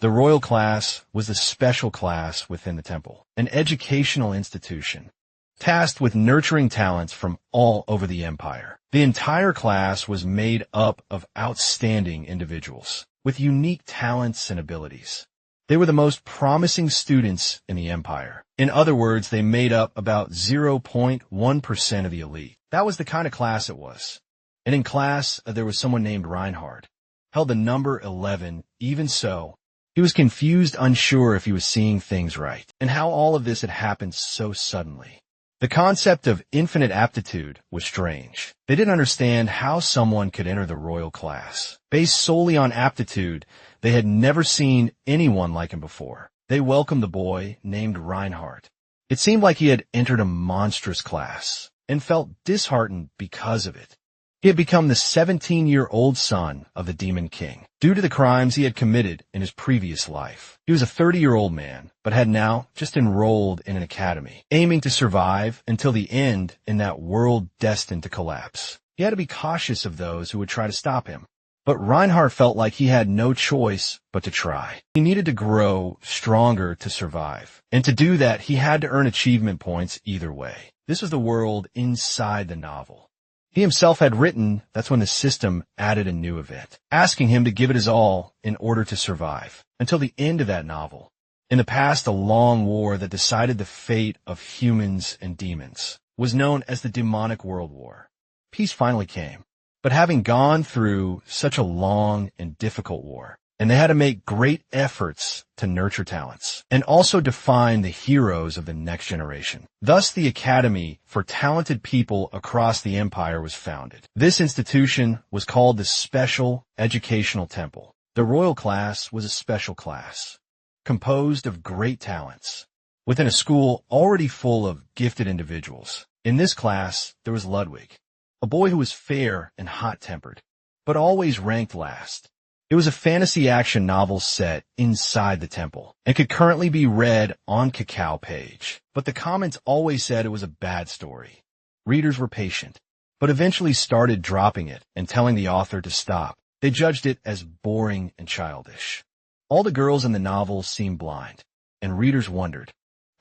The royal class was the special class within the temple, an educational institution, tasked with nurturing talents from all over the empire. The entire class was made up of outstanding individuals with unique talents and abilities. They were the most promising students in the empire. In other words, they made up about 0.1% of the elite. That was the kind of class it was. And in class, there was someone named Reinhardt, held the number 11. Even so, he was confused, unsure if he was seeing things right, and how all of this had happened so suddenly. The concept of infinite aptitude was strange. They didn't understand how someone could enter the royal class. Based solely on aptitude, they had never seen anyone like him before. They welcomed the boy named Reinhardt. It seemed like he had entered a monstrous class and felt disheartened because of it. He had become the 17-year-old son of the Demon King due to the crimes he had committed in his previous life. He was a 30-year-old man, but had now just enrolled in an academy, aiming to survive until the end in that world destined to collapse. He had to be cautious of those who would try to stop him. But Reinhardt felt like he had no choice but to try. He needed to grow stronger to survive. And to do that, he had to earn achievement points either way. This was the world inside the novel. He himself had written, that's when the system added a new event, asking him to give it his all in order to survive, until the end of that novel. In the past, a long war that decided the fate of humans and demons was known as the Demonic World War. Peace finally came, but having gone through such a long and difficult war, and they had to make great efforts to nurture talents, and also define the heroes of the next generation. Thus, the Academy for Talented People across the empire was founded. This institution was called the Special Educational Temple. The royal class was a special class, composed of great talents, within a school already full of gifted individuals. In this class, there was Ludwig, a boy who was fair and hot-tempered, but always ranked last. It was a fantasy action novel set inside the temple and could currently be read on Cacao page, but the comments always said it was a bad story. Readers were patient, but eventually started dropping it and telling the author to stop. They judged it as boring and childish. All the girls in the novel seemed blind, and readers wondered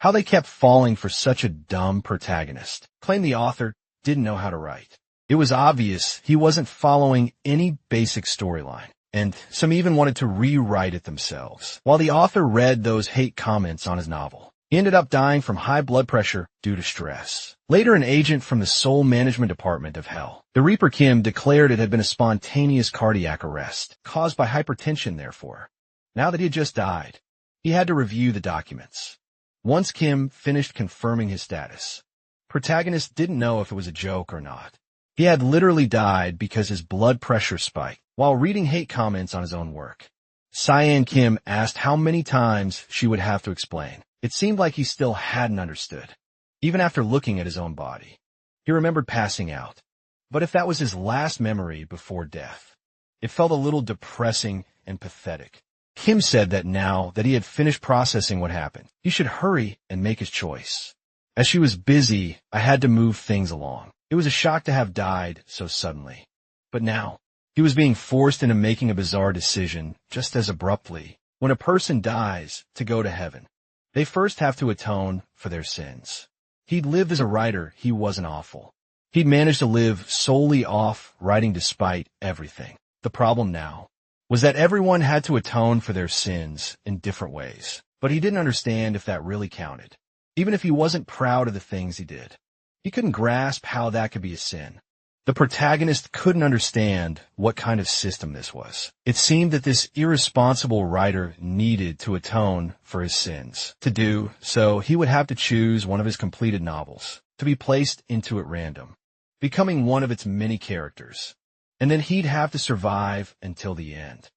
how they kept falling for such a dumb protagonist, claimed the author didn't know how to write. It was obvious he wasn't following any basic storyline, and some even wanted to rewrite it themselves. While the author read those hate comments on his novel, he ended up dying from high blood pressure due to stress. Later, an agent from the Soul Management Department of Hell, the Reaper Kim, declared it had been a spontaneous cardiac arrest, caused by hypertension therefore. Now that he had just died, he had to review the documents. Once Kim finished confirming his status, protagonist didn't know if it was a joke or not. He had literally died because his blood pressure spiked while reading hate comments on his own work. Cyan Kim asked how many times she would have to explain. It seemed like he still hadn't understood, even after looking at his own body. He remembered passing out. But if that was his last memory before death, it felt a little depressing and pathetic. Kim said that now that he had finished processing what happened, he should hurry and make his choice. As she was busy, I had to move things along. It was a shock to have died so suddenly. But now, he was being forced into making a bizarre decision just as abruptly. When a person dies to go to heaven, they first have to atone for their sins. He'd lived as a writer, he wasn't awful. He'd managed to live solely off writing despite everything. The problem now was that everyone had to atone for their sins in different ways. But he didn't understand if that really counted. Even if he wasn't proud of the things he did, he couldn't grasp how that could be a sin. The protagonist couldn't understand what kind of system this was. It seemed that this irresponsible writer needed to atone for his sins. To do so, he would have to choose one of his completed novels to be placed into at random, becoming one of its many characters. And then he'd have to survive until the end.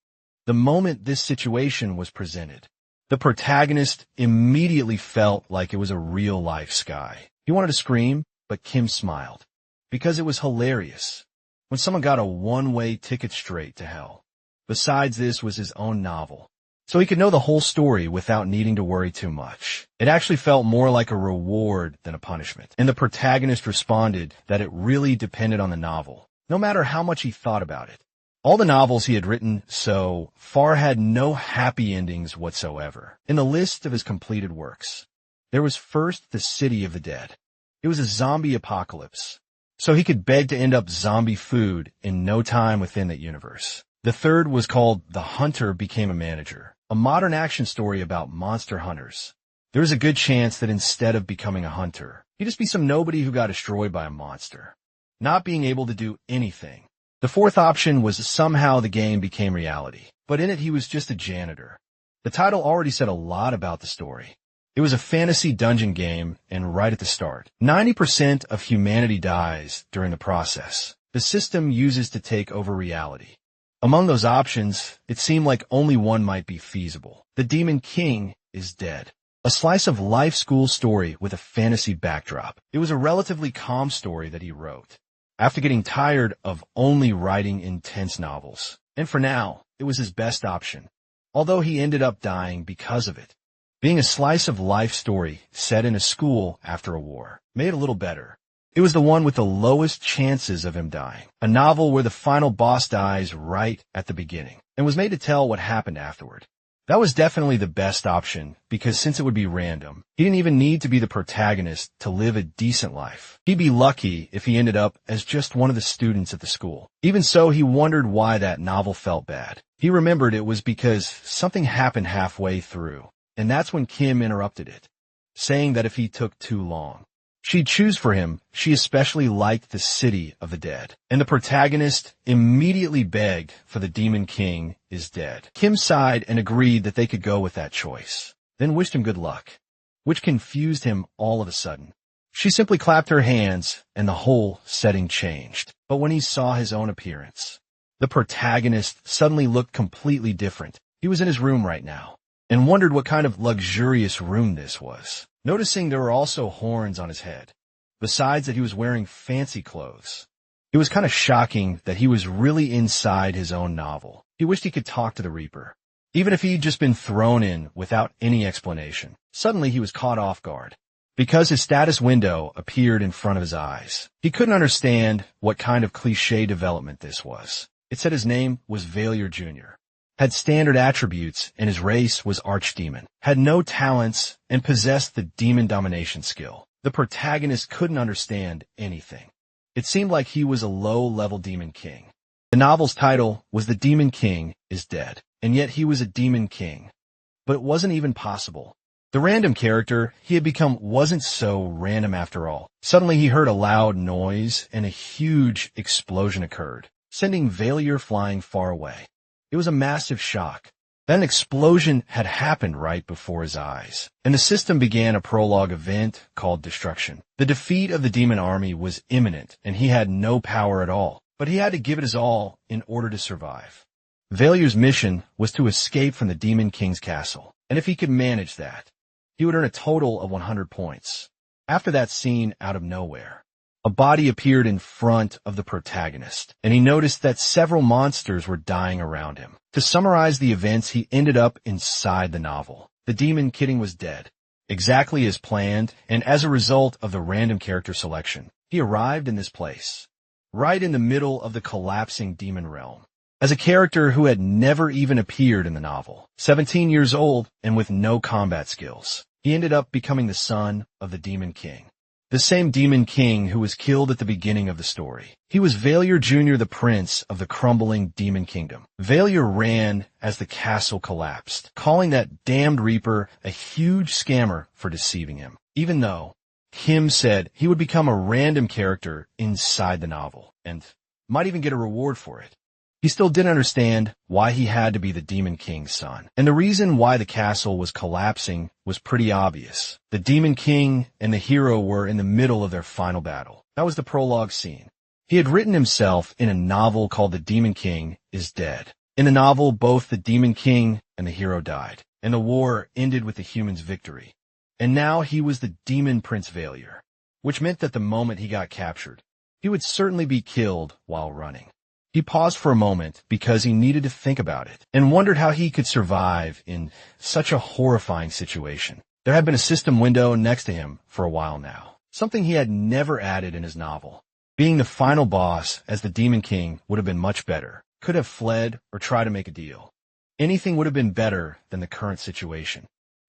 The moment this situation was presented, the protagonist immediately felt like it was a real-life Sky. He wanted to scream, but Kim smiled, because it was hilarious when someone got a one-way ticket straight to hell. Besides, this was his own novel, so he could know the whole story without needing to worry too much. It actually felt more like a reward than a punishment, and the protagonist responded that it really depended on the novel, no matter how much he thought about it. All the novels he had written so far had no happy endings whatsoever. In the list of his completed works, there was first The City of the Dead. It was a zombie apocalypse, so he could beg to end up zombie food in no time within that universe. The third was called The Hunter Became a Manager, a modern action story about monster hunters. There was a good chance that instead of becoming a hunter, he'd just be some nobody who got destroyed by a monster, not being able to do anything. The fourth option was somehow the game became reality, but in it he was just a janitor. The title already said a lot about the story. It was a fantasy dungeon game, and right at the start, 90% of humanity dies during the process. The system uses to take over reality. Among those options, it seemed like only one might be feasible. The Demon King is dead. A slice of life school story with a fantasy backdrop. It was a relatively calm story that he wrote after getting tired of only writing intense novels. And for now, it was his best option, although he ended up dying because of it. Being a slice of life story set in a school after a war made it a little better. It was the one with the lowest chances of him dying. A novel where the final boss dies right at the beginning and was made to tell what happened afterward. That was definitely the best option because since it would be random, he didn't even need to be the protagonist to live a decent life. He'd be lucky if he ended up as just one of the students at the school. Even so, he wondered why that novel felt bad. He remembered it was because something happened halfway through, and that's when Kim interrupted it, saying that if he took too long, she'd choose for him. She especially liked The City of the Dead. And the protagonist immediately begged for The Demon King is dead. Kim sighed and agreed that they could go with that choice, then wished him good luck, which confused him all of a sudden. She simply clapped her hands and the whole setting changed. But when he saw his own appearance, the protagonist suddenly looked completely different. He was in his room right now and wondered what kind of luxurious room this was. Noticing there were also horns on his head, besides that he was wearing fancy clothes. It was kind of shocking that he was really inside his own novel. He wished he could talk to the Reaper, even if he'd just been thrown in without any explanation. Suddenly he was caught off guard, because his status window appeared in front of his eyes. He couldn't understand what kind of cliché development this was. It said his name was Baalier Junior, had standard attributes, and his race was Archdemon, had no talents, and possessed the demon domination skill. The protagonist couldn't understand anything. It seemed like he was a low-level demon king. The novel's title was The Demon King is Dead, and yet he was a demon king. But it wasn't even possible. The random character he had become wasn't so random after all. Suddenly he heard a loud noise, and a huge explosion occurred, sending Baalier flying far away. It was a massive shock. Then an explosion had happened right before his eyes, and the system began a prologue event called Destruction. The defeat of the demon army was imminent, and he had no power at all, but he had to give it his all in order to survive. Baалier's mission was to escape from the Demon King's castle, and if he could manage that, he would earn a total of 100 points. After that scene, out of nowhere, a body appeared in front of the protagonist, and he noticed that several monsters were dying around him. To summarize the events, he ended up inside the novel. The Demon King was dead, exactly as planned, and as a result of the random character selection, he arrived in this place, right in the middle of the collapsing demon realm, as a character who had never even appeared in the novel. 17 years old and with no combat skills, he ended up becoming the son of the Demon King. The same Demon King who was killed at the beginning of the story. He was Baalier Junior, the prince of the crumbling demon kingdom. Baalier ran as the castle collapsed, calling that damned Reaper a huge scammer for deceiving him, even though Kim said he would become a random character inside the novel, and might even get a reward for it. He still didn't understand why he had to be the Demon King's son. And the reason why the castle was collapsing was pretty obvious. The Demon King and the hero were in the middle of their final battle. That was the prologue scene. He had written himself in a novel called The Demon King is Dead. In the novel, both the Demon King and the hero died, and the war ended with the humans' victory. And now he was the Demon Prince Baalier, which meant that the moment he got captured, he would certainly be killed while running. He paused for a moment because he needed to think about it and wondered how he could survive in such a horrifying situation. There had been a system window next to him for a while now, something he had never added in his novel. Being the final boss as the Demon King would have been much better, could have fled or tried to make a deal. Anything would have been better than the current situation.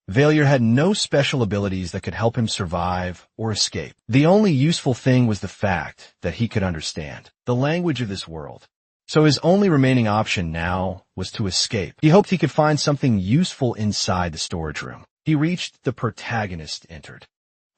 Baalier had no special abilities that could help him survive or escape. The only useful thing was the fact that he could understand the language of this world. So his only remaining option now was to escape. He hoped he could find something useful inside the storage room. He reached the protagonist entered,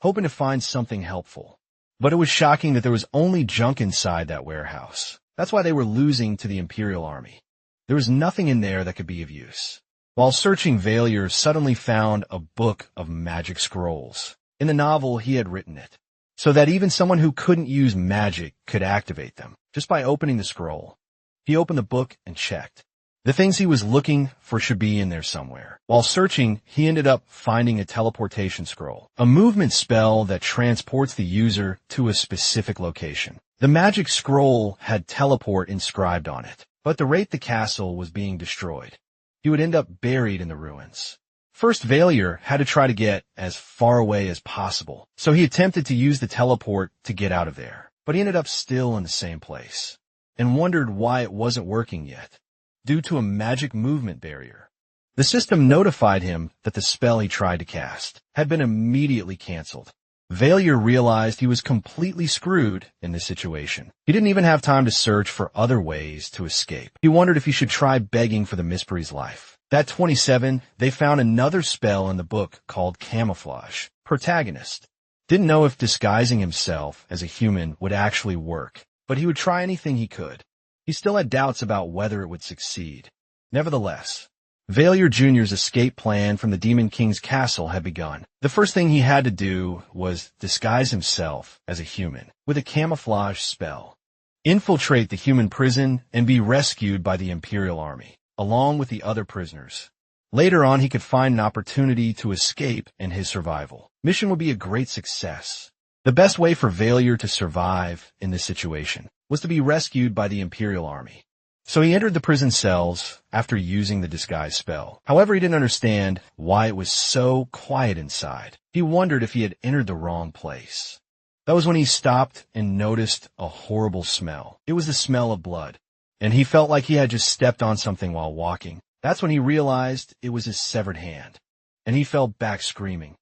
hoping to find something helpful. But it was shocking that there was only junk inside that warehouse. That's why they were losing to the Imperial Army. There was nothing in there that could be of use. While searching, Baalier suddenly found a book of magic scrolls. In the novel, he had written it, so that even someone who couldn't use magic could activate them, just by opening the scroll. He opened the book and checked. The things he was looking for should be in there somewhere. While searching, he ended up finding a teleportation scroll, a movement spell that transports the user to a specific location. The magic scroll had teleport inscribed on it, but at the rate the castle was being destroyed, he would end up buried in the ruins. First, Baalier had to try to get as far away as possible, so he attempted to use the teleport to get out of there, but he ended up still in the same place, and wondered why it wasn't working yet, due to a magic movement barrier. The system notified him that the spell he tried to cast had been immediately canceled. Baalier realized he was completely screwed in this situation. He didn't even have time to search for other ways to escape. He wondered if he should try begging for the Mystery's life. That 27, they found another spell in the book called Camouflage. Protagonist didn't know if disguising himself as a human would actually work, but he would try anything he could. He still had doubts about whether it would succeed. Nevertheless, Baalier Junior's escape plan from the Demon King's castle had begun. The first thing he had to do was disguise himself as a human with a camouflage spell, infiltrate the human prison, and be rescued by the Imperial Army, along with the other prisoners. Later on, he could find an opportunity to escape, and his survival mission would be a great success. The best way for Baalier to survive in this situation was to be rescued by the Imperial Army. So he entered the prison cells after using the disguise spell. However, he didn't understand why it was so quiet inside. He wondered if he had entered the wrong place. That was when he stopped and noticed a horrible smell. It was the smell of blood, and he felt like he had just stepped on something while walking. That's when he realized it was his severed hand, and he fell back screaming.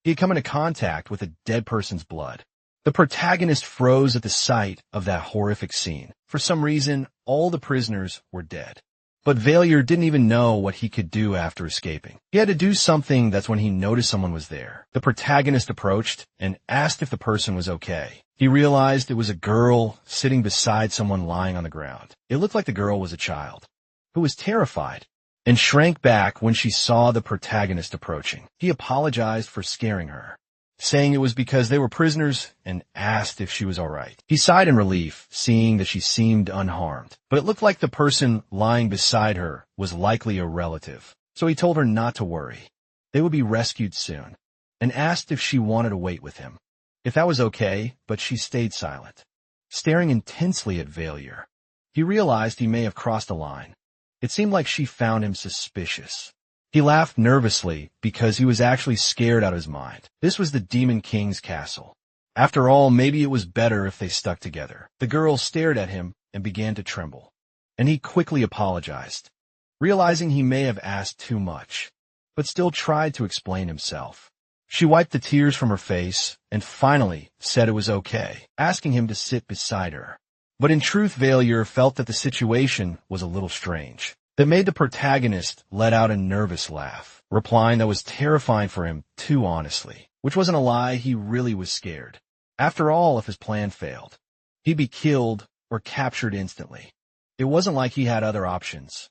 He had come into contact with a dead person's blood. The protagonist froze at the sight of that horrific scene. For some reason, all the prisoners were dead. But Baalier didn't even know what he could do after escaping. He had to do something. That's when he noticed someone was there. The protagonist approached and asked if the person was okay. He realized it was a girl sitting beside someone lying on the ground. It looked like the girl was a child, who was terrified and shrank back when she saw the protagonist approaching. He apologized for scaring her, saying it was because they were prisoners, and asked if she was all right. He sighed in relief, seeing that she seemed unharmed, but it looked like the person lying beside her was likely a relative. So he told her not to worry. They would be rescued soon, and asked if she wanted to wait with him, if that was okay, but she stayed silent, staring intensely at Baalier. He realized he may have crossed a line. It seemed like she found him suspicious. He laughed nervously because he was actually scared out of his mind. This was the Demon King's castle. After all, maybe it was better if they stuck together. The girl stared at him and began to tremble, and he quickly apologized, realizing he may have asked too much, but still tried to explain himself. She wiped the tears from her face and finally said it was okay, asking him to sit beside her. But in truth, Baalier felt that the situation was a little strange. That made the protagonist let out a nervous laugh, replying that was terrifying for him too honestly, which wasn't a lie. He really was scared. After all, if his plan failed, he'd be killed or captured instantly. It wasn't like he had other options.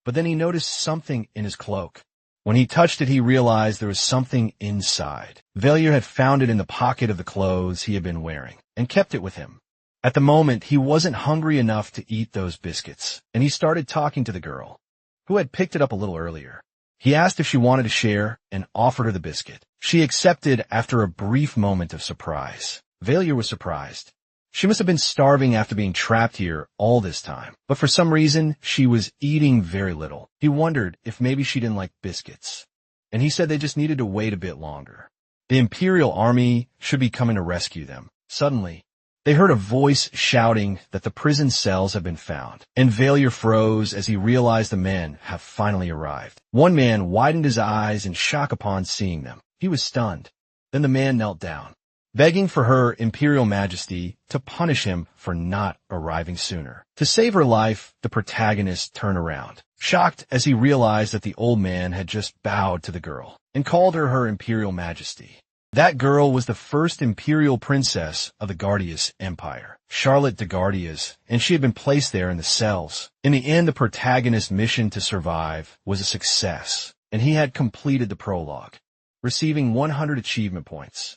But then he noticed something in his cloak. When he touched it, he realized there was something inside. Baalier had found it in the pocket of the clothes he had been wearing and kept it with him. At the moment, he wasn't hungry enough to eat those biscuits, and he started talking to the girl, who had picked it up a little earlier. He asked if she wanted to share and offered her the biscuit. She accepted after a brief moment of surprise. Baalier was surprised. She must have been starving after being trapped here all this time, but for some reason, she was eating very little. He wondered if maybe she didn't like biscuits, and he said they just needed to wait a bit longer. The Imperial Army should be coming to rescue them. Suddenly, They heard a voice shouting that the prison cells had been found, and Baalier froze as he realized the men have finally arrived. One man widened his eyes in shock upon seeing them. He was stunned. Then the man knelt down, begging for her Imperial Majesty to punish him for not arriving sooner. To save her life, the protagonist turned around, shocked as he realized that the old man had just bowed to the girl and called her Imperial Majesty. That girl was the first imperial princess of the Guardias Empire, Charlotte de Guardias, and she had been placed there in the cells. In the end, the protagonist's mission to survive was a success, and he had completed the prologue, receiving 100 achievement points.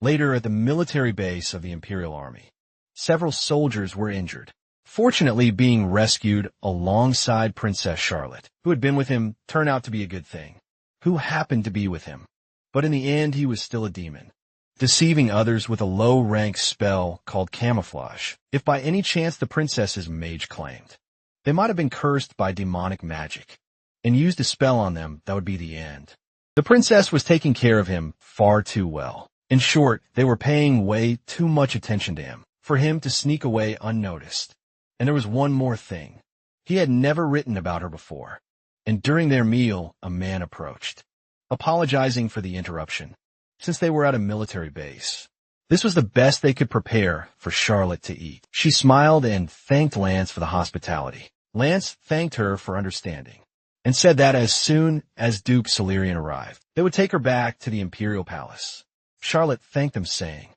Later, at the military base of the Imperial Army, several soldiers were injured, fortunately being rescued alongside Princess Charlotte, who had been with him. Turned out to be a good thing. Who happened to be with him? But in the end, he was still a demon, deceiving others with a low-rank spell called camouflage. If by any chance the princess's mage claimed, they might have been cursed by demonic magic and used a spell on them that would be the end. The princess was taking care of him far too well. In short, they were paying way too much attention to him for him to sneak away unnoticed. And there was one more thing. He had never written about her before. And during their meal, a man approached, apologizing for the interruption, since they were at a military base. This was the best they could prepare for Charlotte to eat. She smiled and thanked Lance for the hospitality. Lance thanked her for understanding, and said that as soon as Duke Solarian arrived, they would take her back to the Imperial Palace. Charlotte thanked them, saying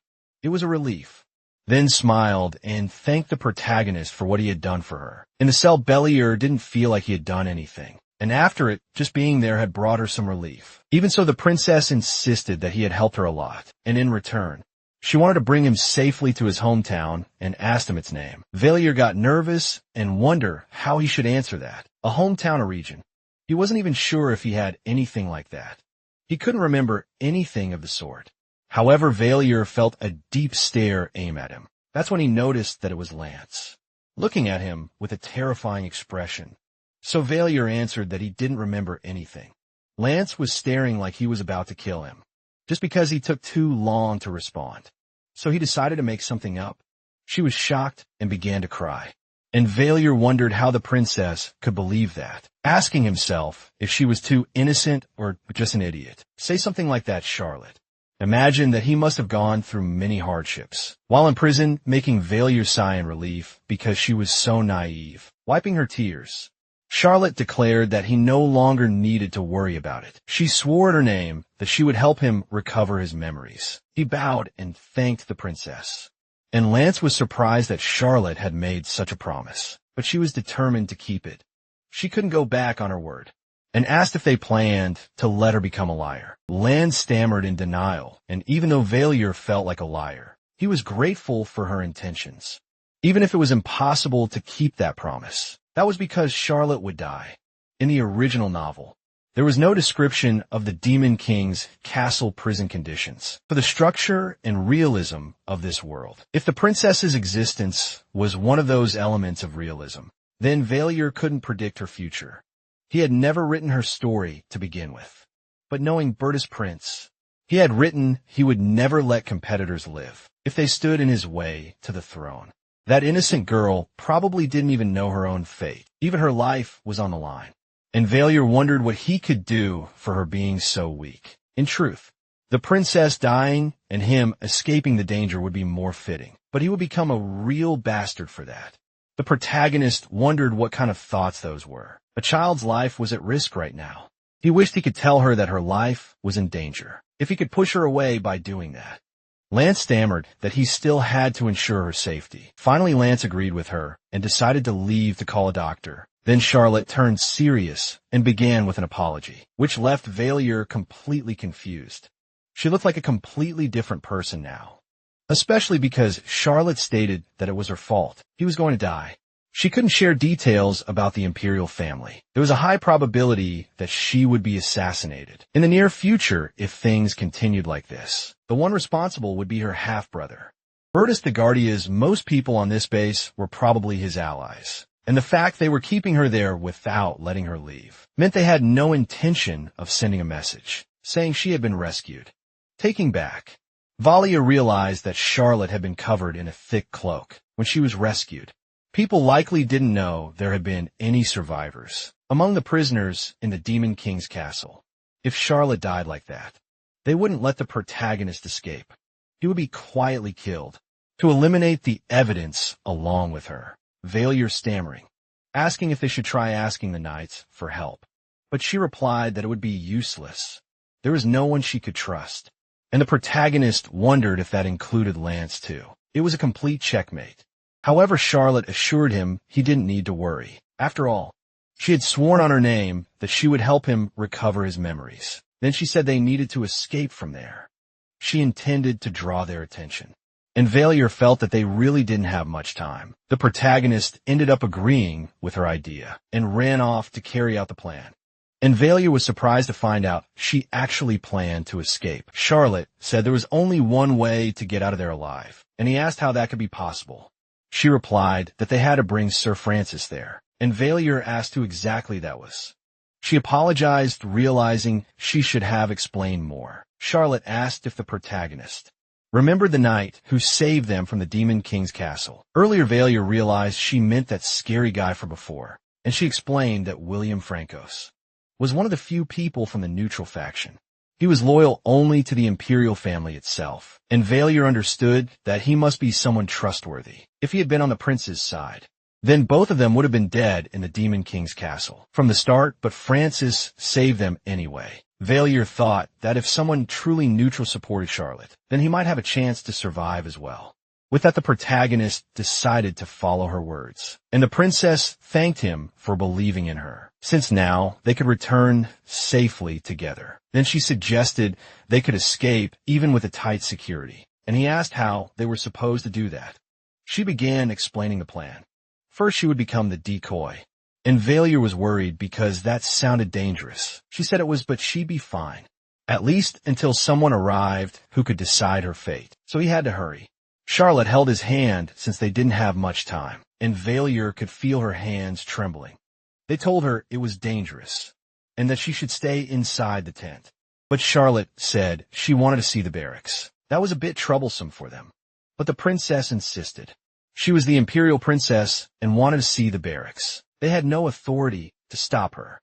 it was a relief, then smiled and thanked the protagonist for what he had done for her. In the cell, Baalier didn't feel like he had done anything, and after it, just being there had brought her some relief. Even so, the princess insisted that he had helped her a lot, and in return, she wanted to bring him safely to his hometown and asked him its name. Baalier got nervous and wondered how he should answer that. A hometown, a region. He wasn't even sure if he had anything like that. He couldn't remember anything of the sort. However, Baalier felt a deep stare aim at him. That's when he noticed that it was Lance, looking at him with a terrifying expression. So Baalier answered that he didn't remember anything. Lance was staring like he was about to kill him, just because he took too long to respond. So he decided to make something up. She was shocked and began to cry. And Baalier wondered how the princess could believe that, asking himself if she was too innocent or just an idiot. Say something like that, Charlotte. Imagine that he must have gone through many hardships while in prison, making Baalier sigh in relief because she was so naive. Wiping her tears, Charlotte declared that he no longer needed to worry about it. She swore at her name that she would help him recover his memories. He bowed and thanked the princess. And Lance was surprised that Charlotte had made such a promise, but she was determined to keep it. She couldn't go back on her word, and asked if they planned to let her become a liar. Lance stammered in denial, and even though Baalier felt like a liar, he was grateful for her intentions. Even if it was impossible to keep that promise, that was because Charlotte would die. In the original novel, there was no description of the Demon King's castle prison conditions for the structure and realism of this world. If the princess's existence was one of those elements of realism, then Baalier couldn't predict her future. He had never written her story to begin with. But knowing Bertus Prince, he had written he would never let competitors live if they stood in his way to the throne. That innocent girl probably didn't even know her own fate. Even her life was on the line. And Baalier wondered what he could do for her being so weak. In truth, the princess dying and him escaping the danger would be more fitting, but he would become a real bastard for that. The protagonist wondered what kind of thoughts those were. A child's life was at risk right now. He wished he could tell her that her life was in danger, if he could push her away by doing that. Lance stammered that he still had to ensure her safety. Finally, Lance agreed with her and decided to leave to call a doctor. Then Charlotte turned serious and began with an apology, which left Baalier completely confused. She looked like a completely different person now, especially because Charlotte stated that it was her fault. He was going to die. She couldn't share details about the imperial family. There was a high probability that she would be assassinated in the near future if things continued like this. The one responsible would be her half-brother. Bertus the Guardias, most people on this base were probably his allies, and the fact they were keeping her there without letting her leave meant they had no intention of sending a message saying she had been rescued. Taking back, Baalier realized that Charlotte had been covered in a thick cloak when she was rescued. People likely didn't know there had been any survivors among the prisoners in the Demon King's castle. If Charlotte died like that, they wouldn't let the protagonist escape. He would be quietly killed to eliminate the evidence along with her. Baalier stammering, asking if they should try asking the knights for help. But she replied that it would be useless. There was no one she could trust. And the protagonist wondered if that included Lance too. It was a complete checkmate. However, Charlotte assured him he didn't need to worry. After all, she had sworn on her name that she would help him recover his memories. Then she said they needed to escape from there. She intended to draw their attention. And Baalier felt that they really didn't have much time. The protagonist ended up agreeing with her idea and ran off to carry out the plan. And Baalier was surprised to find out she actually planned to escape. Charlotte said there was only one way to get out of there alive, and he asked how that could be possible. She replied that they had to bring Sir Francis there, and Baalier asked who exactly that was. She apologized, realizing she should have explained more. Charlotte asked if the protagonist remembered the knight who saved them from the Demon King's castle. Earlier, Baalier realized she meant that scary guy from before, and she explained that William Francos was one of the few people from the neutral faction. He was loyal only to the imperial family itself, and Baalier understood that he must be someone trustworthy. If he had been on the prince's side, then both of them would have been dead in the Demon King's castle from the start, but Francis saved them anyway. Baalier thought that if someone truly neutral supported Charlotte, then he might have a chance to survive as well. With that, the protagonist decided to follow her words, and the princess thanked him for believing in her, since now they could return safely together. Then she suggested they could escape even with a tight security, and he asked how they were supposed to do that. She began explaining the plan. First, she would become the decoy, and Baalier was worried because that sounded dangerous. She said it was, but she'd be fine, at least until someone arrived who could decide her fate, so he had to hurry. Charlotte held his hand since they didn't have much time, and Baalier could feel her hands trembling. They told her it was dangerous, and that she should stay inside the tent. But Charlotte said she wanted to see the barracks. That was a bit troublesome for them. But the princess insisted. She was the imperial princess and wanted to see the barracks. They had no authority to stop her.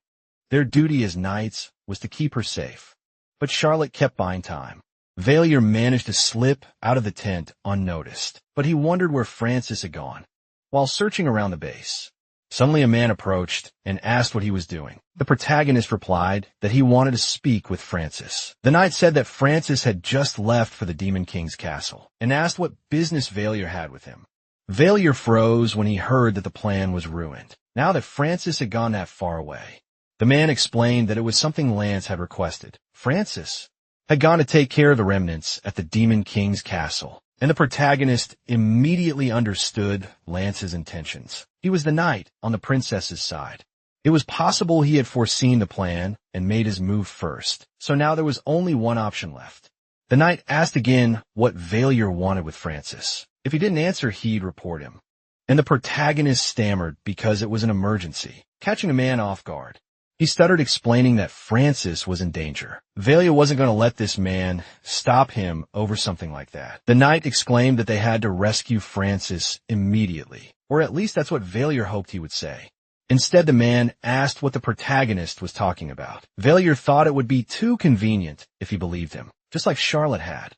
Their duty as knights was to keep her safe. But Charlotte kept buying time. Baalier managed to slip out of the tent unnoticed, but he wondered where Francis had gone. While searching around the base, suddenly a man approached and asked what he was doing. The protagonist replied that he wanted to speak with Francis. The knight said that Francis had just left for the Demon King's castle and asked what business Baalier had with him. Baalier froze when he heard that the plan was ruined, now that Francis had gone that far away. The man explained that it was something Lance had requested. Francis had gone to take care of the remnants at the Demon King's castle, and the protagonist immediately understood Lance's intentions. He was the knight on the princess's side. It was possible he had foreseen the plan and made his move first, so now there was only one option left. The knight asked again what Baalier wanted with Francis. If he didn't answer, he'd report him. And the protagonist stammered because it was an emergency, catching a man off guard. He stuttered, explaining that Francis was in danger. Baalier wasn't going to let this man stop him over something like that. The knight exclaimed that they had to rescue Francis immediately, or at least that's what Baalier hoped he would say. Instead, the man asked what the protagonist was talking about. Baalier thought it would be too convenient if he believed him, just like Charlotte had.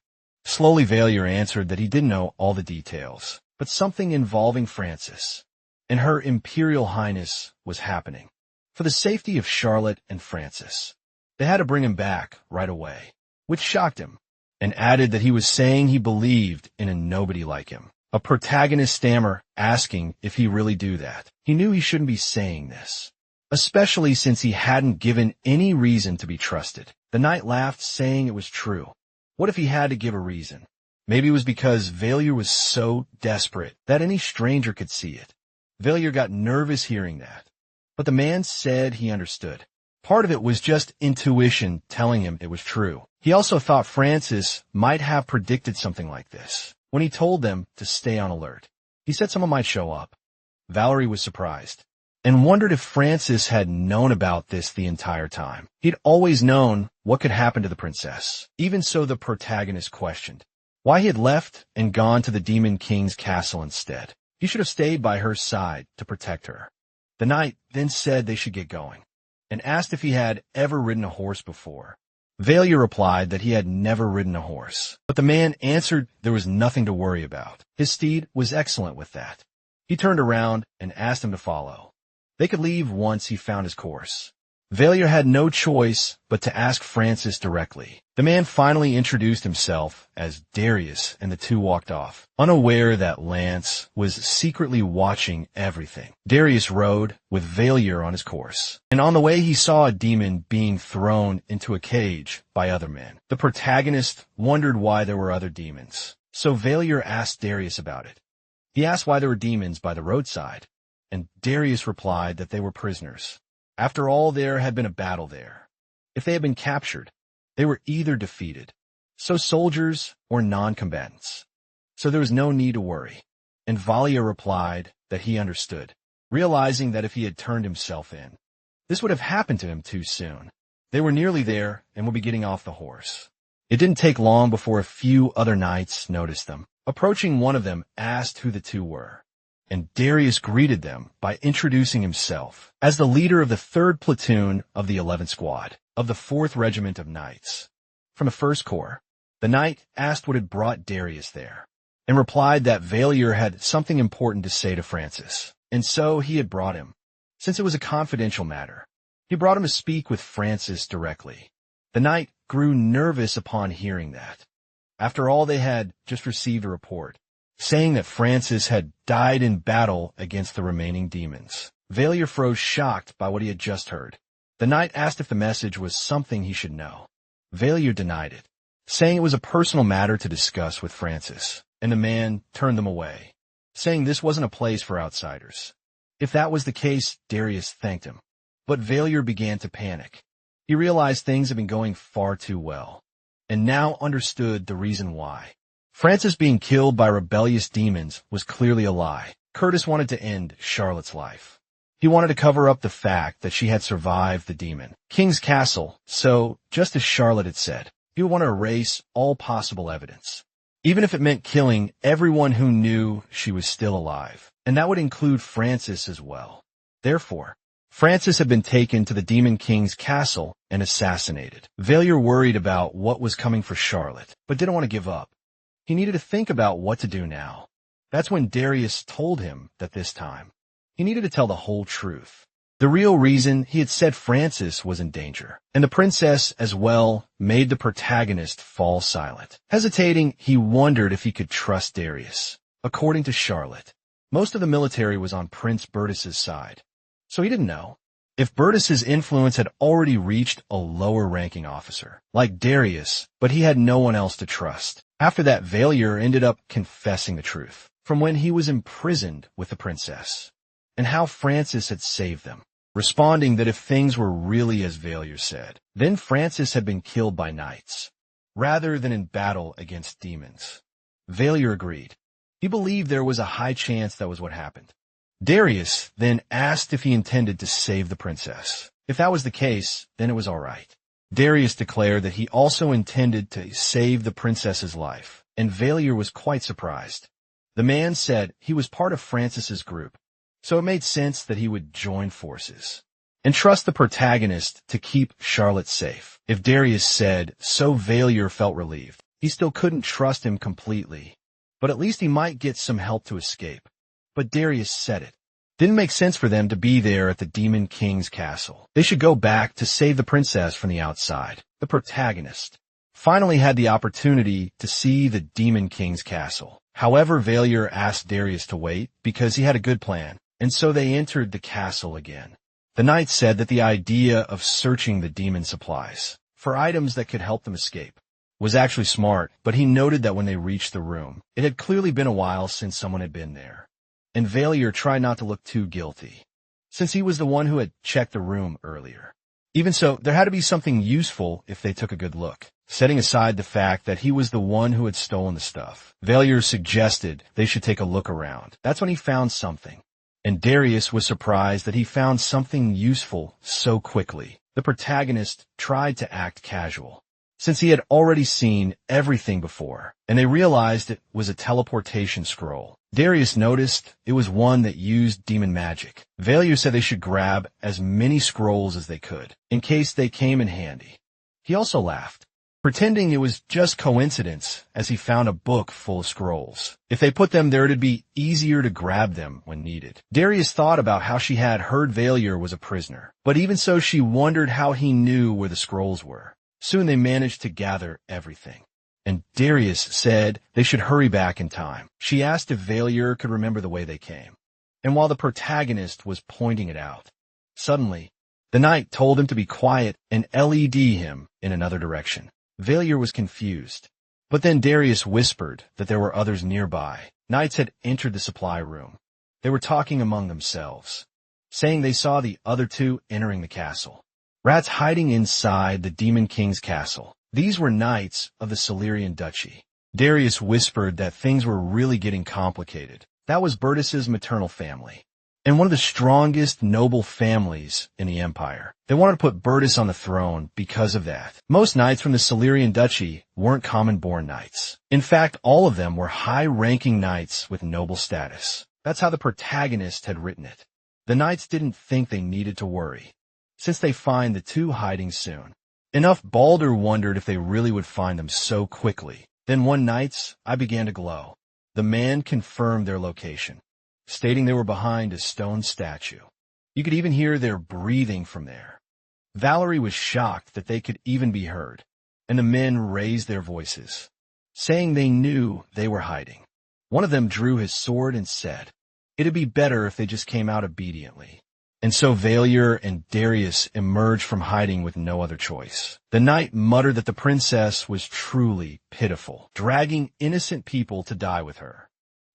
Slowly, Baalier answered that he didn't know all the details, but something involving Francis and her Imperial Highness was happening. For the safety of Charlotte and Francis, they had to bring him back right away, which shocked him, and added that he was saying he believed in a nobody like him. A protagonist stammer asking if he really do that. He knew he shouldn't be saying this, especially since he hadn't given any reason to be trusted. The knight laughed, saying it was true. What if he had to give a reason? Maybe it was because Baalier was so desperate that any stranger could see it. Baalier got nervous hearing that. But the man said he understood. Part of it was just intuition telling him it was true. He also thought Francis might have predicted something like this when he told them to stay on alert. He said someone might show up. Valerie was surprised and wondered if Francis had known about this the entire time. He'd always known what could happen to the princess. Even so, the protagonist questioned, why he had left and gone to the Demon King's castle instead. He should have stayed by her side to protect her. The knight then said they should get going, and asked if he had ever ridden a horse before. Baalier replied that he had never ridden a horse, but the man answered there was nothing to worry about. His steed was excellent with that. He turned around and asked him to follow. They could leave once he found his course. Baalier had no choice but to ask Francis directly. The man finally introduced himself as Darius, and the two walked off, unaware that Lance was secretly watching everything. Darius rode with Baalier on his course, and on the way he saw a demon being thrown into a cage by other men. The protagonist wondered why there were other demons, so Baalier asked Darius about it. He asked why there were demons by the roadside, and Darius replied that they were prisoners. After all, there had been a battle there. If they had been captured, they were either defeated, so soldiers or non-combatants. So there was no need to worry. And Baalier replied that he understood, realizing that if he had turned himself in, this would have happened to him too soon. They were nearly there and would be getting off the horse. It didn't take long before a few other knights noticed them. Approaching one of them, asked who the two were, and Darius greeted them by introducing himself as the leader of the 3rd platoon of the 11th squad of the 4th regiment of knights. From the 1st corps, the knight asked what had brought Darius there, and replied that Baalier had something important to say to Francis, and so he had brought him. Since it was a confidential matter, he brought him to speak with Francis directly. The knight grew nervous upon hearing that. After all, they had just received a report saying that Francis had died in battle against the remaining demons. Baalier froze shocked by what he had just heard. The knight asked if the message was something he should know. Baalier denied it, saying it was a personal matter to discuss with Francis, and the man turned them away, saying this wasn't a place for outsiders. If that was the case, Darius thanked him. But Baalier began to panic. He realized things had been going far too well, and now understood the reason why. Francis being killed by rebellious demons was clearly a lie. Curtis wanted to end Charlotte's life. He wanted to cover up the fact that she had survived the demon King's castle, so, just as Charlotte had said, he would want to erase all possible evidence, even if it meant killing everyone who knew she was still alive, and that would include Francis as well. Therefore, Francis had been taken to the Demon King's castle and assassinated. Baalier worried about what was coming for Charlotte, but didn't want to give up. He needed to think about what to do now. That's when Darius told him that this time, he needed to tell the whole truth. The real reason he had said Francis was in danger, and the princess as well, made the protagonist fall silent. Hesitating, he wondered if he could trust Darius. According to Charlotte, most of the military was on Prince Bertus's side, so he didn't know if Bertus's influence had already reached a lower-ranking officer, like Darius, but he had no one else to trust. After that, Baalier ended up confessing the truth, from when he was imprisoned with the princess, and how Francis had saved them, responding that if things were really as Baalier said, then Francis had been killed by knights, rather than in battle against demons. Baalier agreed. He believed there was a high chance that was what happened. Darius then asked if he intended to save the princess. If that was the case, then it was all right. Darius declared that he also intended to save the princess's life, and Baalier was quite surprised. The man said he was part of Francis's group, so it made sense that he would join forces and trust the protagonist to keep Charlotte safe. If Darius said so, Baalier felt relieved. He still couldn't trust him completely, but at least he might get some help to escape. But Darius said it. Didn't make sense for them to be there at the Demon King's castle. They should go back to save the princess from the outside. The protagonist finally had the opportunity to see the Demon King's castle. However, Baalier asked Darius to wait because he had a good plan, and so they entered the castle again. The knight said that the idea of searching the demon supplies for items that could help them escape was actually smart, but he noted that when they reached the room, it had clearly been a while since someone had been there. And Baalier tried not to look too guilty, since he was the one who had checked the room earlier. Even so, there had to be something useful if they took a good look. Setting aside the fact that he was the one who had stolen the stuff, Baalier suggested they should take a look around. That's when he found something, and Darius was surprised that he found something useful so quickly. The protagonist tried to act casual, since he had already seen everything before, and they realized it was a teleportation scroll. Darius noticed it was one that used demon magic. Baalier said they should grab as many scrolls as they could, in case they came in handy. He also laughed, pretending it was just coincidence as he found a book full of scrolls. If they put them there, it'd be easier to grab them when needed. Darius thought about how she had heard Baalier was a prisoner, but even so she wondered how he knew where the scrolls were. Soon they managed to gather everything, and Darius said they should hurry back in time. She asked if Baalier could remember the way they came, and while the protagonist was pointing it out, suddenly the knight told him to be quiet and LED him in another direction. Baalier was confused, but then Darius whispered that there were others nearby. Knights had entered the supply room. They were talking among themselves, saying they saw the other two entering the castle. Rats hiding inside the Demon King's castle. These were knights of the Silurian Duchy. Darius whispered that things were really getting complicated. That was Bertus's maternal family, and one of the strongest noble families in the empire. They wanted to put Bertus on the throne because of that. Most knights from the Silurian Duchy weren't common-born knights. In fact, all of them were high-ranking knights with noble status. That's how the protagonist had written it. The knights didn't think they needed to worry, since they find the two hiding soon. Enough Balder wondered if they really would find them so quickly. Then one night's eye began to glow. The man confirmed their location, stating they were behind a stone statue. You could even hear their breathing from there. Valerie was shocked that they could even be heard, and the men raised their voices, saying they knew they were hiding. One of them drew his sword and said, "It'd be better if they just came out obediently." And so Baalier and Darius emerged from hiding with no other choice. The knight muttered that the princess was truly pitiful, dragging innocent people to die with her.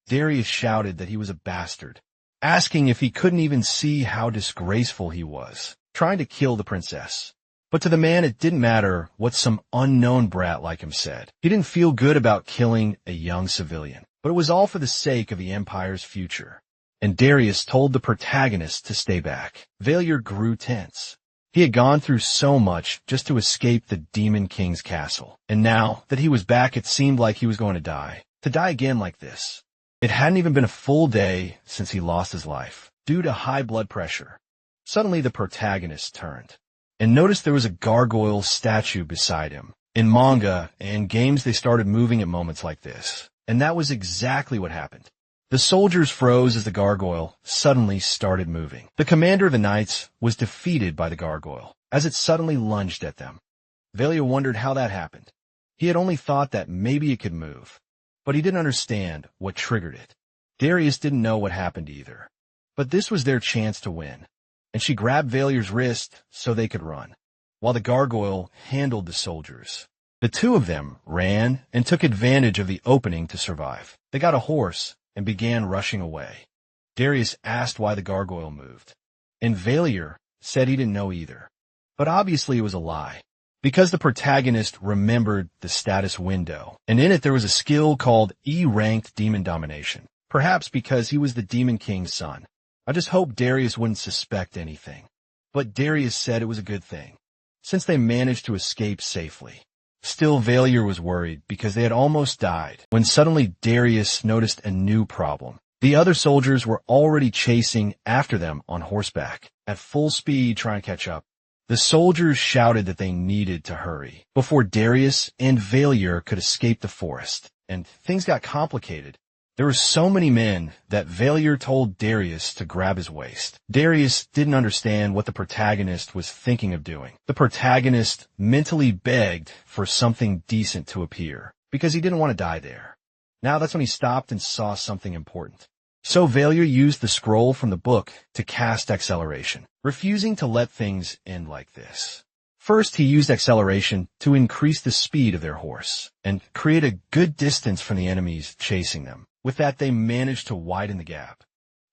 Darius shouted that he was a bastard, asking if he couldn't even see how disgraceful he was, trying to kill the princess. But to the man it didn't matter what some unknown brat like him said. He didn't feel good about killing a young civilian, but it was all for the sake of the Empire's future. And Darius told the protagonist to stay back. Baalier grew tense. He had gone through so much just to escape the Demon King's castle. And now that he was back, it seemed like he was going to die. To die again like this. It hadn't even been a full day since he lost his life, due to high blood pressure. Suddenly the protagonist turned, and noticed there was a gargoyle statue beside him. In manga and games they started moving at moments like this. And that was exactly what happened. The soldiers froze as the gargoyle suddenly started moving. The commander of the knights was defeated by the gargoyle, as it suddenly lunged at them. Baalier wondered how that happened. He had only thought that maybe it could move, but he didn't understand what triggered it. Darius didn't know what happened either. But this was their chance to win, and she grabbed Valier's wrist so they could run, while the gargoyle handled the soldiers. The two of them ran and took advantage of the opening to survive. They got a horse and began rushing away. Darius asked why the gargoyle moved, and Baalier said he didn't know either. But obviously it was a lie, because the protagonist remembered the status window, and in it there was a skill called E-ranked demon domination, perhaps because he was the Demon King's son. I just hoped Darius wouldn't suspect anything. But Darius said it was a good thing, since they managed to escape safely. Still, Baalier was worried because they had almost died when suddenly Darius noticed a new problem. The other soldiers were already chasing after them on horseback, at full speed trying to catch up. The soldiers shouted that they needed to hurry before Darius and Baalier could escape the forest, and things got complicated. There were so many men that Baalier told Darius to grab his waist. Darius didn't understand what the protagonist was thinking of doing. The protagonist mentally begged for something decent to appear, because he didn't want to die there. Now that's when he stopped and saw something important. So Baalier used the scroll from the book to cast acceleration, refusing to let things end like this. First, he used acceleration to increase the speed of their horse and create a good distance from the enemies chasing them. With that, they managed to widen the gap,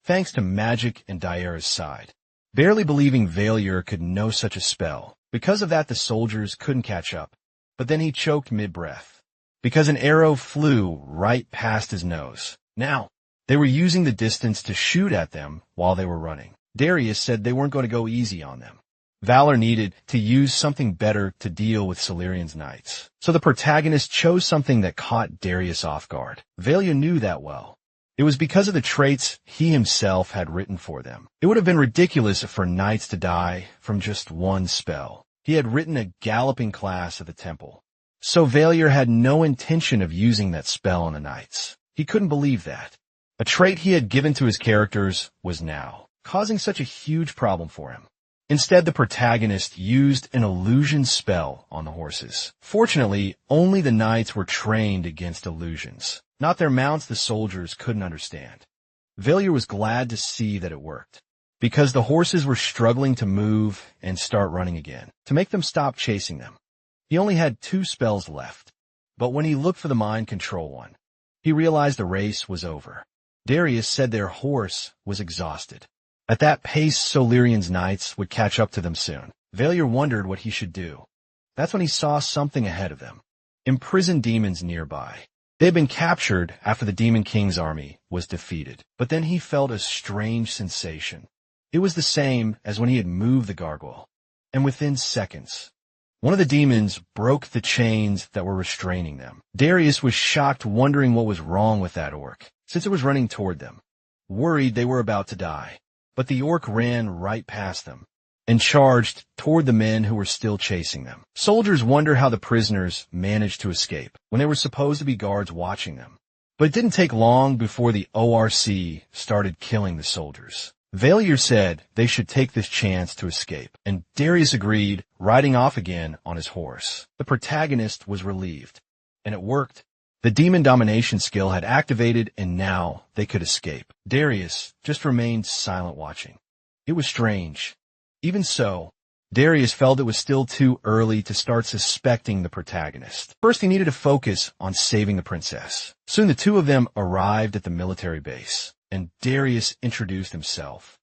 thanks to magic and Daira's side. Barely believing Baalier could know such a spell. Because of that, the soldiers couldn't catch up. But then he choked mid-breath, because an arrow flew right past his nose. Now, they were using the distance to shoot at them while they were running. Darius said they weren't going to go easy on them, Valor needed to use something better to deal with Solarian's knights. So the protagonist chose something that caught Darius off guard. Valia knew that well. It was because of the traits he himself had written for them. It would have been ridiculous for knights to die from just one spell. He had written a galloping class at the temple. So Baalier had no intention of using that spell on the knights. He couldn't believe that. A trait he had given to his characters was now causing such a huge problem for him. Instead, the protagonist used an illusion spell on the horses. Fortunately, only the knights were trained against illusions. Not their mounts the soldiers couldn't understand. Baalier was glad to see that it worked, because the horses were struggling to move and start running again, to make them stop chasing them. He only had 2 spells left, but when he looked for the mind control one, he realized the race was over. Darius said their horse was exhausted. At that pace, Solarian's knights would catch up to them soon. Baalier wondered what he should do. That's when he saw something ahead of them. Imprisoned demons nearby. They had been captured after the Demon King's army was defeated. But then he felt a strange sensation. It was the same as when he had moved the gargoyle. And within seconds, one of the demons broke the chains that were restraining them. Darius was shocked, wondering what was wrong with that orc, since it was running toward them. Worried they were about to die. But the orc ran right past them and charged toward the men who were still chasing them. Soldiers wonder how the prisoners managed to escape when they were supposed to be guards watching them. But it didn't take long before the ORC started killing the soldiers. Baalier said they should take this chance to escape, and Darius agreed, riding off again on his horse. The protagonist was relieved, and it worked. The demon domination skill had activated, and now they could escape. Darius just remained silent watching. It was strange. Even so, Darius felt it was still too early to start suspecting the protagonist. First, he needed to focus on saving the princess. Soon the 2 of them arrived at the military base, and Darius introduced himself,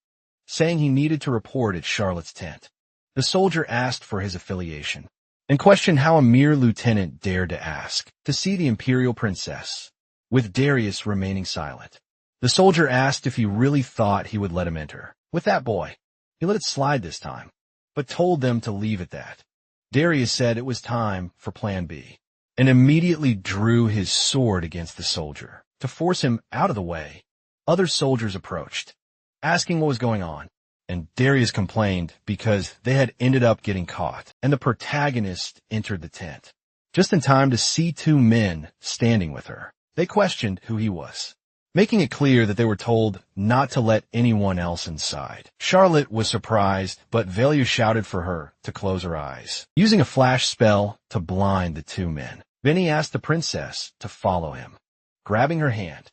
saying he needed to report at Charlotte's tent. The soldier asked for his affiliation, and questioned how a mere lieutenant dared to ask to see the imperial princess, with Darius remaining silent. The soldier asked if he really thought he would let him enter. With that boy, he let it slide this time, but told them to leave at that. Darius said it was time for Plan B, and immediately drew his sword against the soldier. To force him out of the way, other soldiers approached, asking what was going on. And Darius complained because they had ended up getting caught, and the protagonist entered the tent, just in time to see 2 men standing with her. They questioned who he was, making it clear that they were told not to let anyone else inside. Charlotte was surprised, but Baalier shouted for her to close her eyes, using a flash spell to blind the 2 men. Then he asked the princess to follow him, grabbing her hand,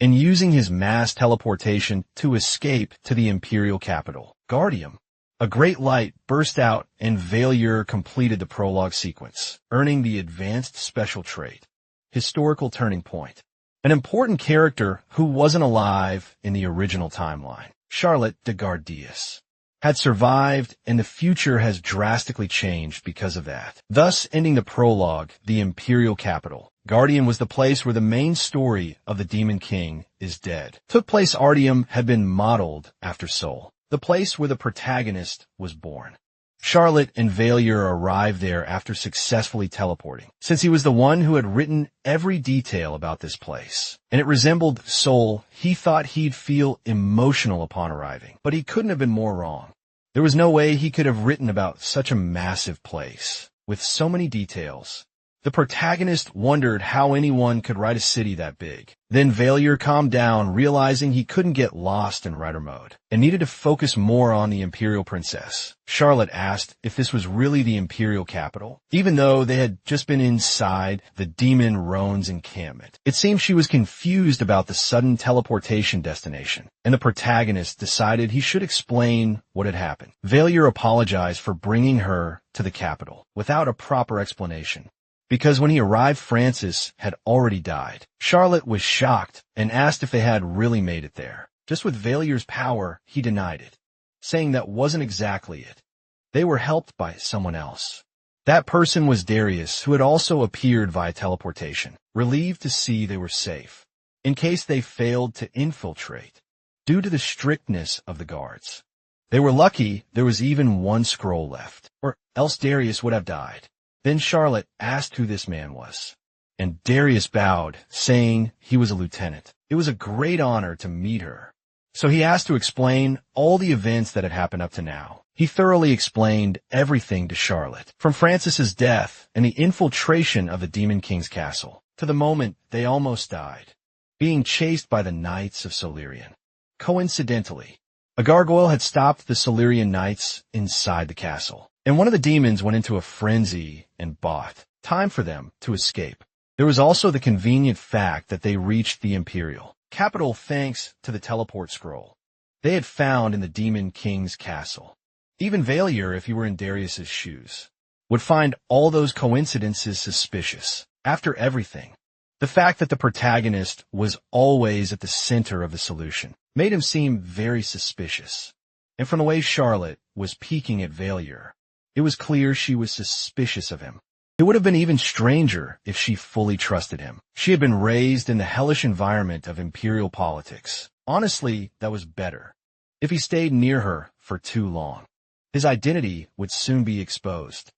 and using his mass teleportation to escape to the imperial capital, Guardium. A great light burst out, and Baalier completed the prologue sequence, earning the advanced special trait, Historical Turning Point. An important character who wasn't alive in the original timeline, Charlotte de Gardius, had survived, and the future has drastically changed because of that. Thus, ending the prologue, the imperial capital. Guardian was the place where the main story of the Demon King is dead. Took place. Artium had been modeled after Seoul, the place where the protagonist was born. Charlotte and Baalier arrived there after successfully teleporting, since he was the one who had written every detail about this place. And it resembled Seoul. He thought he'd feel emotional upon arriving, but he couldn't have been more wrong. There was no way he could have written about such a massive place, with so many details. The protagonist wondered how anyone could write a city that big. Then Baalier calmed down, realizing he couldn't get lost in writer mode, and needed to focus more on the imperial princess. Charlotte asked if this was really the imperial capital, even though they had just been inside the demon Roan's encampment. It seemed she was confused about the sudden teleportation destination, and the protagonist decided he should explain what had happened. Baalier apologized for bringing her to the capital without a proper explanation, because when he arrived, Francis had already died. Charlotte was shocked and asked if they had really made it there. Just with Baelier's power, he denied it, saying that wasn't exactly it. They were helped by someone else. That person was Darius, who had also appeared via teleportation, relieved to see they were safe, in case they failed to infiltrate, due to the strictness of the guards. They were lucky there was even one scroll left, or else Darius would have died. Then Charlotte asked who this man was, and Darius bowed, saying he was a lieutenant. It was a great honor to meet her. So he asked to explain all the events that had happened up to now. He thoroughly explained everything to Charlotte, from Francis's death and the infiltration of the Demon King's castle, to the moment they almost died, being chased by the Knights of Solarian. Coincidentally, a gargoyle had stopped the Solarian Knights inside the castle, and one of the demons went into a frenzy and bought time for them to escape. There was also the convenient fact that they reached the Imperial capital thanks to the teleport scroll they had found in the Demon King's castle. Even Baalier, if he were in Darius's shoes, would find all those coincidences suspicious. After everything, the fact that the protagonist was always at the center of the solution made him seem very suspicious. And from the way Charlotte was peeking at Baalier, it was clear she was suspicious of him. It would have been even stranger if she fully trusted him. She had been raised in the hellish environment of imperial politics. Honestly, that was better. If he stayed near her for too long, his identity would soon be exposed.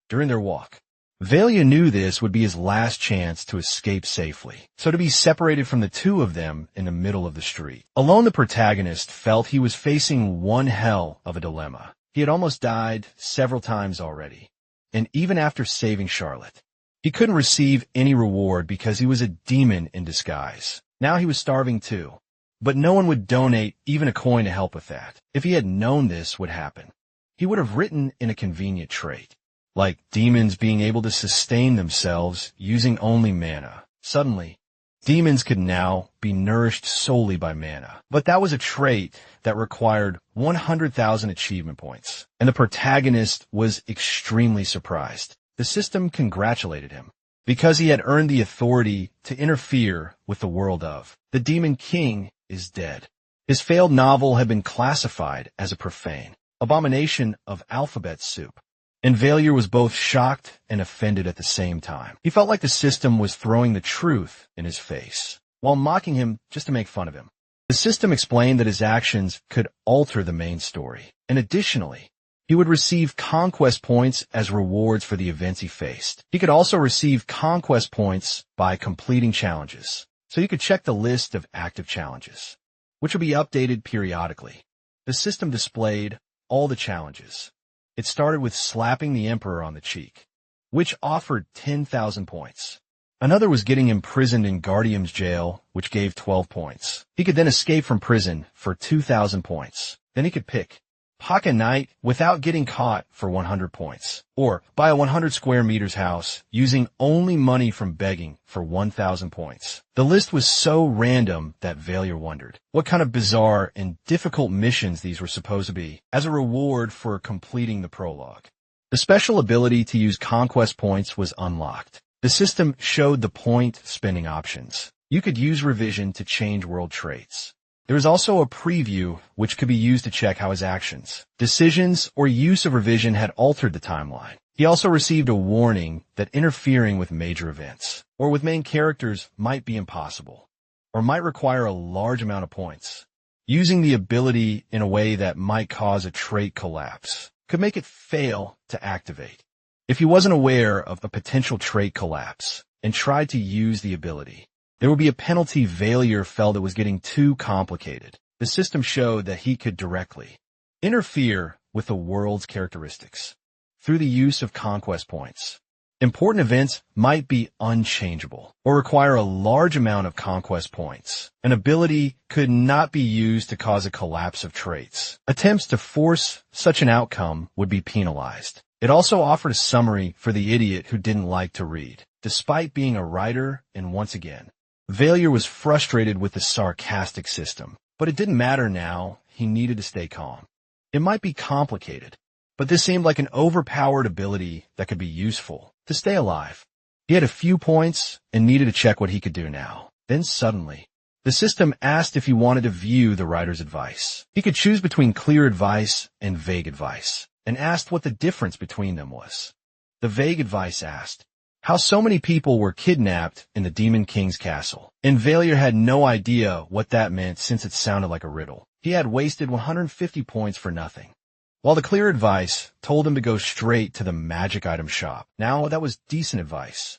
During their walk, Baalier knew this would be his last chance to escape safely, so to be separated from the two of them in the middle of the street. Alone, the protagonist felt he was facing one hell of a dilemma. He had almost died several times already, and even after saving Charlotte, he couldn't receive any reward because he was a demon in disguise. Now he was starving too, but no one would donate even a coin to help with that. If he had known this would happen, he would have written in a convenient trait, like demons being able to sustain themselves using only mana. Suddenly, demons could now be nourished solely by mana. But that was a trait that required 100,000 achievement points, and the protagonist was extremely surprised. The system congratulated him, because he had earned the authority to interfere with the world of the Demon King is dead. His failed novel had been classified as a profane abomination of alphabet soup, and Baalier was both shocked and offended at the same time. He felt like the system was throwing the truth in his face, while mocking him just to make fun of him. The system explained that his actions could alter the main story, and additionally, he would receive conquest points as rewards for the events he faced. He could also receive conquest points by completing challenges, so you could check the list of active challenges, which would be updated periodically. The system displayed all the challenges. It started with slapping the Emperor on the cheek, which offered 10,000 points. Another was getting imprisoned in Guardian's jail, which gave 12 points. He could then escape from prison for 2,000 points. Then he could pick Pocket Knight without getting caught for 100 points, or buy a 100 square meters house using only money from begging for 1,000 points. The list was so random that Baalier wondered what kind of bizarre and difficult missions these were supposed to be as a reward for completing the prologue. The special ability to use conquest points was unlocked. The system showed the point spending options. You could use revision to change world traits. There was also a preview which could be used to check how his actions, decisions, or use of revision had altered the timeline. He also received a warning that interfering with major events, or with main characters, might be impossible, or might require a large amount of points. Using the ability in a way that might cause a trait collapse could make it fail to activate. If he wasn't aware of a potential trait collapse and tried to use the ability, there would be a penalty. Baalier felt it was getting too complicated. The system showed that he could directly interfere with the world's characteristics through the use of conquest points. Important events might be unchangeable or require a large amount of conquest points. An ability could not be used to cause a collapse of traits. Attempts to force such an outcome would be penalized. It also offered a summary for the idiot who didn't like to read, despite being a writer, and once again, Baalier was frustrated with the sarcastic system, but it didn't matter now. He needed to stay calm. It might be complicated, but this seemed like an overpowered ability that could be useful to stay alive. He had a few points and needed to check what he could do now. Then suddenly, the system asked if he wanted to view the writer's advice. He could choose between clear advice and vague advice, and asked what the difference between them was. The vague advice asked how so many people were kidnapped in the Demon King's castle, and Baalier had no idea what that meant since it sounded like a riddle. He had wasted 150 points for nothing. While the clear advice told him to go straight to the magic item shop. Now, that was decent advice.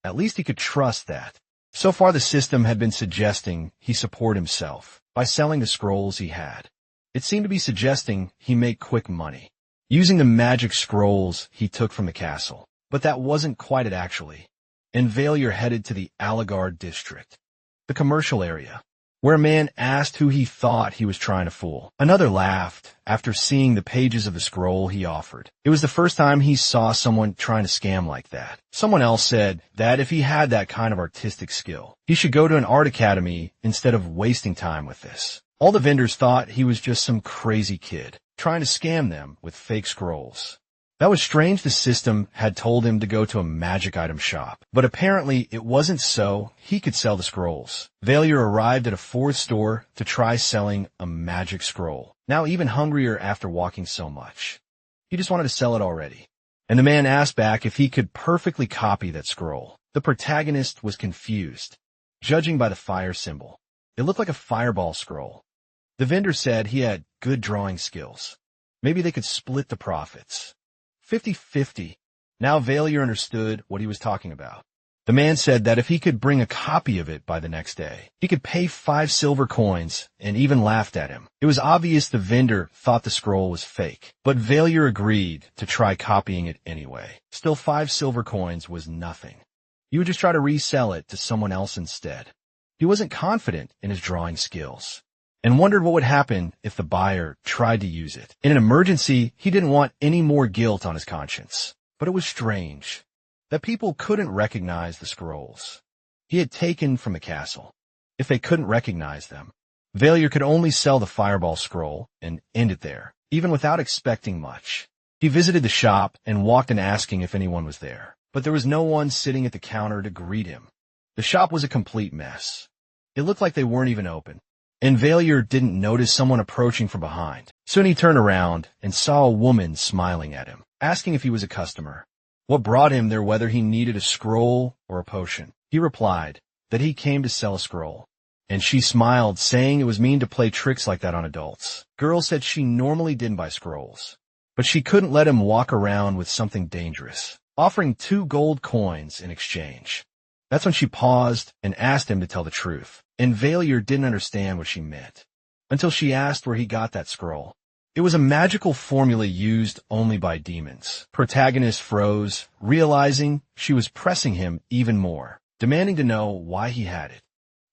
At least he could trust that. So far, the system had been suggesting he support himself by selling the scrolls he had. It seemed to be suggesting he make quick money, using the magic scrolls he took from the castle. But that wasn't quite it actually. And Baalier headed to the Alagard district, the commercial area, where a man asked who he thought he was trying to fool. Another laughed after seeing the pages of the scroll he offered. It was the first time he saw someone trying to scam like that. Someone else said that if he had that kind of artistic skill, he should go to an art academy instead of wasting time with this. All the vendors thought he was just some crazy kid trying to scam them with fake scrolls. That was strange. The system had told him to go to a magic item shop, but apparently it wasn't so he could sell the scrolls. Baalier arrived at a fourth store to try selling a magic scroll, now even hungrier after walking so much. He just wanted to sell it already. And the man asked back if he could perfectly copy that scroll. The protagonist was confused, judging by the fire symbol. It looked like a fireball scroll. The vendor said he had good drawing skills. Maybe they could split the profits. 50-50. Now Baalier understood what he was talking about. The man said that if he could bring a copy of it by the next day, he could pay 5 silver coins, and even laughed at him. It was obvious the vendor thought the scroll was fake, but Baalier agreed to try copying it anyway. Still, 5 silver coins was nothing. He would just try to resell it to someone else instead. He wasn't confident in his drawing skills, and wondered what would happen if the buyer tried to use it. In an emergency, he didn't want any more guilt on his conscience. But it was strange that people couldn't recognize the scrolls he had taken from the castle. If they couldn't recognize them, Baalier could only sell the fireball scroll and end it there, even without expecting much. He visited the shop and walked in asking if anyone was there, but there was no one sitting at the counter to greet him. The shop was a complete mess. It looked like they weren't even open. And Baalier didn't notice someone approaching from behind. Soon he turned around and saw a woman smiling at him, asking if he was a customer. What brought him there, whether he needed a scroll or a potion. He replied that he came to sell a scroll. And she smiled, saying it was mean to play tricks like that on adults. Girl said she normally didn't buy scrolls, but she couldn't let him walk around with something dangerous, offering 2 gold coins in exchange. That's when she paused and asked him to tell the truth. And Baalier didn't understand what she meant, until she asked where he got that scroll. It was a magical formula used only by demons. Protagonist froze, realizing she was pressing him even more, demanding to know why he had it,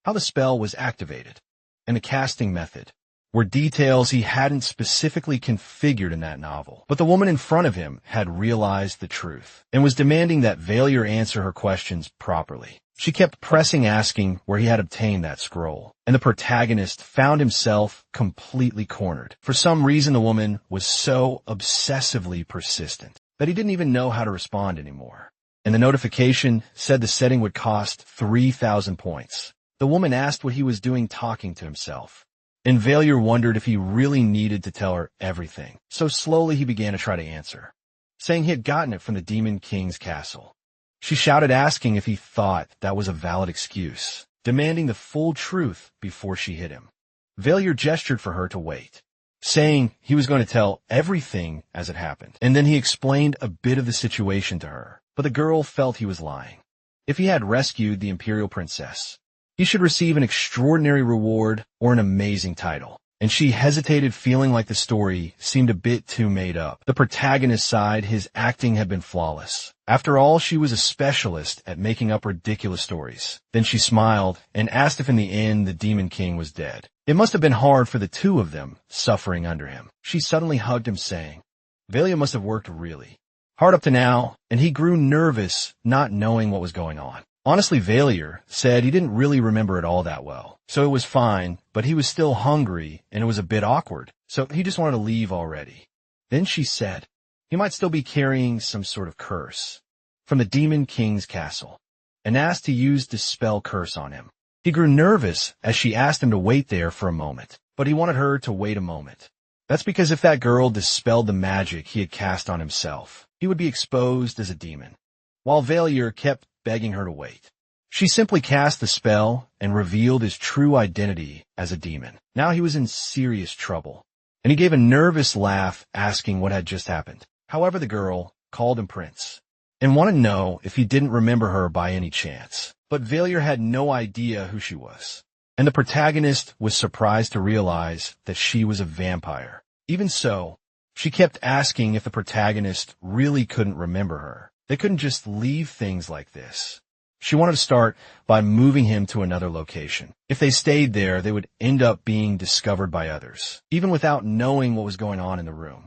how the spell was activated, and the casting method were details he hadn't specifically configured in that novel. But the woman in front of him had realized the truth, and was demanding that Baalier answer her questions properly. She kept pressing, asking where he had obtained that scroll, and the protagonist found himself completely cornered. For some reason, the woman was so obsessively persistent that he didn't even know how to respond anymore. And the notification said the setting would cost 3,000 points. The woman asked what he was doing talking to himself, and Baalier wondered if he really needed to tell her everything. So slowly he began to try to answer, saying he had gotten it from the Demon King's castle. She shouted, asking if he thought that was a valid excuse, demanding the full truth before she hit him. Baalier gestured for her to wait, saying he was going to tell everything as it happened. And then he explained a bit of the situation to her, but the girl felt he was lying. If he had rescued the Imperial Princess, he should receive an extraordinary reward or an amazing title. And she hesitated, feeling like the story seemed a bit too made up. The protagonist sighed. His acting had been flawless. After all, she was a specialist at making up ridiculous stories. Then she smiled and asked if in the end the Demon King was dead. It must have been hard for the two of them, suffering under him. She suddenly hugged him, saying, Baalier must have worked really hard up to now, and he grew nervous, not knowing what was going on. Honestly, Baalier said he didn't really remember it all that well, so it was fine, but he was still hungry, and it was a bit awkward, so he just wanted to leave already. Then she said he might still be carrying some sort of curse from the Demon King's castle, and asked to use Dispel Curse on him. He grew nervous as she asked him to wait there for a moment, but he wanted her to wait a moment. That's because if that girl dispelled the magic he had cast on himself, he would be exposed as a demon. While Baalier kept begging her to wait, She simply cast the spell and revealed his true identity as a demon. Now he was in serious trouble, and he gave a nervous laugh asking what had just happened. However, the girl called him Prince and wanted to know if he didn't remember her by any chance. But Baalier had no idea who she was, and the protagonist was surprised to realize that she was a vampire. Even so, she kept asking if the protagonist really couldn't remember her. They couldn't just leave things like this. She wanted to start by moving him to another location. If they stayed there, they would end up being discovered by others, even without knowing what was going on in the room.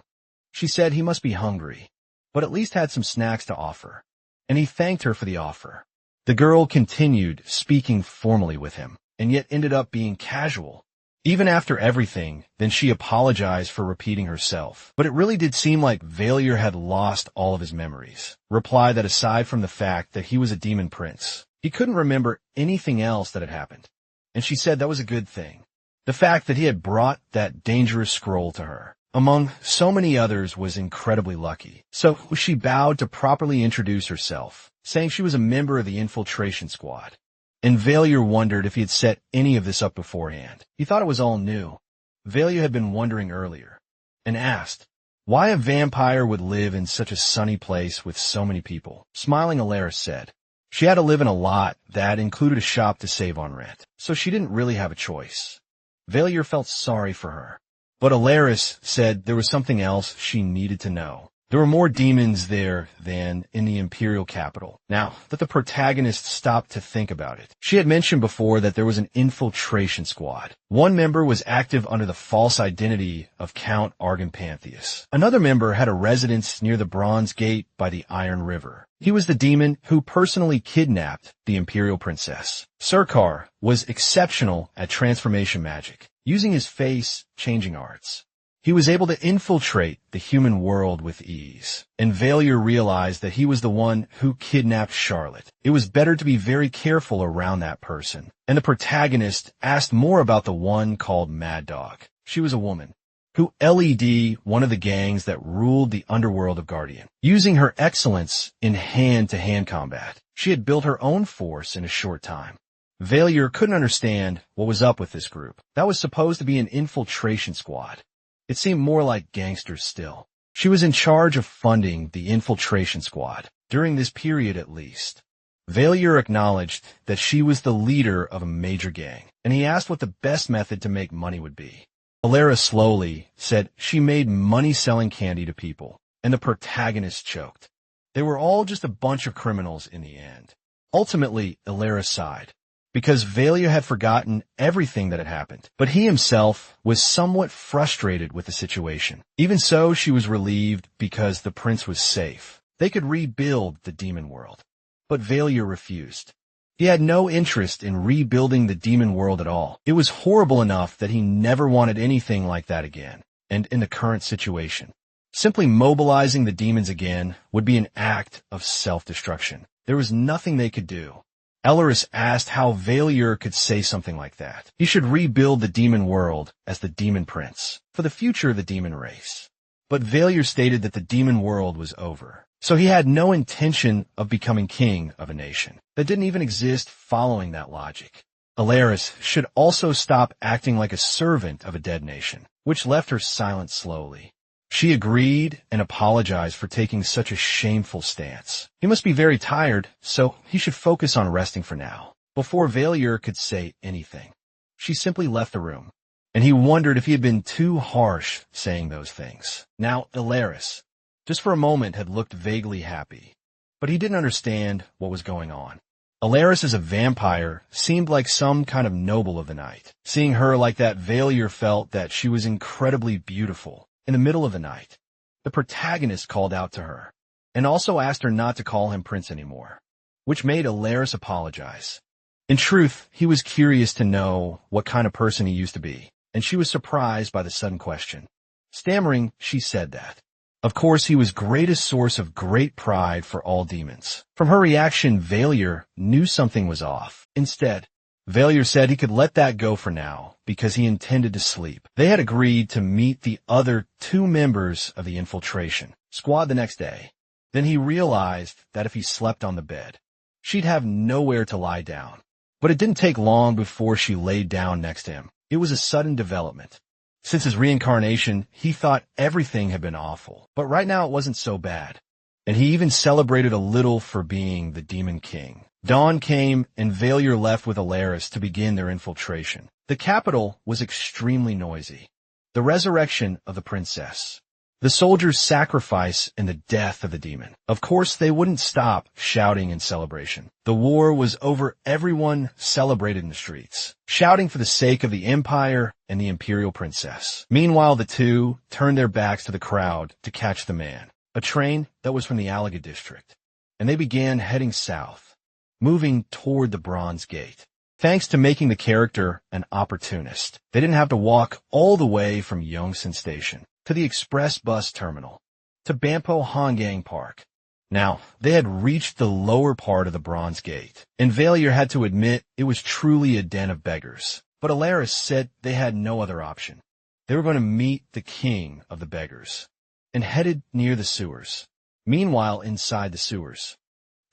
She said he must be hungry, but at least had some snacks to offer, and he thanked her for the offer. The girl continued speaking formally with him, and yet ended up being casual. Even after everything, then she apologized for repeating herself. But it really did seem like Baalier had lost all of his memories. Replied that aside from the fact that he was a demon prince, he couldn't remember anything else that had happened. And she said that was a good thing. The fact that he had brought that dangerous scroll to her, among so many others, was incredibly lucky. So she bowed to properly introduce herself, saying she was a member of the infiltration squad. And Baalier wondered if he had set any of this up beforehand. He thought it was all new. Baalier had been wondering earlier, and asked why a vampire would live in such a sunny place with so many people. Smiling, Alaris said she had to live in a lot that included a shop to save on rent, so she didn't really have a choice. Baalier felt sorry for her, but Alaris said there was something else she needed to know. There were more demons there than in the imperial capital. Now that the protagonist stopped to think about it, she had mentioned before that there was an infiltration squad. One member was active under the false identity of Count Argenpantheus. Another member had a residence near the Bronze Gate by the Iron River. He was the demon who personally kidnapped the imperial princess. Surkar was exceptional at transformation magic, using his face-changing arts. He was able to infiltrate the human world with ease, and Baalier realized that he was the one who kidnapped Charlotte. It was better to be very careful around that person. And the protagonist asked more about the one called Mad Dog. She was a woman who led one of the gangs that ruled the underworld of Guardian. Using her excellence in hand-to-hand combat, she had built her own force in a short time. Baalier couldn't understand what was up with this group. That was supposed to be an infiltration squad. It seemed more like gangsters still. She was in charge of funding the infiltration squad, during this period at least. Baalier acknowledged that she was the leader of a major gang, and he asked what the best method to make money would be. Alara slowly said she made money selling candy to people, and the protagonist choked. They were all just a bunch of criminals in the end. Ultimately, Alara sighed, because Baalier had forgotten everything that had happened, but he himself was somewhat frustrated with the situation. Even so, she was relieved because the prince was safe. They could rebuild the demon world. But Baalier refused. He had no interest in rebuilding the demon world at all. It was horrible enough that he never wanted anything like that again, and in the current situation. Simply mobilizing the demons again would be an act of self-destruction. There was nothing they could do. Elleris asked how Baalier could say something like that. He should rebuild the demon world as the demon prince, for the future of the demon race. But Baalier stated that the demon world was over, so he had no intention of becoming king of a nation that didn't even exist following that logic. Alaris should also stop acting like a servant of a dead nation, which left her silent slowly. She agreed and apologized for taking such a shameful stance. He must be very tired, so he should focus on resting for now. Before Baalier could say anything, she simply left the room, and he wondered if he had been too harsh saying those things. Now, Alaris, just for a moment, had looked vaguely happy, but he didn't understand what was going on. Alaris as a vampire seemed like some kind of noble of the night. Seeing her like that, Baalier felt that she was incredibly beautiful. In the middle of the night, the protagonist called out to her, and also asked her not to call him prince anymore, which made Alaris apologize. In truth, he was curious to know what kind of person he used to be, and she was surprised by the sudden question. Stammering, she said that, of course, he was greatest source of great pride for all demons. From her reaction, Baalier knew something was off. Instead, Baalier said he could let that go for now because he intended to sleep. They had agreed to meet the other two members of the infiltration squad the next day. Then he realized that if he slept on the bed, she'd have nowhere to lie down. But it didn't take long before she laid down next to him. It was a sudden development. Since his reincarnation, he thought everything had been awful, but right now it wasn't so bad. And he even celebrated a little for being the Demon King. Dawn came, and Baalier left with Alaris to begin their infiltration. The capital was extremely noisy. The resurrection of the princess. The soldiers' sacrifice and the death of the demon. Of course, they wouldn't stop shouting in celebration. The war was over. Everyone celebrated in the streets, shouting for the sake of the empire and the imperial princess. Meanwhile, the two turned their backs to the crowd to catch the man, a train that was from the Alaga district, and they began heading south, moving toward the Bronze Gate. Thanks to making the character an opportunist, they didn't have to walk all the way from Yongsan Station to the express bus terminal, to Bampo Hongang Park. Now, they had reached the lower part of the Bronze Gate, and Baalier had to admit it was truly a den of beggars. But Alaris said they had no other option. They were going to meet the king of the beggars, and headed near the sewers. Meanwhile, inside the sewers,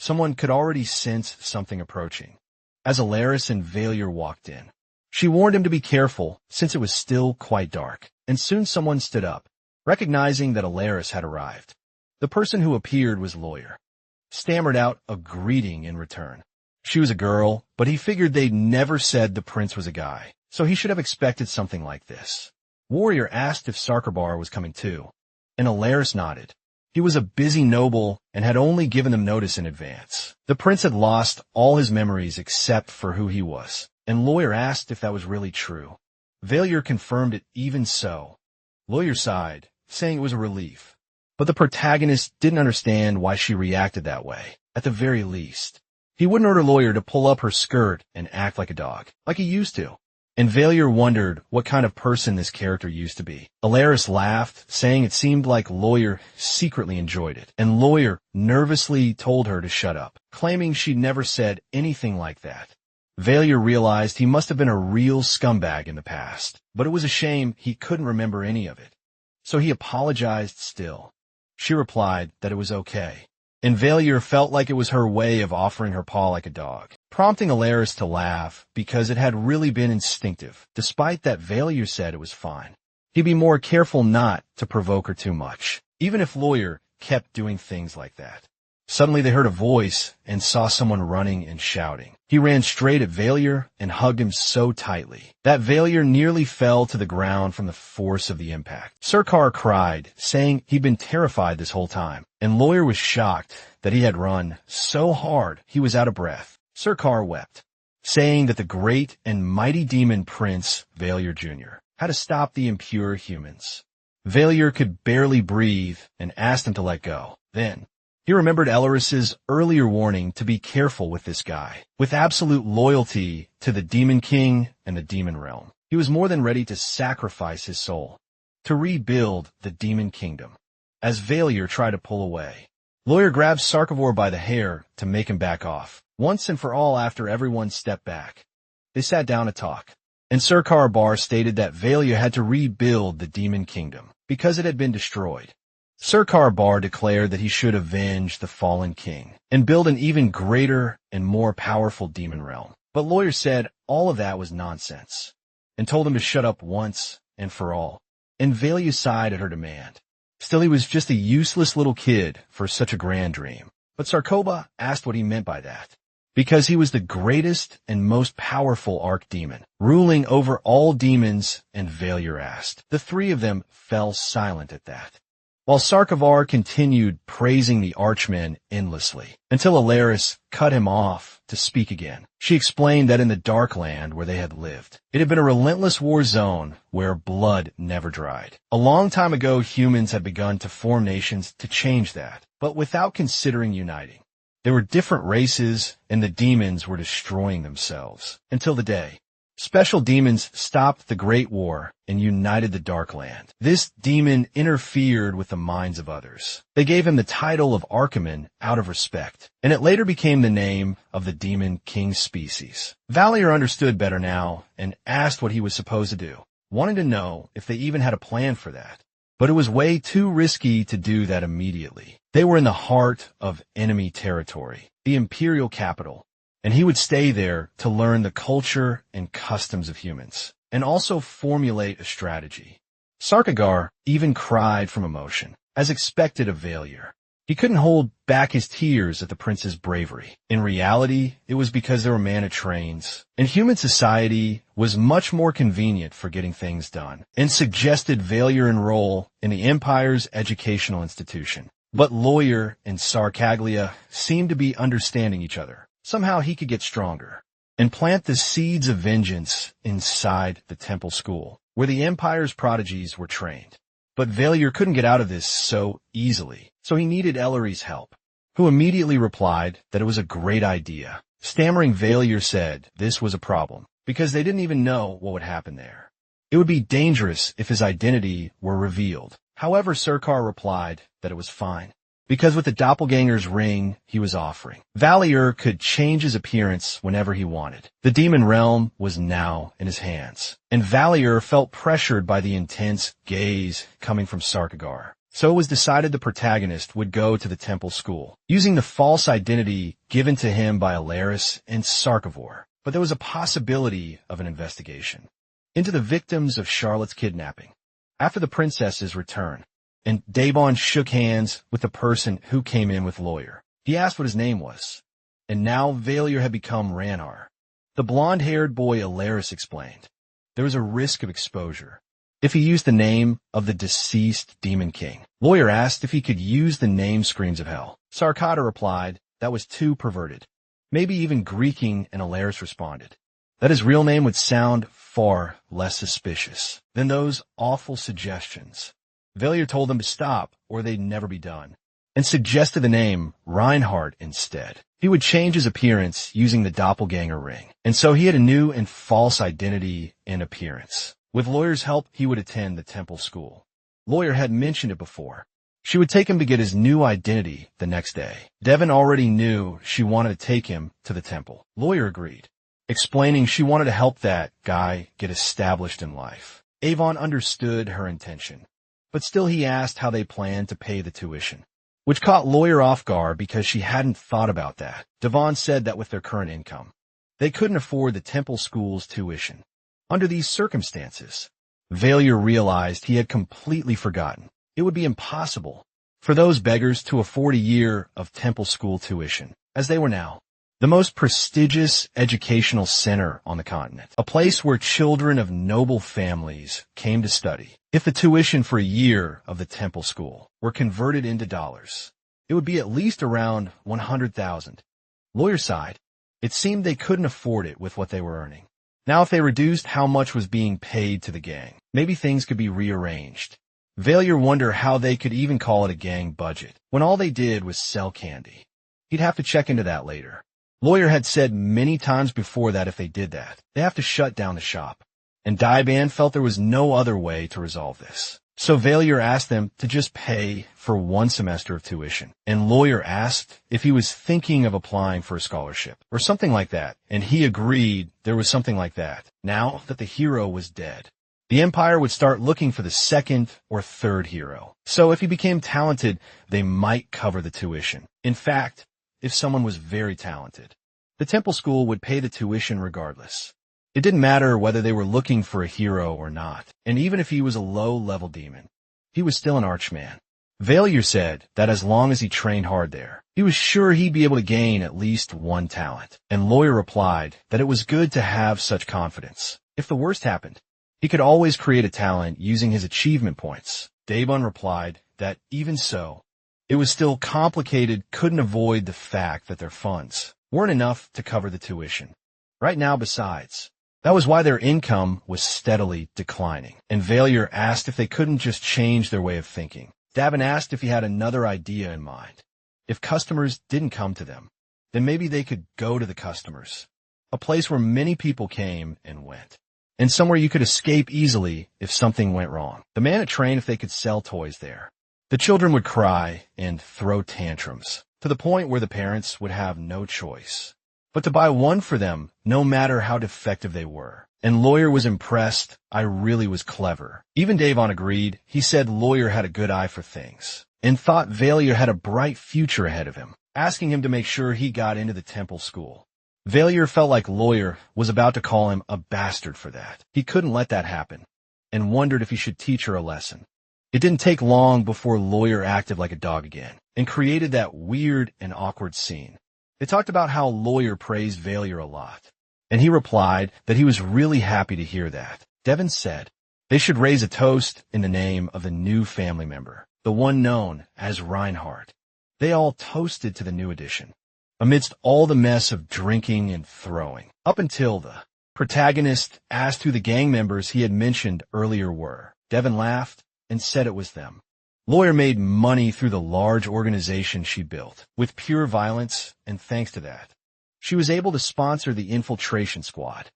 someone could already sense something approaching. As Alaris and Baalier walked in, she warned him to be careful since it was still quite dark. And soon someone stood up, recognizing that Alaris had arrived. The person who appeared was Lawyer, stammered out a greeting in return. She was a girl, but he figured they'd never said the prince was a guy, so he should have expected something like this. Warrior asked if Sarkarbar was coming too, and Alaris nodded. He was a busy noble and had only given them notice in advance. The prince had lost all his memories except for who he was, and Lawyer asked if that was really true. Baalier confirmed it even so. Lawyer sighed, saying it was a relief. But the protagonist didn't understand why she reacted that way, at the very least. He wouldn't order Lawyer to pull up her skirt and act like a dog, like he used to. And Baalier wondered what kind of person this character used to be. Alaris laughed, saying it seemed like Lawyer secretly enjoyed it, and Lawyer nervously told her to shut up, claiming she'd never said anything like that. Baalier realized he must have been a real scumbag in the past, but it was a shame he couldn't remember any of it. So he apologized still. She replied that it was okay, and Baalier felt like it was her way of offering her paw like a dog, prompting Alaris to laugh because it had really been instinctive, despite that Baalier said it was fine. He'd be more careful not to provoke her too much, even if Lawyer kept doing things like that. Suddenly they heard a voice and saw someone running and shouting. He ran straight at Baalier and hugged him so tightly that Baalier nearly fell to the ground from the force of the impact. Sarkar cried, saying he'd been terrified this whole time, and Lawyer was shocked that he had run so hard he was out of breath. Sarkar wept, saying that the great and mighty demon prince, Baalier Junior, had to stop the impure humans. Baalier could barely breathe and asked him to let go. Then he remembered Elaris's earlier warning to be careful with this guy. With absolute loyalty to the Demon King and the Demon Realm, he was more than ready to sacrifice his soul to rebuild the Demon Kingdom. As Baalier tried to pull away, Lawyer grabbed Sarkavor by the hair to make him back off, once and for all after everyone stepped back. They sat down to talk, and Sarkar stated that Baalier had to rebuild the Demon Kingdom because it had been destroyed. Sarkar declared that he should avenge the fallen king and build an even greater and more powerful demon realm. But Lawyer said all of that was nonsense and told him to shut up once and for all. And Baalier sighed at her demand. Still, he was just a useless little kid for such a grand dream. But Sarkoba asked what he meant by that. Because he was the greatest and most powerful archdemon, ruling over all demons, and Baalier asked. The three of them fell silent at that, while Sarkavar continued praising the archmen endlessly, until Alaris cut him off to speak again. She explained that in the dark land where they had lived, it had been a relentless war zone where blood never dried. A long time ago, humans had begun to form nations to change that, but without considering uniting. There were different races, and the demons were destroying themselves, until the day special demons stopped the Great War and united the Dark Land. This demon interfered with the minds of others. They gave him the title of Archiman out of respect, and it later became the name of the Demon King species. Baalier understood better now and asked what he was supposed to do, wanting to know if they even had a plan for that. But it was way too risky to do that immediately. They were in the heart of enemy territory, the imperial capital, and he would stay there to learn the culture and customs of humans, and also formulate a strategy. Sarkagar even cried from emotion, as expected of Baalier. He couldn't hold back his tears at the prince's bravery. In reality, it was because there were mana trains, and human society was much more convenient for getting things done, and suggested Baalier enroll in the Empire's educational institution. But Lawyer and Sarkaglia seemed to be understanding each other. Somehow he could get stronger, and plant the seeds of vengeance inside the temple school, where the Empire's prodigies were trained. But Baalier couldn't get out of this so easily, so he needed Ellery's help, who immediately replied that it was a great idea. Stammering Baalier said this was a problem, because they didn't even know what would happen there. It would be dangerous if his identity were revealed. However, Sarkar replied that it was fine, because with the doppelganger's ring he was offering, Baalier could change his appearance whenever he wanted. The demon realm was now in his hands, and Baalier felt pressured by the intense gaze coming from Sarkagar. So it was decided the protagonist would go to the temple school, using the false identity given to him by Alaris and Sarkavor. But there was a possibility of an investigation into the victims of Charlotte's kidnapping. After the princess's return, and Davon shook hands with the person who came in with Lawyer. He asked what his name was, and now Baalier had become Reinhardt. The blonde-haired boy Alaris explained. There was a risk of exposure if he used the name of the deceased Demon King. Lawyer asked if he could use the name Screams of Hell. Sarkata replied that was too perverted, maybe even Greeking, and Alaris responded that his real name would sound far less suspicious than those awful suggestions. Baalier told them to stop, or they'd never be done, and suggested the name Reinhardt instead. He would change his appearance using the doppelganger ring, and so he had a new and false identity and appearance. With Lawyer's help, he would attend the temple school. Lawyer had mentioned it before. She would take him to get his new identity the next day. Devon already knew she wanted to take him to the temple. Lawyer agreed, explaining she wanted to help that guy get established in life. Avon understood her intention, but still he asked how they planned to pay the tuition, which caught Lawyer off guard because she hadn't thought about that. Devon said that with their current income, they couldn't afford the temple school's tuition. Under these circumstances, Baalier realized he had completely forgotten. It would be impossible for those beggars to afford a year of temple school tuition, as they were now the most prestigious educational center on the continent, a place where children of noble families came to study. If the tuition for a year of the temple school were converted into dollars, it would be at least around 100,000. Lawyer sighed. It seemed they couldn't afford it with what they were earning. Now if they reduced how much was being paid to the gang, maybe things could be rearranged. Baalier wondered how they could even call it a gang budget, when all they did was sell candy. He'd have to check into that later. Lawyer had said many times before that if they did that, they have to shut down the shop. And Daiban felt there was no other way to resolve this. So Baalier asked them to just pay for one semester of tuition. And Lawyer asked if he was thinking of applying for a scholarship or something like that. And he agreed there was something like that. Now that the hero was dead, the Empire would start looking for the second or third hero. So if he became talented, they might cover the tuition. In fact, if someone was very talented, the temple school would pay the tuition regardless. It didn't matter whether they were looking for a hero or not, and even if he was a low-level demon, he was still an archman. Baalier said that as long as he trained hard there, he was sure he'd be able to gain at least one talent, and Lawyer replied that it was good to have such confidence. If the worst happened, he could always create a talent using his achievement points. Daebon replied that even so, it was still complicated, couldn't avoid the fact that their funds weren't enough to cover the tuition. Right now, besides, that was why their income was steadily declining, and Baalier asked if they couldn't just change their way of thinking. Davin asked if he had another idea in mind. If customers didn't come to them, then maybe they could go to the customers, a place where many people came and went, and somewhere you could escape easily if something went wrong. The man had trained if they could sell toys there. The children would cry and throw tantrums, to the point where the parents would have no choice but to buy one for them, no matter how defective they were. And Lawyer was impressed. I really was clever. Even Davon agreed. He said Lawyer had a good eye for things and thought Baalier had a bright future ahead of him, asking him to make sure he got into the temple school. Baalier felt like Lawyer was about to call him a bastard for that. He couldn't let that happen and wondered if he should teach her a lesson. It didn't take long before Lawyer acted like a dog again and created that weird and awkward scene. They talked about how Lawyer praised Baalier a lot, and he replied that he was really happy to hear that. Devin said they should raise a toast in the name of the new family member, the one known as Reinhardt. They all toasted to the new addition, amidst all the mess of drinking and throwing, up until the protagonist asked who the gang members he had mentioned earlier were. Devin laughed and said it was them. Lawyer made money through the large organization she built, with pure violence, and thanks to that, she was able to sponsor the Infiltration Squad,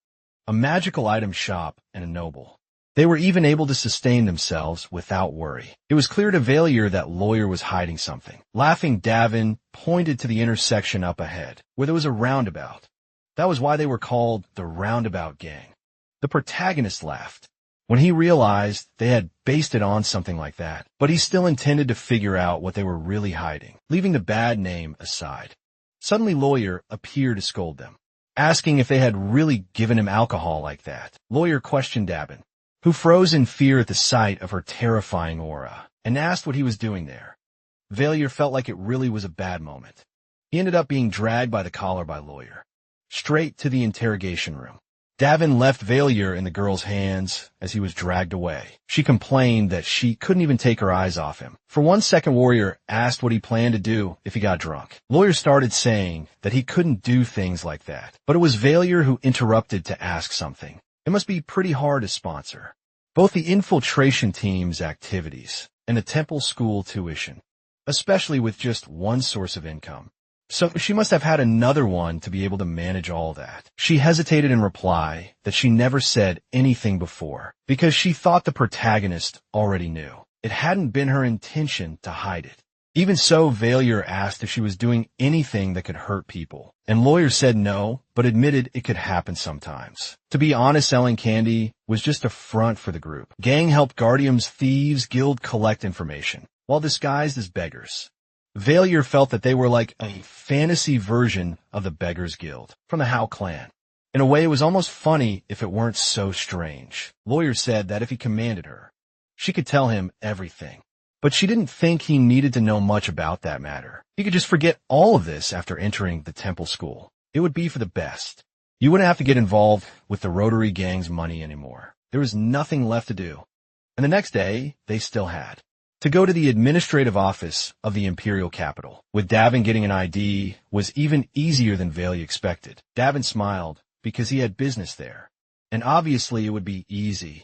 a magical item shop and a noble. They were even able to sustain themselves without worry. It was clear to Baalier that Lawyer was hiding something. Laughing, Davin pointed to the intersection up ahead, where there was a roundabout. That was why they were called the Roundabout Gang. The protagonist laughed when he realized they had based it on something like that, but he still intended to figure out what they were really hiding, leaving the bad name aside. Suddenly Lawyer appeared to scold them, asking if they had really given him alcohol like that. Lawyer questioned Davin, who froze in fear at the sight of her terrifying aura, and asked what he was doing there. Baalier felt like it really was a bad moment. He ended up being dragged by the collar by Lawyer, straight to the interrogation room. Davin left Baalier in the girl's hands as he was dragged away. She complained that she couldn't even take her eyes off him. For 1 second, Warrior asked what he planned to do if he got drunk. Lawyer started saying that he couldn't do things like that, but it was Baalier who interrupted to ask something. It must be pretty hard to sponsor both the infiltration team's activities and the temple school tuition, especially with just one source of income. So she must have had another one to be able to manage all that. She hesitated in reply that she never said anything before because she thought the protagonist already knew. It hadn't been her intention to hide it. Even so, Baalier asked if she was doing anything that could hurt people, and Lawyer said no, but admitted it could happen sometimes. To be honest, selling candy was just a front for the group. Gang helped Guardium's Thieves Guild collect information, while disguised as beggars. Baalier felt that they were like a fantasy version of the Beggars Guild from the How clan. In a way, it was almost funny if it weren't so strange. Lawyer said that if he commanded her, she could tell him everything. But she didn't think he needed to know much about that matter. He could just forget all of this after entering the temple school. It would be for the best. You wouldn't have to get involved with the Rotary Gang's money anymore. There was nothing left to do. And the next day, they still had to go to the administrative office of the imperial capital. With Davin getting an ID was even easier than Baalier expected. Davin smiled because he had business there, and obviously it would be easy.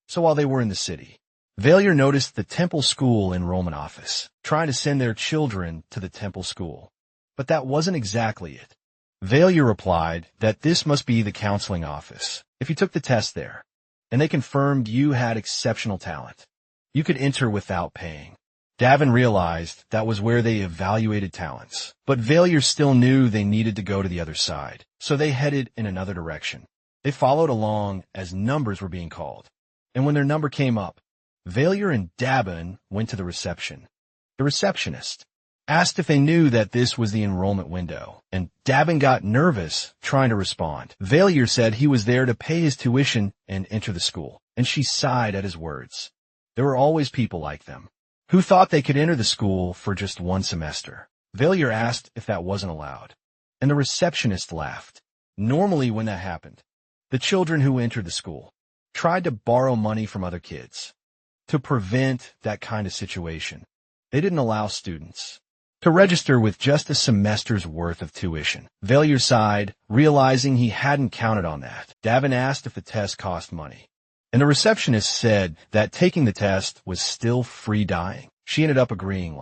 So while they were in the city, Baalier noticed the temple school enrollment office, trying to send their children to the temple school. But that wasn't exactly it. Baalier replied that this must be the counseling office if you took the test there, and they confirmed you had exceptional talent. You could enter without paying. Davin realized that was where they evaluated talents, but Baalier still knew they needed to go to the other side, so they headed in another direction. They followed along as numbers were being called, and when their number came up, Baalier and Davin went to the reception. The receptionist asked if they knew that this was the enrollment window, and Davin got nervous trying to respond. Baalier said he was there to pay his tuition and enter the school, and she sighed at his words. There were always people like them, who thought they could enter the school for just one semester. Baalier asked if that wasn't allowed, and the receptionist laughed. Normally when that happened, the children who entered the school tried to borrow money from other kids. To prevent that kind of situation, they didn't allow students to register with just a semester's worth of tuition. Baalier sighed, realizing he hadn't counted on that. Davin asked if the test cost money, and the receptionist said that taking the test was still free dying. She ended up agreeing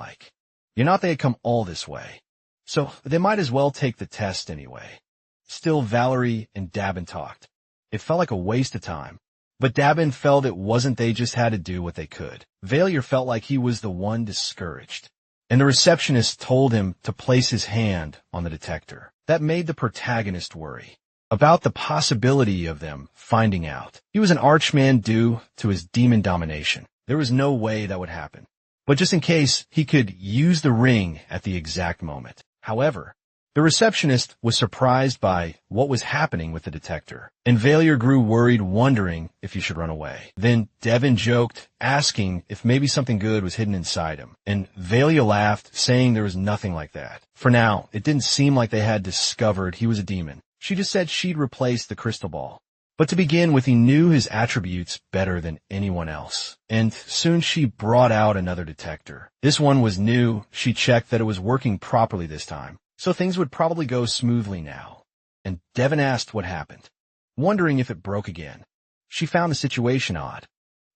they had come all this way, so they might as well take the test anyway. Still, Valerie and Davin talked. It felt like a waste of time, but Davin felt it wasn't. They just had to do what they could. Baalier felt like he was the one discouraged, and the receptionist told him to place his hand on the detector. That made the protagonist worry. about the possibility of them finding out. He was an archman due to his demon domination. There was no way that would happen. But just in case, he could use the ring at the exact moment. However, the receptionist was surprised by what was happening with the detector, and Baalier grew worried, wondering if he should run away. Then Devin joked, asking if maybe something good was hidden inside him, and Baalier laughed, saying there was nothing like that. For now, it didn't seem like they had discovered he was a demon. She just said she'd replace the crystal ball. But to begin with, he knew his attributes better than anyone else. And soon she brought out another detector. This one was new. She checked that it was working properly this time, so things would probably go smoothly now. And Devin asked what happened, wondering if it broke again. She found the situation odd.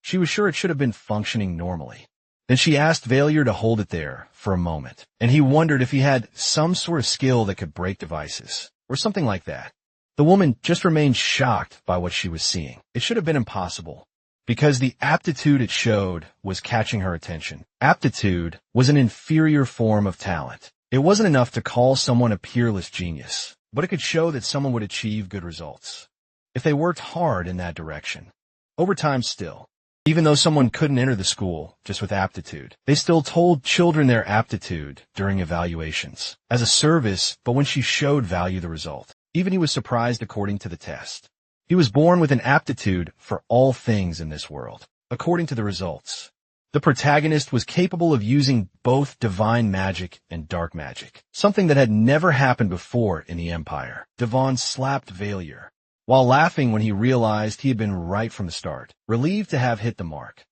She was sure it should have been functioning normally. Then she asked Baalier to hold it there for a moment, and he wondered if he had some sort of skill that could break devices, or something like that. The woman just remained shocked by what she was seeing. It should have been impossible, because the aptitude it showed was catching her attention. Aptitude was an inferior form of talent. It wasn't enough to call someone a peerless genius, but it could show that someone would achieve good results if they worked hard in that direction. Over time still, even though someone couldn't enter the school just with aptitude, they still told children their aptitude during evaluations as a service, but when she showed value the result. Even he was surprised according to the test. He was born with an aptitude for all things in this world. According to the results, the protagonist was capable of using both divine magic and dark magic, something that had never happened before in the Empire. Devon slapped Baalier, while laughing when he realized he had been right from the start, relieved to have hit the mark.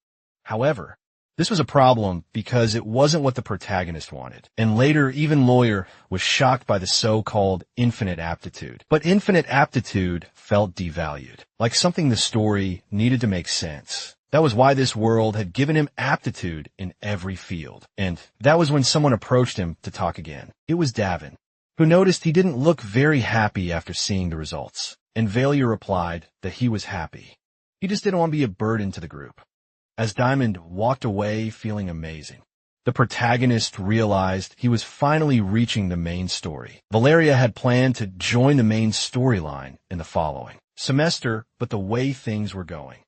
However, this was a problem because it wasn't what the protagonist wanted, and later even Lawyer was shocked by the so-called infinite aptitude. But infinite aptitude felt devalued, like something the story needed to make sense. That was why this world had given him aptitude in every field. And that was when someone approached him to talk again. It was Davin, who noticed he didn't look very happy after seeing the results. And Baalier replied that he was happy. He just didn't want to be a burden to the group. As Diamond walked away feeling amazing, the protagonist realized he was finally reaching the main story. Valeria had planned to join the main storyline in the following semester, but the way things were going,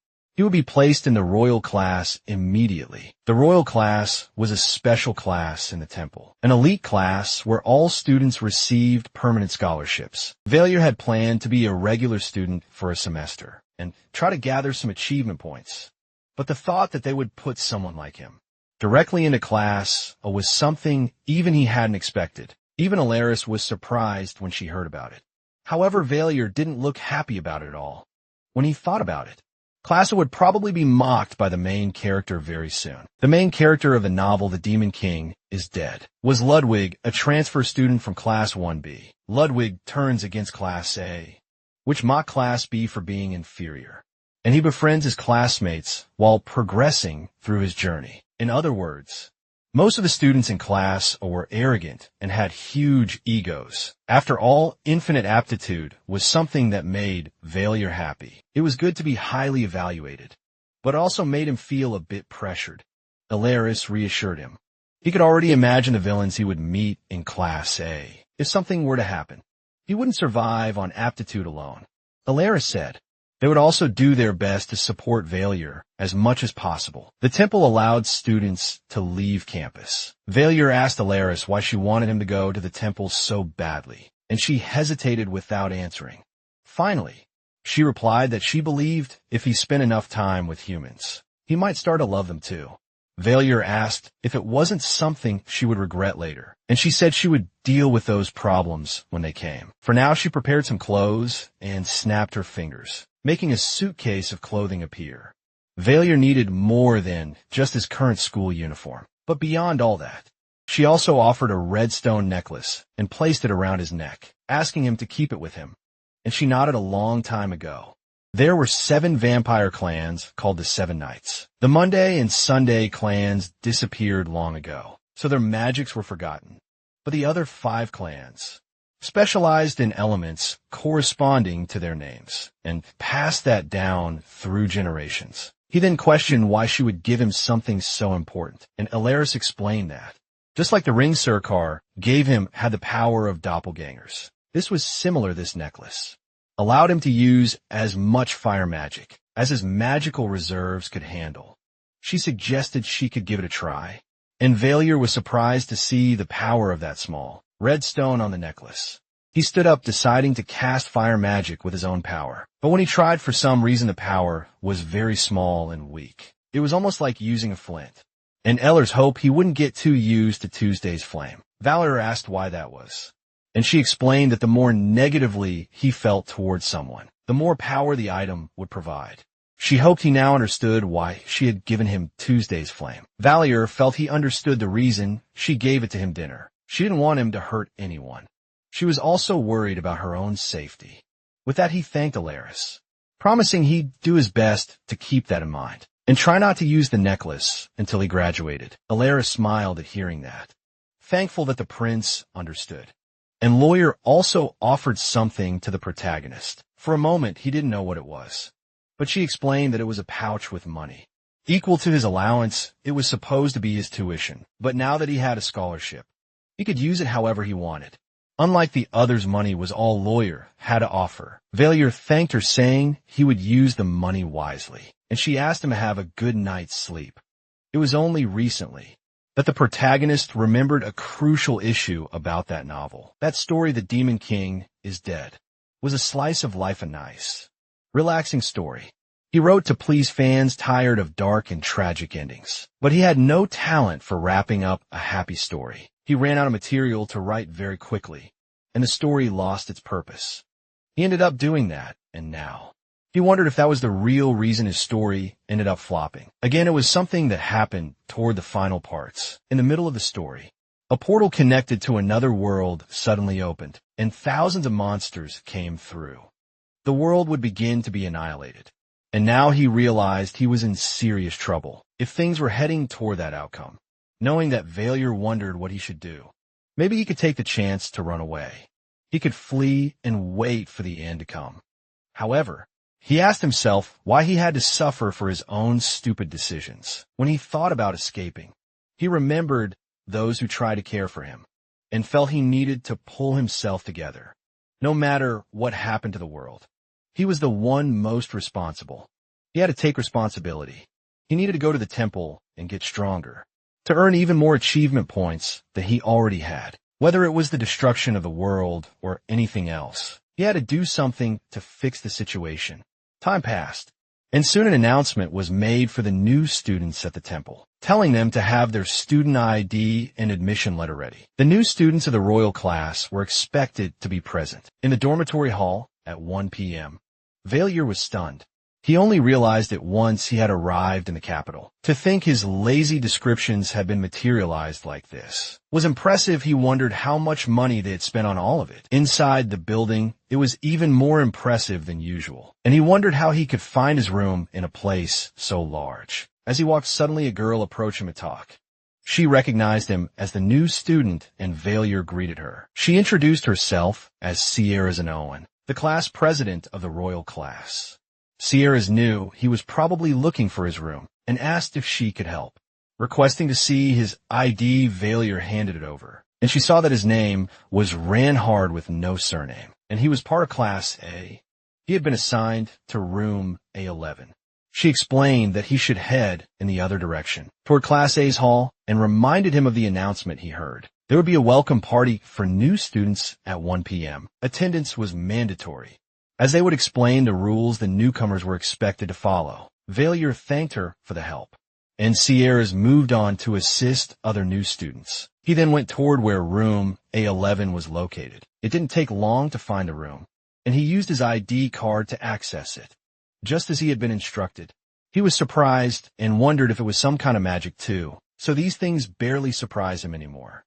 he would be placed in the royal class immediately. The royal class was a special class in the temple, an elite class where all students received permanent scholarships. Baalier had planned to be a regular student for a semester and try to gather some achievement points. But the thought that they would put someone like him directly into class was something even he hadn't expected. Even Alaris was surprised when she heard about it. However, Baalier didn't look happy about it at all. When he thought about it, Classa would probably be mocked by the main character very soon. The main character of the novel The Demon King is dead. Was Ludwig, a transfer student from Class 1B. Ludwig turns against Class A, which mocked Class B for being inferior, and he befriends his classmates while progressing through his journey. In other words, most of the students in class were arrogant and had huge egos. After all, infinite aptitude was something that made Baalier happy. It was good to be highly evaluated, but also made him feel a bit pressured. Alaris reassured him. He could already imagine the villains he would meet in Class A. If something were to happen, he wouldn't survive on aptitude alone. Alaris said they would also do their best to support Baalier as much as possible. The temple allowed students to leave campus. Baalier asked Alaris why she wanted him to go to the temple so badly, and she hesitated without answering. Finally, she replied that she believed if he spent enough time with humans, he might start to love them too. Baalier asked if it wasn't something she would regret later, and she said she would deal with those problems when they came. For now, she prepared some clothes and snapped her fingers, making a suitcase of clothing appear. Baalier needed more than just his current school uniform. But beyond all that, she also offered a red stone necklace and placed it around his neck, asking him to keep it with him. And she nodded a long time ago. There were 7 vampire clans called the Seven Knights. The Monday and Sunday clans disappeared long ago, so their magics were forgotten. But the other 5 clans specialized in elements corresponding to their names, and passed that down through generations. He then questioned why she would give him something so important, and Alaris explained that, just like the ring Surkar gave him had the power of doppelgangers, this was similar this necklace. allowed him to use as much fire magic as his magical reserves could handle. She suggested she could give it a try, and Baalier was surprised to see the power of that small, red stone on the necklace. He stood up, deciding to cast fire magic with his own power. But when he tried, for some reason the power was very small and weak. It was almost like using a flint. In Eller's hope he wouldn't get too used to Tuesday's flame, Baalier asked why that was. And she explained that the more negatively he felt towards someone, the more power the item would provide. She hoped he now understood why she had given him Tuesday's flame. Baalier felt he understood the reason she gave it to him dinner. She didn't want him to hurt anyone. She was also worried about her own safety. With that he thanked Alaris, promising he'd do his best to keep that in mind, and try not to use the necklace until he graduated. Alaris smiled at hearing that, thankful that the prince understood. And Lawyer also offered something to the protagonist. For a moment he didn't know what it was, but she explained that it was a pouch with money. Equal to his allowance, it was supposed to be his tuition, but now that he had a scholarship, he could use it however he wanted. Unlike the others, money was all Lawyer had to offer. Baalier thanked her, saying he would use the money wisely, and she asked him to have a good night's sleep. It was only recently that the protagonist remembered a crucial issue about that novel. That story, The Demon King is Dead, was a slice of life, a nice, relaxing story. He wrote to please fans tired of dark and tragic endings, but he had no talent for wrapping up a happy story. He ran out of material to write very quickly, and the story lost its purpose. He ended up doing that, and now he wondered if that was the real reason his story ended up flopping. Again, it was something that happened toward the final parts. In the middle of the story, a portal connected to another world suddenly opened, and thousands of monsters came through. The world would begin to be annihilated, and now he realized he was in serious trouble if things were heading toward that outcome. Knowing that, Baalier wondered what he should do. Maybe he could take the chance to run away. He could flee and wait for the end to come. However, he asked himself why he had to suffer for his own stupid decisions. When he thought about escaping, he remembered those who tried to care for him, and felt he needed to pull himself together. No matter what happened to the world, he was the one most responsible. He had to take responsibility. He needed to go to the temple and get stronger, to earn even more achievement points than he already had. Whether it was the destruction of the world or anything else, he had to do something to fix the situation. Time passed, and soon an announcement was made for the new students at the temple, telling them to have their student ID and admission letter ready. The new students of the royal class were expected to be present in the dormitory hall at 1 p.m. Baalier was stunned. He only realized it once he had arrived in the capital. To think his lazy descriptions had been materialized like this was impressive. He wondered how much money they had spent on all of it. Inside the building, it was even more impressive than usual, and he wondered how he could find his room in a place so large. As he walked, suddenly a girl approached him to talk. She recognized him as the new student, and Baalier greeted her. She introduced herself as Sierra Zenoan, the class president of the royal class. Sierra knew he was probably looking for his room and asked if she could help. Requesting to see his ID, Baalier handed it over, and she saw that his name was Reinhardt with no surname, and he was part of Class A. He had been assigned to room A11. She explained that he should head in the other direction, toward Class A's hall, and reminded him of the announcement he heard. There would be a welcome party for new students at 1 p.m. Attendance was mandatory. As they would explain the rules the newcomers were expected to follow, Baalier thanked her for the help, and Sierra's moved on to assist other new students. He then went toward where room A11 was located. It didn't take long to find a room, and he used his ID card to access it, just as he had been instructed. He was surprised and wondered if it was some kind of magic too, so these things barely surprised him anymore.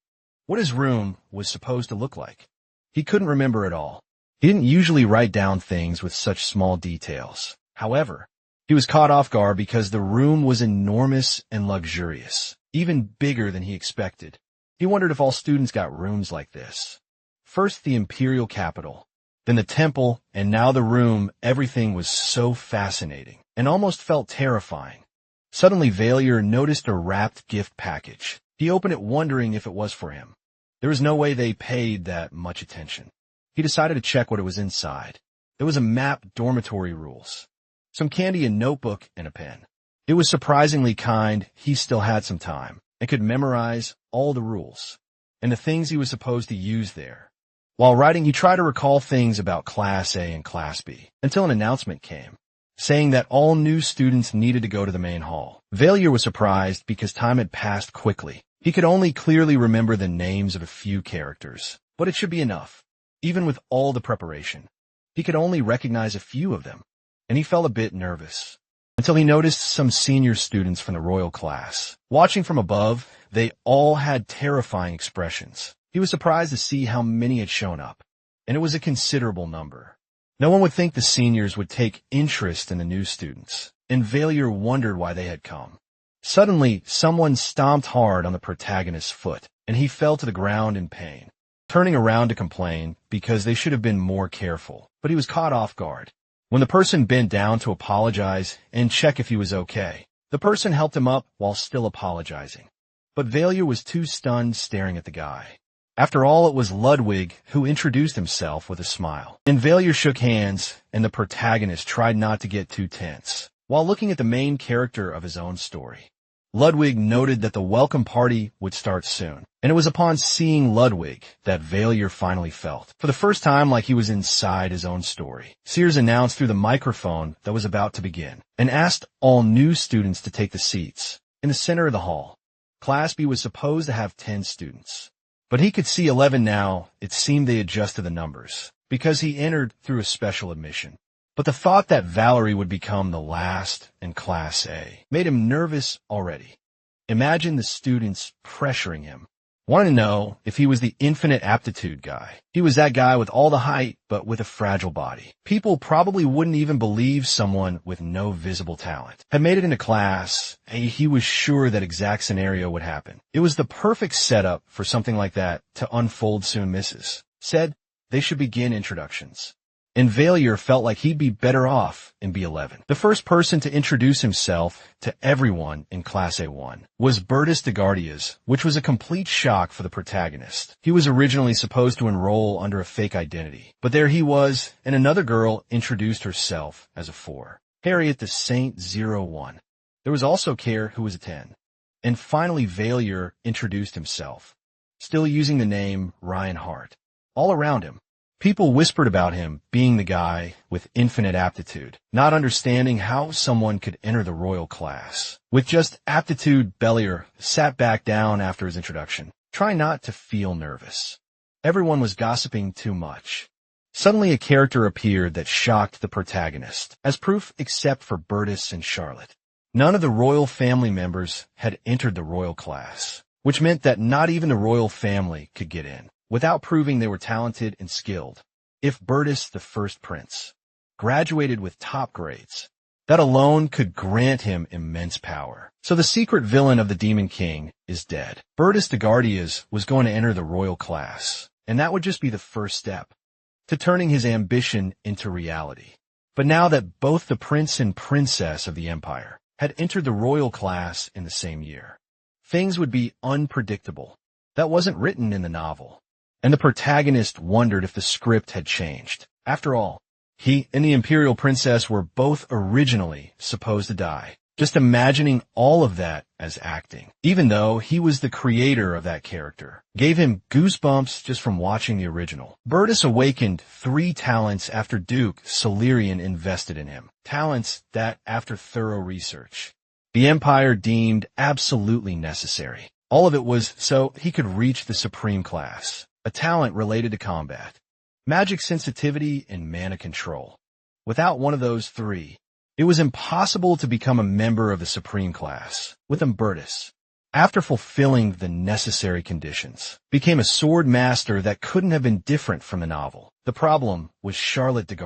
What his room was supposed to look like, he couldn't remember at all. He didn't usually write down things with such small details. However, he was caught off guard because the room was enormous and luxurious, even bigger than he expected. He wondered if all students got rooms like this. First the imperial capital, then the temple, and now the room. Everything was so fascinating and almost felt terrifying. Suddenly Baalier noticed a wrapped gift package. He opened it, wondering if it was for him. There was no way they paid that much attention. He decided to check what it was inside. There was a map, dormitory rules, some candy, a notebook, and a pen. It was surprisingly kind. He still had some time and could memorize all the rules and the things he was supposed to use there. While writing, he tried to recall things about Class A and Class B until an announcement came, saying that all new students needed to go to the main hall. Baalier was surprised because time had passed quickly. He could only clearly remember the names of a few characters, but it should be enough. Even with all the preparation, he could only recognize a few of them, and he felt a bit nervous until he noticed some senior students from the royal class. Watching from above, they all had terrifying expressions. He was surprised to see how many had shown up, and it was a considerable number. No one would think the seniors would take interest in the new students, and Baalier wondered why they had come. Suddenly, someone stomped hard on the protagonist's foot, and he fell to the ground in pain, turning around to complain because they should have been more careful, but he was caught off guard. When the person bent down to apologize and check if he was okay, the person helped him up while still apologizing. But Baalier was too stunned staring at the guy. After all, it was Ludwig who introduced himself with a smile. And Baalier shook hands, and the protagonist tried not to get too tense, while looking at the main character of his own story. Ludwig noted that the welcome party would start soon, and it was upon seeing Ludwig that Baalier finally felt, for the first time, like he was inside his own story. Sears announced through the microphone that was about to begin, and asked all new students to take the seats in the center of the hall. Class B was supposed to have 10 students, but he could see 11 now. It seemed they adjusted the numbers, because he entered through a special admission. But the thought that Valerie would become the last in Class A made him nervous already. Imagine the students pressuring him, wanting to know if he was the infinite aptitude guy. He was that guy with all the height, but with a fragile body. People probably wouldn't even believe someone with no visible talent had made it into class. He was sure that exact scenario would happen. It was the perfect setup for something like that to unfold soon. Mrs. said they should begin introductions, and Baalier felt like he'd be better off in B11. The first person to introduce himself to everyone in Class A1 was brightest, which was a complete shock for the protagonist. He was originally supposed to enroll under a fake identity, but there he was, and another girl introduced herself as a 4. Harriet the Saint 01. There was also Care, who was a 10. And finally, Baalier introduced himself, still using the name Reinhardt. All around him, people whispered about him being the guy with infinite aptitude, not understanding how someone could enter the royal class. With just aptitude, Baalier sat back down after his introduction, trying not to feel nervous. Everyone was gossiping too much. Suddenly a character appeared that shocked the protagonist, as proof except for Bertus and Charlotte. None of the royal family members had entered the royal class, which meant that not even the royal family could get in without proving they were talented and skilled. If Bertus, the first prince, graduated with top grades, that alone could grant him immense power. So the secret villain of the Demon King is dead. Bertus de was going to enter the royal class, and that would just be the first step to turning his ambition into reality. But now that both the prince and princess of the empire had entered the royal class in the same year, things would be unpredictable. That wasn't written in the novel, and the protagonist wondered if the script had changed. After all, he and the imperial princess were both originally supposed to die. Just imagining all of that as acting, even though he was the creator of that character, gave him goosebumps just from watching the original. Bertus awakened 3 talents after Duke Solarian invested in him. Talents that, after thorough research, the Empire deemed absolutely necessary. All of it was so he could reach the supreme class, a talent related to combat, magic sensitivity, and mana control. Without one of those 3, it was impossible to become a member of the supreme class. With him, Bertus, after fulfilling the necessary conditions, became a sword master that couldn't have been different from the novel. The problem was Charlotte de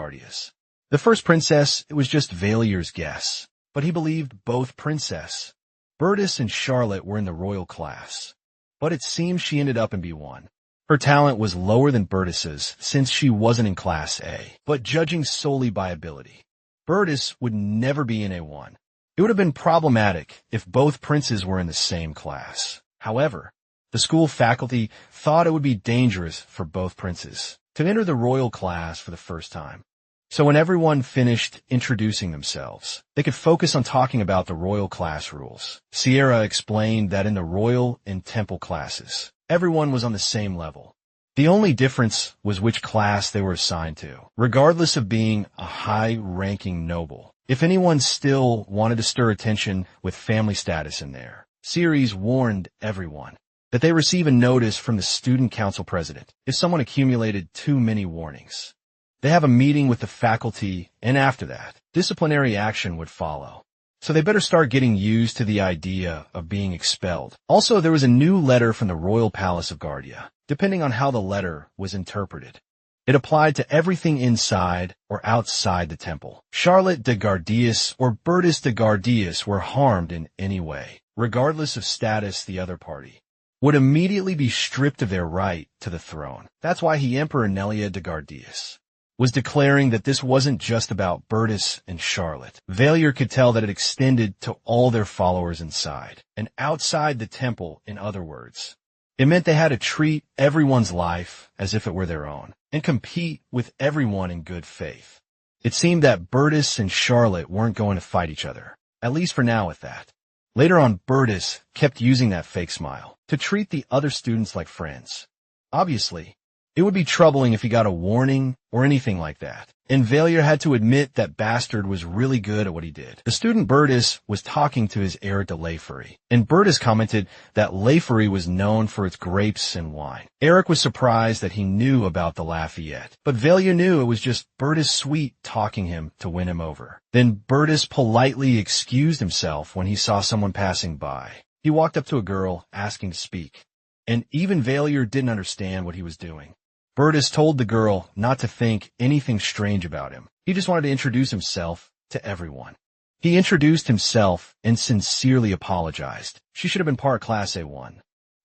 the first princess. It was just Baalier's guess, but he believed both Princess Bertus and Charlotte were in the royal class, but it seems she ended up in B1. Her talent was lower than Bertus's since she wasn't in Class A, but judging solely by ability, Bertus would never be in A1. It would have been problematic if both princes were in the same class. However, the school faculty thought it would be dangerous for both princes to enter the royal class for the first time. So when everyone finished introducing themselves, they could focus on talking about the royal class rules. Sierra explained that in the royal and temple classes, everyone was on the same level. The only difference was which class they were assigned to, regardless of being a high-ranking noble. If anyone still wanted to stir attention with family status in there, Ceres warned everyone that they receive a notice from the student council president if someone accumulated too many warnings. They have a meeting with the faculty, and after that, disciplinary action would follow. So they better start getting used to the idea of being expelled. Also, there was a new letter from the royal palace of Guardia, depending on how the letter was interpreted. It applied to everything inside or outside the temple. Charlotte de Gardius or Bertus de Gardius were harmed in any way, regardless of status the other party, would immediately be stripped of their right to the throne. That's why Emperor Nelia de Gardius was declaring that this wasn't just about Bertus and Charlotte. Baalier could tell that it extended to all their followers inside and outside the temple, in other words. It meant they had to treat everyone's life as if it were their own and compete with everyone in good faith. It seemed that Bertus and Charlotte weren't going to fight each other, at least for now with that. Later on, Bertus kept using that fake smile to treat the other students like friends. Obviously, it would be troubling if he got a warning or anything like that. And Baalier had to admit that Bastard was really good at what he did. The student Bertus was talking to his heir to Lafery, and Bertus commented that Lafery was known for its grapes and wine. Eric was surprised that he knew about the Lafayette, but Baalier knew it was just Bertus' sweet talking him to win him over. Then Bertus politely excused himself when he saw someone passing by. He walked up to a girl asking to speak, and even Baalier didn't understand what he was doing. Bertus told the girl not to think anything strange about him. He just wanted to introduce himself to everyone. He introduced himself and sincerely apologized. She should have been part Class A1.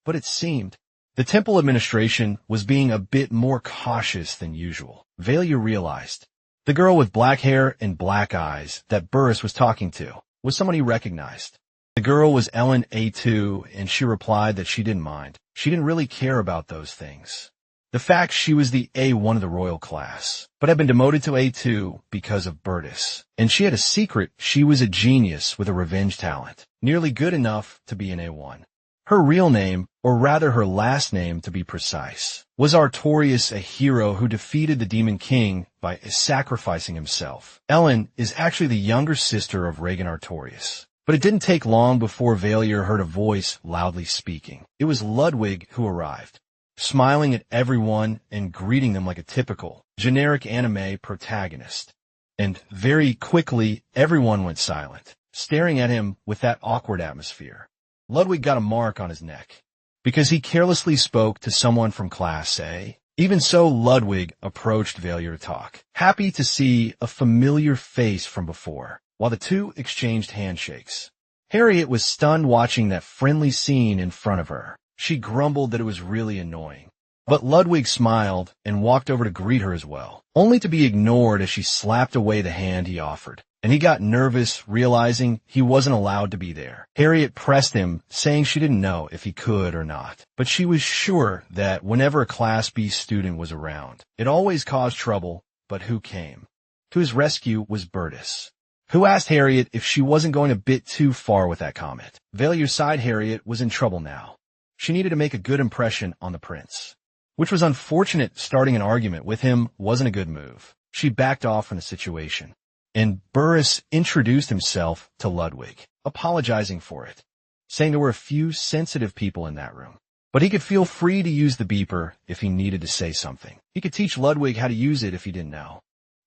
But it seemed the temple administration was being a bit more cautious than usual. Baalier realized the girl with black hair and black eyes that Bertus was talking to was someone he recognized. The girl was Ellen A2, and she replied that she didn't mind. She didn't really care about those things. The fact she was the A1 of the royal class, but had been demoted to A2 because of Bertus. And she had a secret: she was a genius with a revenge talent, nearly good enough to be an A1. Her real name, or rather her last name to be precise, was Artorius, a hero who defeated the Demon King by sacrificing himself. Ellen is actually the younger sister of Regan Artorius. But it didn't take long before Baalier heard a voice loudly speaking. It was Ludwig who arrived, smiling at everyone and greeting them like a typical, generic anime protagonist. And very quickly, everyone went silent, staring at him with that awkward atmosphere. Ludwig got a mark on his neck because he carelessly spoke to someone from Class A. Even so, Ludwig approached Baalier to talk, happy to see a familiar face from before, while the two exchanged handshakes. Harriet was stunned watching that friendly scene in front of her. She grumbled that it was really annoying. But Ludwig smiled and walked over to greet her as well, only to be ignored as she slapped away the hand he offered. And he got nervous, realizing he wasn't allowed to be there. Harriet pressed him, saying she didn't know if he could or not, but she was sure that whenever a Class B student was around, it always caused trouble. But who came? To his rescue was Bertus, who asked Harriet if she wasn't going a bit too far with that comment. Baelier's side Harriet was in trouble now. She needed to make a good impression on the prince, which was unfortunate. Starting an argument with him wasn't a good move. She backed off from the situation, and Burris introduced himself to Ludwig, apologizing for it, saying there were a few sensitive people in that room, but he could feel free to use the beeper if he needed to say something. He could teach Ludwig how to use it if he didn't know.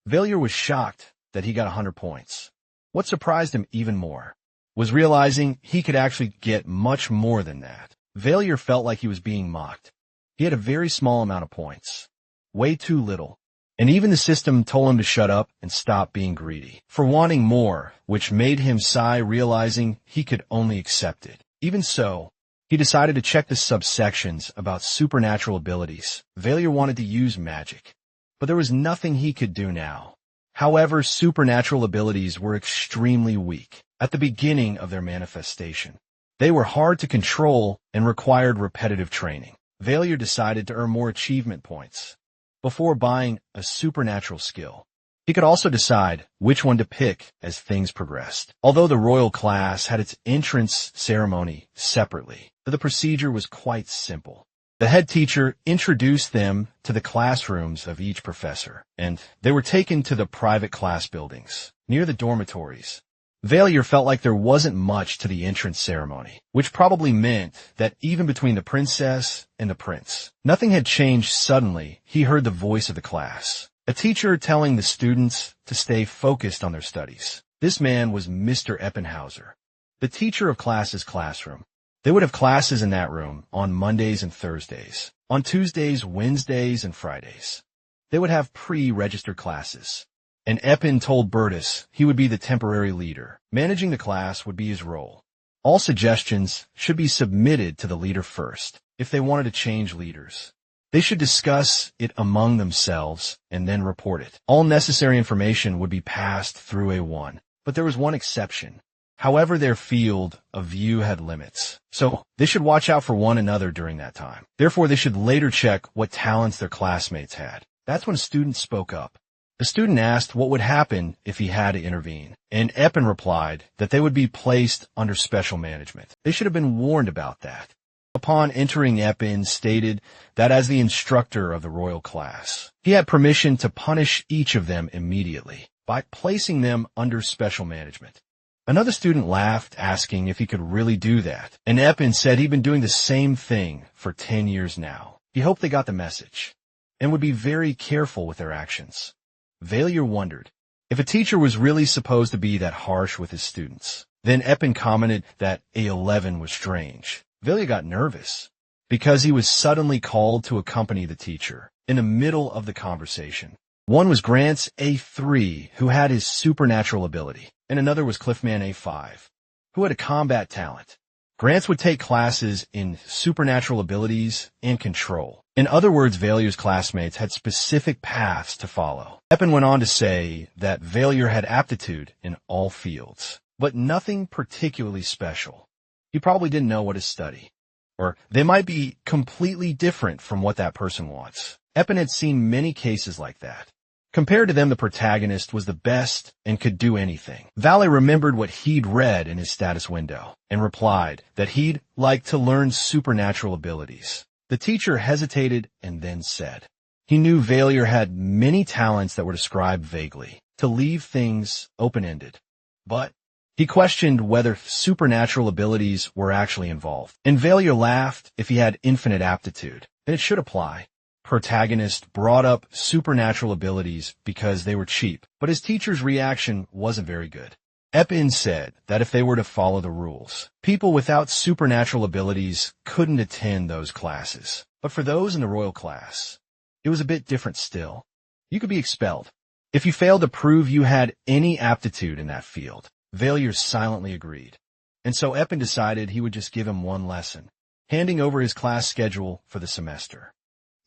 Baalier was shocked that he got 100 points. What surprised him even more was realizing he could actually get much more than that. Baalier felt like he was being mocked. He had a very small amount of points, way too little, and even the system told him to shut up and stop being greedy for wanting more, which made him sigh, realizing he could only accept it. Even so, he decided to check the subsections about supernatural abilities. Baalier wanted to use magic, but there was nothing he could do now. However, supernatural abilities were extremely weak at the beginning of their manifestation. They were hard to control and required repetitive training. Baalier decided to earn more achievement points before buying a supernatural skill. He could also decide which one to pick as things progressed. Although the royal class had its entrance ceremony separately, the procedure was quite simple. The head teacher introduced them to the classrooms of each professor, and they were taken to the private class buildings, near the dormitories. Baalier felt like there wasn't much to the entrance ceremony, which probably meant that even between the princess and the prince, nothing had changed. Suddenly, he heard the voice of the class, a teacher telling the students to stay focused on their studies. This man was Mr. Eppenhauser, the teacher of class's classroom. They would have classes in that room on Mondays and Thursdays, on Tuesdays, Wednesdays, and Fridays. They would have pre-registered classes. And Eppen told Bertus he would be the temporary leader. Managing the class would be his role. All suggestions should be submitted to the leader first, if they wanted to change leaders. They should discuss it among themselves and then report it. All necessary information would be passed through A1, but there was one exception. However, their field of view had limits, so they should watch out for one another during that time. Therefore, they should later check what talents their classmates had. That's when a student spoke up. The student asked what would happen if he had to intervene, and Eppen replied that they would be placed under special management. They should have been warned about that. Upon entering, Eppen stated that as the instructor of the royal class, he had permission to punish each of them immediately by placing them under special management. Another student laughed, asking if he could really do that, and Eppen said he'd been doing the same thing for 10 years now. He hoped they got the message and would be very careful with their actions. Baalier wondered if a teacher was really supposed to be that harsh with his students. Then Eppen commented that A11 was strange. Baalier got nervous because he was suddenly called to accompany the teacher in the middle of the conversation. One was Grant's A3, who had his supernatural ability, and another was Cliffman A5, who had a combat talent. Grants would take classes in supernatural abilities and control. In other words, Baalier's classmates had specific paths to follow. Eppen went on to say that Baalier had aptitude in all fields, but nothing particularly special. He probably didn't know what to study, or they might be completely different from what that person wants. Eppen had seen many cases like that. Compared to them, the protagonist was the best and could do anything. Baalier remembered what he'd read in his status window and replied that he'd like to learn supernatural abilities. The teacher hesitated and then said he knew Baalier had many talents that were described vaguely, to leave things open-ended. But he questioned whether supernatural abilities were actually involved. And Baalier laughed. If he had infinite aptitude, then it should apply. Protagonist brought up supernatural abilities because they were cheap, but his teacher's reaction wasn't very good. Eppen said that if they were to follow the rules, people without supernatural abilities couldn't attend those classes. But for those in the royal class, it was a bit different still. You could be expelled if you failed to prove you had any aptitude in that field. Baalier silently agreed, and so Eppen decided he would just give him one lesson, handing over his class schedule for the semester.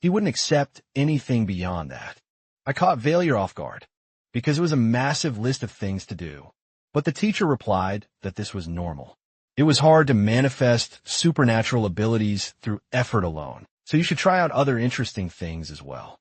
He wouldn't accept anything beyond that. I caught Baalier off guard, because it was a massive list of things to do. But the teacher replied that this was normal. It was hard to manifest supernatural abilities through effort alone, so you should try out other interesting things as well.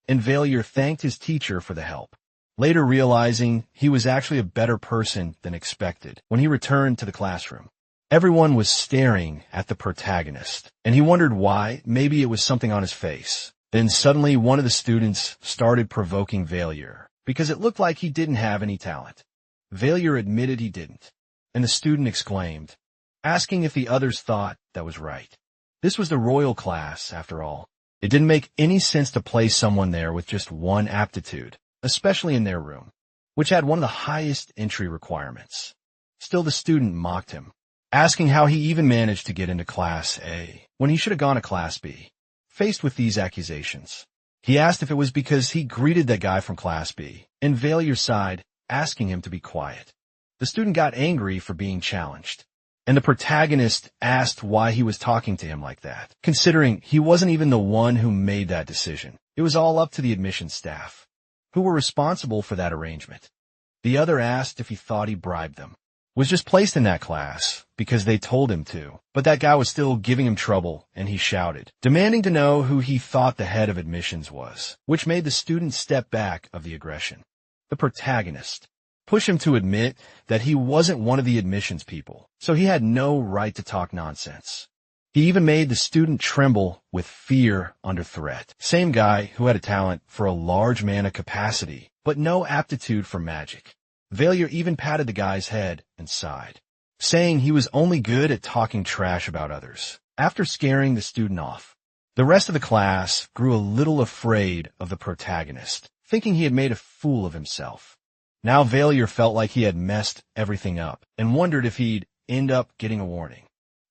And Baalier thanked his teacher for the help, later realizing he was actually a better person than expected when he returned to the classroom. Everyone was staring at the protagonist, and he wondered why. Maybe it was something on his face. Then suddenly one of the students started provoking Baalier, because it looked like he didn't have any talent. Baalier admitted he didn't, and the student exclaimed, asking if the others thought that was right. This was the royal class, after all. It didn't make any sense to place someone there with just one aptitude, especially in their room, which had one of the highest entry requirements. Still, the student mocked him, asking how he even managed to get into Class A when he should have gone to Class B. Faced with these accusations, he asked if it was because he greeted that guy from Class B, and Baalier sighed, asking him to be quiet. The student got angry for being challenged, and the protagonist asked why he was talking to him like that, considering he wasn't even the one who made that decision. It was all up to the admissions staff, who were responsible for that arrangement. The other asked if he thought he bribed them, was just placed in that class because they told him to, but that guy was still giving him trouble, and he shouted, demanding to know who he thought the head of admissions was, which made the student step back of the aggression. the protagonist, push him to admit that he wasn't one of the admissions people, so he had no right to talk nonsense. He even made the student tremble with fear under threat. Same guy who had a talent for a large mana capacity, but no aptitude for magic. Baalier even patted the guy's head and sighed, saying he was only good at talking trash about others. After scaring the student off, the rest of the class grew a little afraid of the protagonist, thinking he had made a fool of himself. Now Baalier felt like he had messed everything up and wondered if he'd end up getting a warning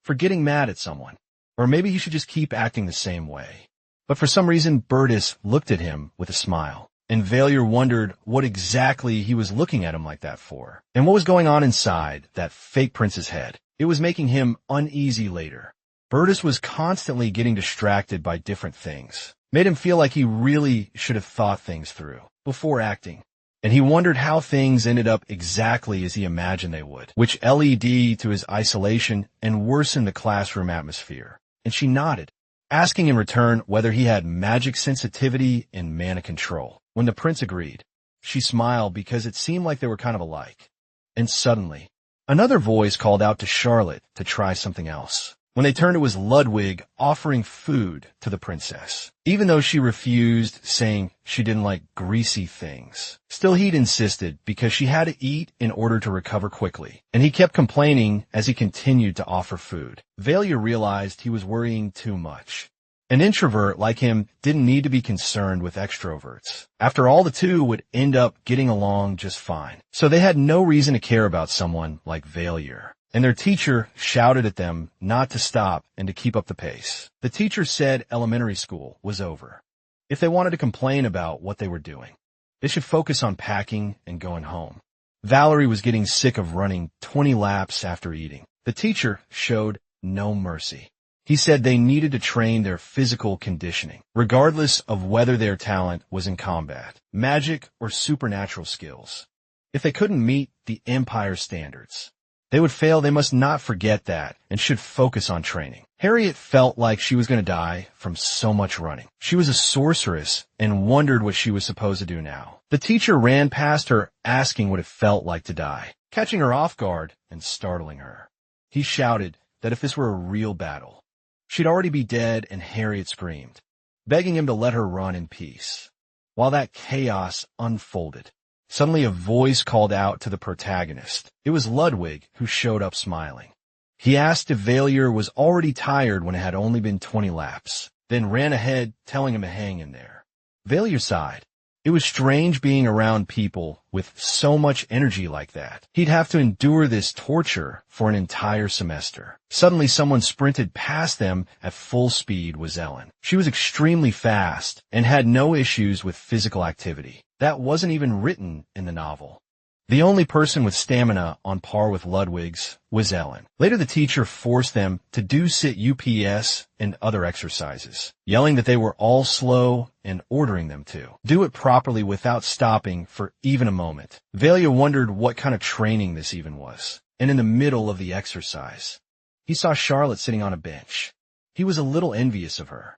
for getting mad at someone, or maybe he should just keep acting the same way. But for some reason, brightest looked at him with a smile, and Baalier wondered what exactly he was looking at him like that for, and what was going on inside that fake prince's head. It was making him uneasy later. Brightest was constantly getting distracted by different things, made him feel like he really should have thought things through before acting. And he wondered how things ended up exactly as he imagined they would, which led to his isolation and worsened the classroom atmosphere. And she nodded, asking in return whether he had magic sensitivity and mana control. When the prince agreed, she smiled because it seemed like they were kind of alike. And suddenly, another voice called out to Charlotte to try something else. When they turned, it was Ludwig offering food to the princess, even though she refused, saying she didn't like greasy things. Still, he'd insisted because she had to eat in order to recover quickly, and he kept complaining as he continued to offer food. Baalier realized he was worrying too much. An introvert like him didn't need to be concerned with extroverts. After all, the two would end up getting along just fine, so they had no reason to care about someone like Baalier. And their teacher shouted at them not to stop and to keep up the pace. The teacher said elementary school was over. If they wanted to complain about what they were doing, they should focus on packing and going home. Valerie was getting sick of running 20 laps after eating. The teacher showed no mercy. He said they needed to train their physical conditioning, regardless of whether their talent was in combat, magic, or supernatural skills. If they couldn't meet the Empire standards, they would fail. They must not forget that and should focus on training. Harriet felt like she was going to die from so much running. She was a sorceress and wondered what she was supposed to do now. The teacher ran past her, asking what it felt like to die, catching her off guard and startling her. He shouted that if this were a real battle, she'd already be dead, and Harriet screamed, begging him to let her run in peace. While that chaos unfolded, suddenly a voice called out to the protagonist. It was Ludwig, who showed up smiling. He asked if Baalier was already tired when it had only been 20 laps, then ran ahead, telling him to hang in there. Baalier sighed. It was strange being around people with so much energy like that. He'd have to endure this torture for an entire semester. Suddenly, someone sprinted past them at full speed. Was Ellen. She was extremely fast and had no issues with physical activity. That wasn't even written in the novel. The only person with stamina on par with Ludwig's was Ellen. Later, the teacher forced them to do sit UPS and other exercises, yelling that they were all slow and ordering them to do it properly without stopping for even a moment. Baalier wondered what kind of training this even was. And in the middle of the exercise, he saw Charlotte sitting on a bench. He was a little envious of her,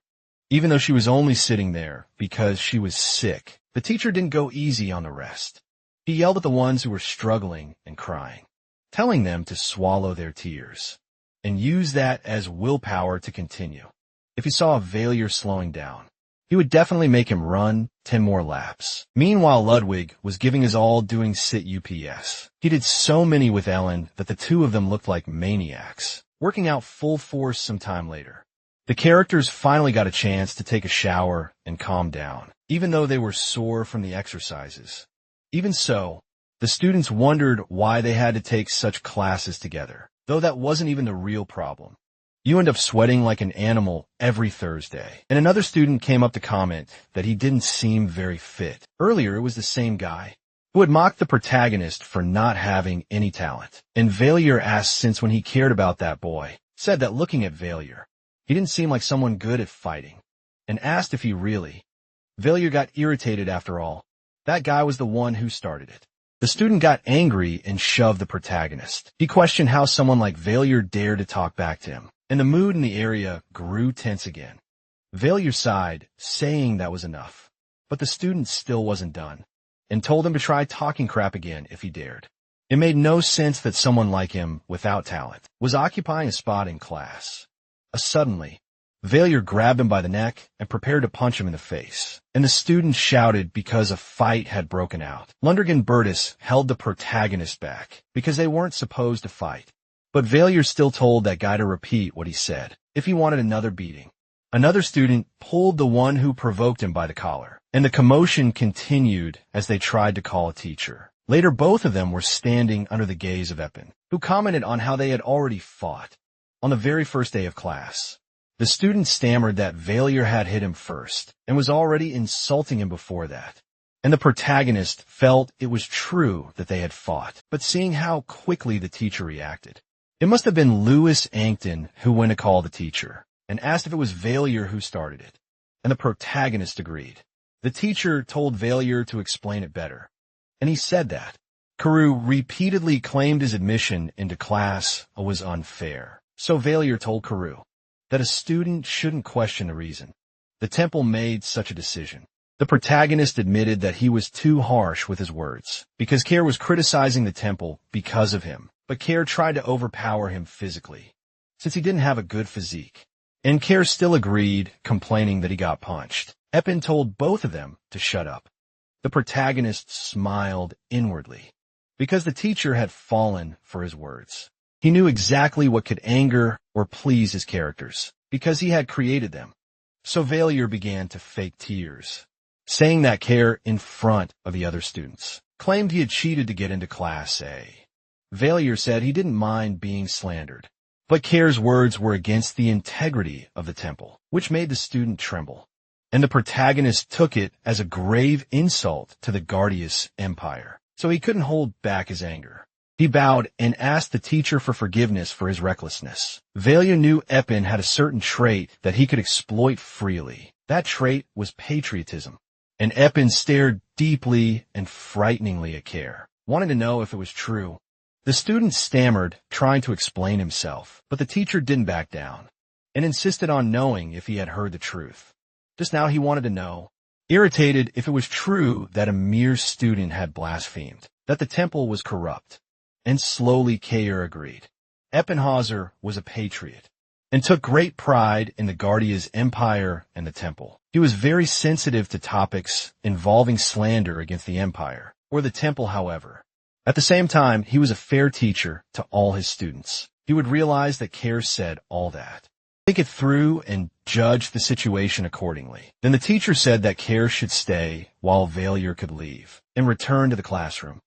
even though she was only sitting there because she was sick. The teacher didn't go easy on the rest. He yelled at the ones who were struggling and crying, telling them to swallow their tears and use that as willpower to continue. If he saw Baalier slowing down, he would definitely make him run 10 more laps. Meanwhile, Ludwig was giving his all doing sit UPS. He did so many with Ellen that the two of them looked like maniacs, working out full force some time later. The characters finally got a chance to take a shower and calm down, even though they were sore from the exercises. Even so, the students wondered why they had to take such classes together, though that wasn't even the real problem. You end up sweating like an animal every Thursday. And another student came up to comment that he didn't seem very fit. Earlier, it was the same guy who had mocked the protagonist for not having any talent. And Baalier asked since when he cared about that boy, said that looking at Baalier, he didn't seem like someone good at fighting, and asked if he really. Baalier got irritated after all. That guy was the one who started it. The student got angry and shoved the protagonist. He questioned how someone like Baalier dared to talk back to him, and the mood in the area grew tense again. Baalier sighed, saying that was enough. But the student still wasn't done. and told him to try talking crap again if he dared. It made no sense that someone like him, without talent, was occupying a spot in class. Suddenly, Baalier grabbed him by the neck and prepared to punch him in the face, and the students shouted because a fight had broken out. Lundberg and Bertus held the protagonist back because they weren't supposed to fight. But Baalier still told that guy to repeat what he said if he wanted another beating. Another student pulled the one who provoked him by the collar, and the commotion continued as they tried to call a teacher. Later, both of them were standing under the gaze of Epin, who commented on how they had already fought. On the very first day of class, the student stammered that Baalier had hit him first and was already insulting him before that. And the protagonist felt it was true that they had fought, but seeing how quickly the teacher reacted. It must have been Louis Ankton who went to call the teacher and asked if it was Baalier who started it, and the protagonist agreed. The teacher told Baalier to explain it better, and he said that. Carew repeatedly claimed his admission into class was unfair, so Baalier told Carew that a student shouldn't question the reason. The temple made such a decision. The protagonist admitted that he was too harsh with his words, because Kerr was criticizing the temple because of him, but Kerr tried to overpower him physically, since he didn't have a good physique. And Kerr still agreed, complaining that he got punched. Epin told both of them to shut up. The protagonist smiled inwardly, because the teacher had fallen for his words. He knew exactly what could anger or please his characters, because he had created them. So Baalier began to fake tears, saying that Kerr in front of the other students claimed he had cheated to get into Class A. Baalier said he didn't mind being slandered, but Kerr's words were against the integrity of the temple, which made the student tremble. And the protagonist took it as a grave insult to the Guardius Empire, so he couldn't hold back his anger. He bowed and asked the teacher for forgiveness for his recklessness. Baalier knew Epin had a certain trait that he could exploit freely. That trait was patriotism. And Epin stared deeply and frighteningly at Kerr, wanting to know if it was true. The student stammered, trying to explain himself, but the teacher didn't back down, and insisted on knowing if he had heard the truth. Just now he wanted to know, irritated if it was true that a mere student had blasphemed, that the temple was corrupt. And slowly Kerr agreed. Eppinhauser was a patriot, and took great pride in the Guardia's empire and the temple. He was very sensitive to topics involving slander against the empire, or the temple, however. At the same time, he was a fair teacher to all his students. He would realize that Kerr said all that, think it through, and judge the situation accordingly. Then the teacher said that Kerr should stay while Baalier could leave and return to the classroom.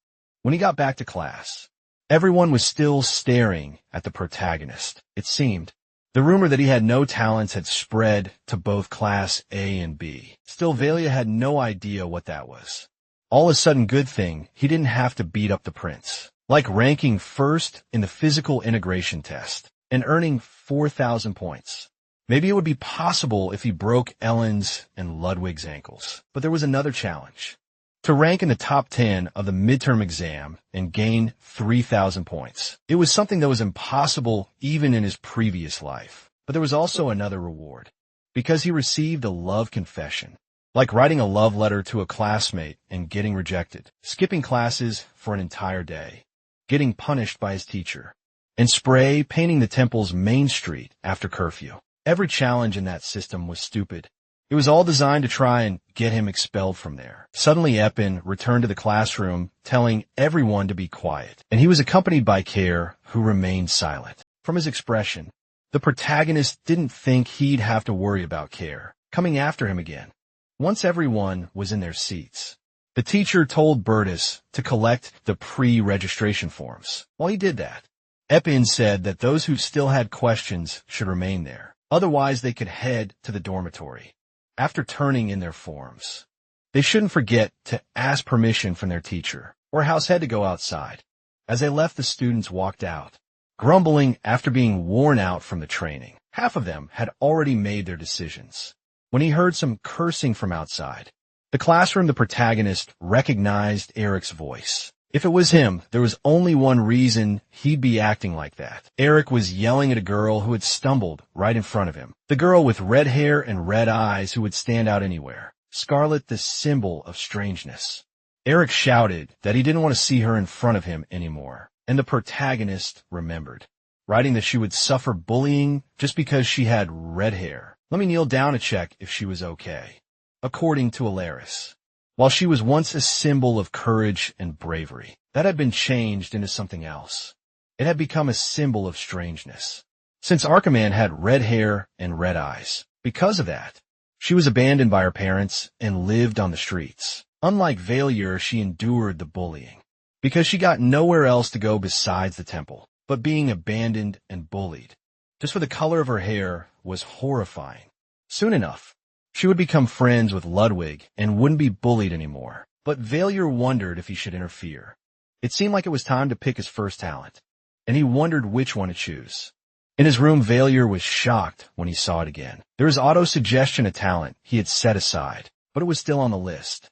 When he got back to class, everyone was still staring at the protagonist. It seemed the rumor that he had no talents had spread to both Class A and B. Still, Baalier had no idea what that was. All of a sudden, good thing he didn't have to beat up the prince, like ranking first in the physical integration test and earning 4,000 points. Maybe it would be possible if he broke Ellen's and Ludwig's ankles. But there was another challenge. To rank in the top 10 of the midterm exam and gain 3,000 points. It was something that was impossible even in his previous life. But there was also another reward, because he received a love confession, like writing a love letter to a classmate and getting rejected, skipping classes for an entire day, getting punished by his teacher, and spray painting the temple's main street after curfew. Every challenge in that system was stupid. It was all designed to try and get him expelled from there. Suddenly, Epin returned to the classroom, telling everyone to be quiet, and he was accompanied by Kerr, who remained silent. From his expression, the protagonist didn't think he'd have to worry about Kerr coming after him again. Once everyone was in their seats, the teacher told Bertus to collect the pre-registration forms. While he did that, Epin said that those who still had questions should remain there. Otherwise, they could head to the dormitory. After turning in their forms, they shouldn't forget to ask permission from their teacher or house head to go outside. As they left, the students walked out, grumbling after being worn out from the training. Half of them had already made their decisions. When he heard some cursing from outside the classroom, the protagonist recognized Eric's voice. If it was him, there was only one reason he'd be acting like that. Eric was yelling at a girl who had stumbled right in front of him. The girl with red hair and red eyes who would stand out anywhere. Scarlet, the symbol of strangeness. Eric shouted that he didn't want to see her in front of him anymore, and the protagonist remembered, writing that she would suffer bullying just because she had red hair. Let me kneel down to check if she was okay. According to Alaris, while she was once a symbol of courage and bravery, that had been changed into something else. It had become a symbol of strangeness. Since Archiman had red hair and red eyes, because of that, she was abandoned by her parents and lived on the streets. Unlike Baalier, she endured the bullying, because she got nowhere else to go besides the temple, but being abandoned and bullied, just for the color of her hair, was horrifying. Soon enough, she would become friends with Ludwig and wouldn't be bullied anymore. But Baalier wondered if he should interfere. It seemed like it was time to pick his first talent, and he wondered which one to choose. In his room, Baalier was shocked when he saw it again. There was auto-suggestion, a talent he had set aside, but it was still on the list.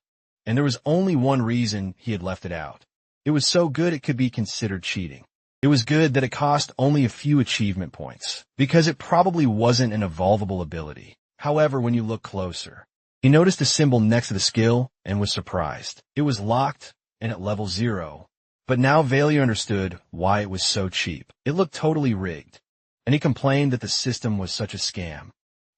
And there was only one reason he had left it out. It was so good it could be considered cheating. It was good that it cost only a few achievement points, because it probably wasn't an evolvable ability. However, when you look closer, he noticed a symbol next to the skill and was surprised. It was locked and at level 0. But now Baalier understood why it was so cheap. It looked totally rigged, and he complained that the system was such a scam.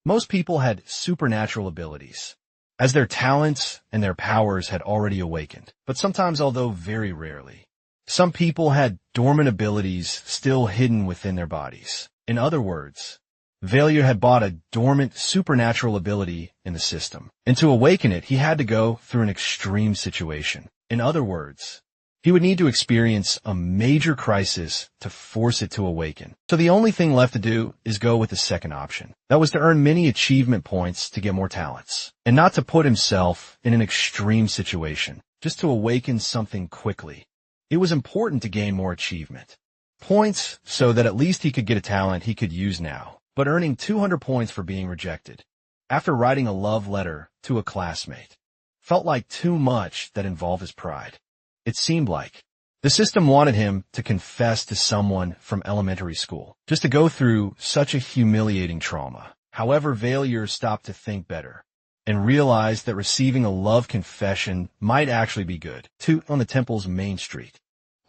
Most people had supernatural abilities, as their talents and their powers had already awakened. But sometimes, although very rarely, some people had dormant abilities still hidden within their bodies. In other words, Baalier had bought a dormant supernatural ability in the system, and to awaken it, he had to go through an extreme situation. In other words, he would need to experience a major crisis to force it to awaken. So the only thing left to do is go with the second option. That was to earn many achievement points to get more talents, and not to put himself in an extreme situation, just to awaken something quickly. It was important to gain more achievement points so that at least he could get a talent he could use now, but earning 200 points for being rejected after writing a love letter to a classmate felt like too much that involved his pride. It seemed like the system wanted him to confess to someone from elementary school, just to go through such a humiliating trauma. However, Baalier stopped to think better and realized that receiving a love confession might actually be good. Toot on the temple's main street.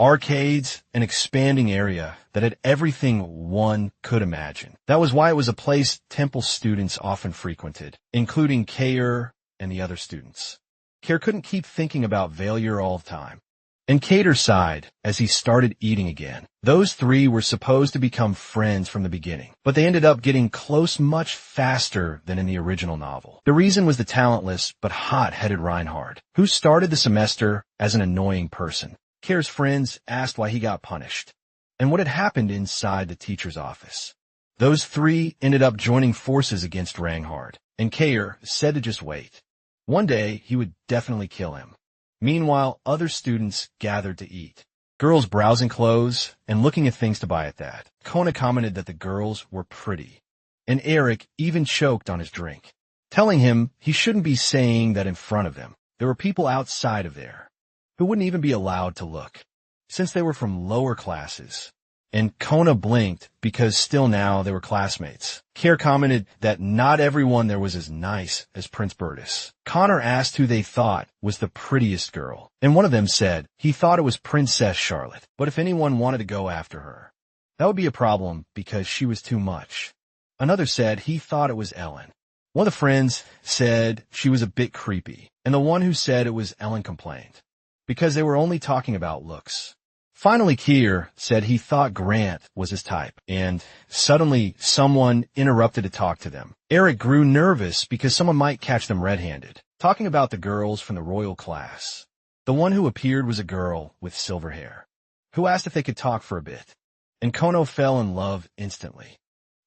Arcades, an expanding area that had everything one could imagine. That was why it was a place temple students often frequented, including Kair and the other students. Kair couldn't keep thinking about Baalier all the time, and Kater sighed as he started eating again. Those three were supposed to become friends from the beginning, but they ended up getting close much faster than in the original novel. The reason was the talentless but hot-headed Reinhardt, who started the semester as an annoying person. Kair's friends asked why he got punished, and what had happened inside the teacher's office. Those three ended up joining forces against Reinhardt, and Kair said to just wait. One day, he would definitely kill him. Meanwhile, other students gathered to eat. Girls browsing clothes and looking at things to buy at that. Kona commented that the girls were pretty, and Eric even choked on his drink, telling him he shouldn't be saying that in front of them. There were people outside of there who wouldn't even be allowed to look, since they were from lower classes. And Kona blinked because still now they were classmates. Kair commented that not everyone there was as nice as Prince Bertus. Connor asked who they thought was the prettiest girl, and one of them said he thought it was Princess Charlotte, but if anyone wanted to go after her, that would be a problem because she was too much. Another said he thought it was Ellen. One of the friends said she was a bit creepy, and the one who said it was Ellen complained, because they were only talking about looks. Finally, Kair said he thought Grant was his type, and suddenly someone interrupted to talk to them. Eric grew nervous because someone might catch them red-handed, talking about the girls from the royal class. The one who appeared was a girl with silver hair, who asked if they could talk for a bit, and Kono fell in love instantly.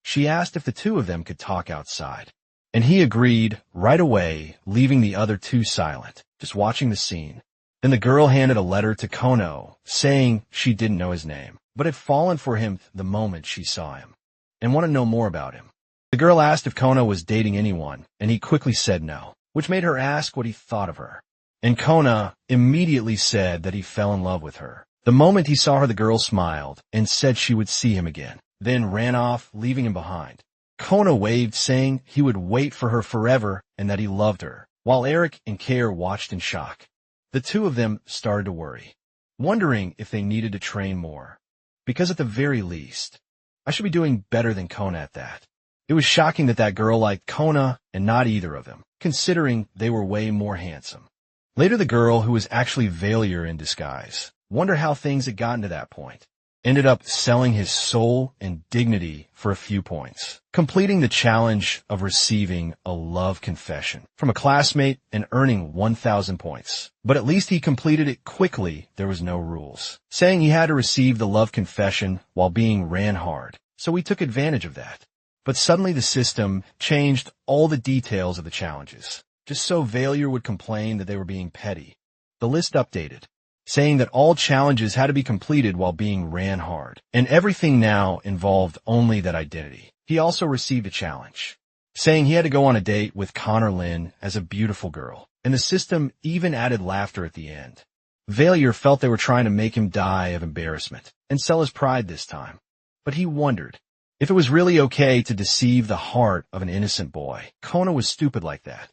She asked if the two of them could talk outside, and he agreed right away, leaving the other two silent, just watching the scene. Then the girl handed a letter to Kono, saying she didn't know his name, but had fallen for him the moment she saw him, and wanted to know more about him. The girl asked if Kono was dating anyone, and he quickly said no, which made her ask what he thought of her. And Kona immediately said that he fell in love with her. The moment he saw her, the girl smiled and said she would see him again, then ran off, leaving him behind. Kona waved, saying he would wait for her forever and that he loved her, while Eric and Kair watched in shock. The two of them started to worry, wondering if they needed to train more. Because at the very least, I should be doing better than Kona at that. It was shocking that that girl liked Kona and not either of them, considering they were way more handsome. Later, the girl, who was actually Baalier in disguise, wondered how things had gotten to that point. Ended up selling his soul and dignity for a few points, completing the challenge of receiving a love confession from a classmate and earning 1,000 points. But at least he completed it quickly. There was no rules, saying he had to receive the love confession while being Reinhardt. So he took advantage of that. But suddenly the system changed all the details of the challenges, just so Baalier would complain that they were being petty. The list updated, saying that all challenges had to be completed while being Reinhardt, and everything now involved only that identity. He also received a challenge, saying he had to go on a date with Connor Lynn as a beautiful girl, and the system even added laughter at the end. Baalier felt they were trying to make him die of embarrassment and sell his pride this time, but he wondered if it was really okay to deceive the heart of an innocent boy. Kona was stupid like that,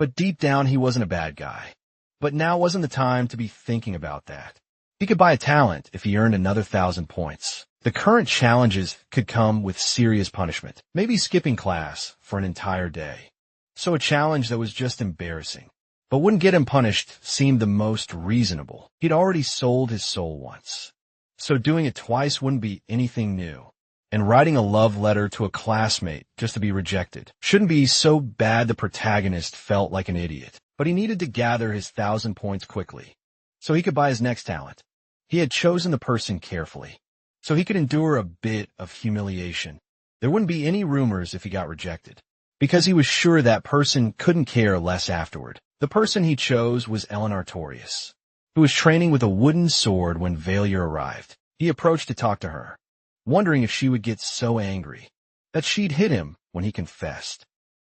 but deep down he wasn't a bad guy. But now wasn't the time to be thinking about that. He could buy a talent if he earned another 1,000 points. The current challenges could come with serious punishment, maybe skipping class for an entire day. So a challenge that was just embarrassing, but wouldn't get him punished, seemed the most reasonable. He'd already sold his soul once, so doing it twice wouldn't be anything new. And writing a love letter to a classmate just to be rejected shouldn't be so bad the protagonist felt like an idiot. But he needed to gather his 1,000 points quickly, so he could buy his next talent. He had chosen the person carefully, so he could endure a bit of humiliation. There wouldn't be any rumors if he got rejected, because he was sure that person couldn't care less afterward. The person he chose was Ellen Artorias, who was training with a wooden sword when Baalier arrived. He approached to talk to her, wondering if she would get so angry that she'd hit him when he confessed.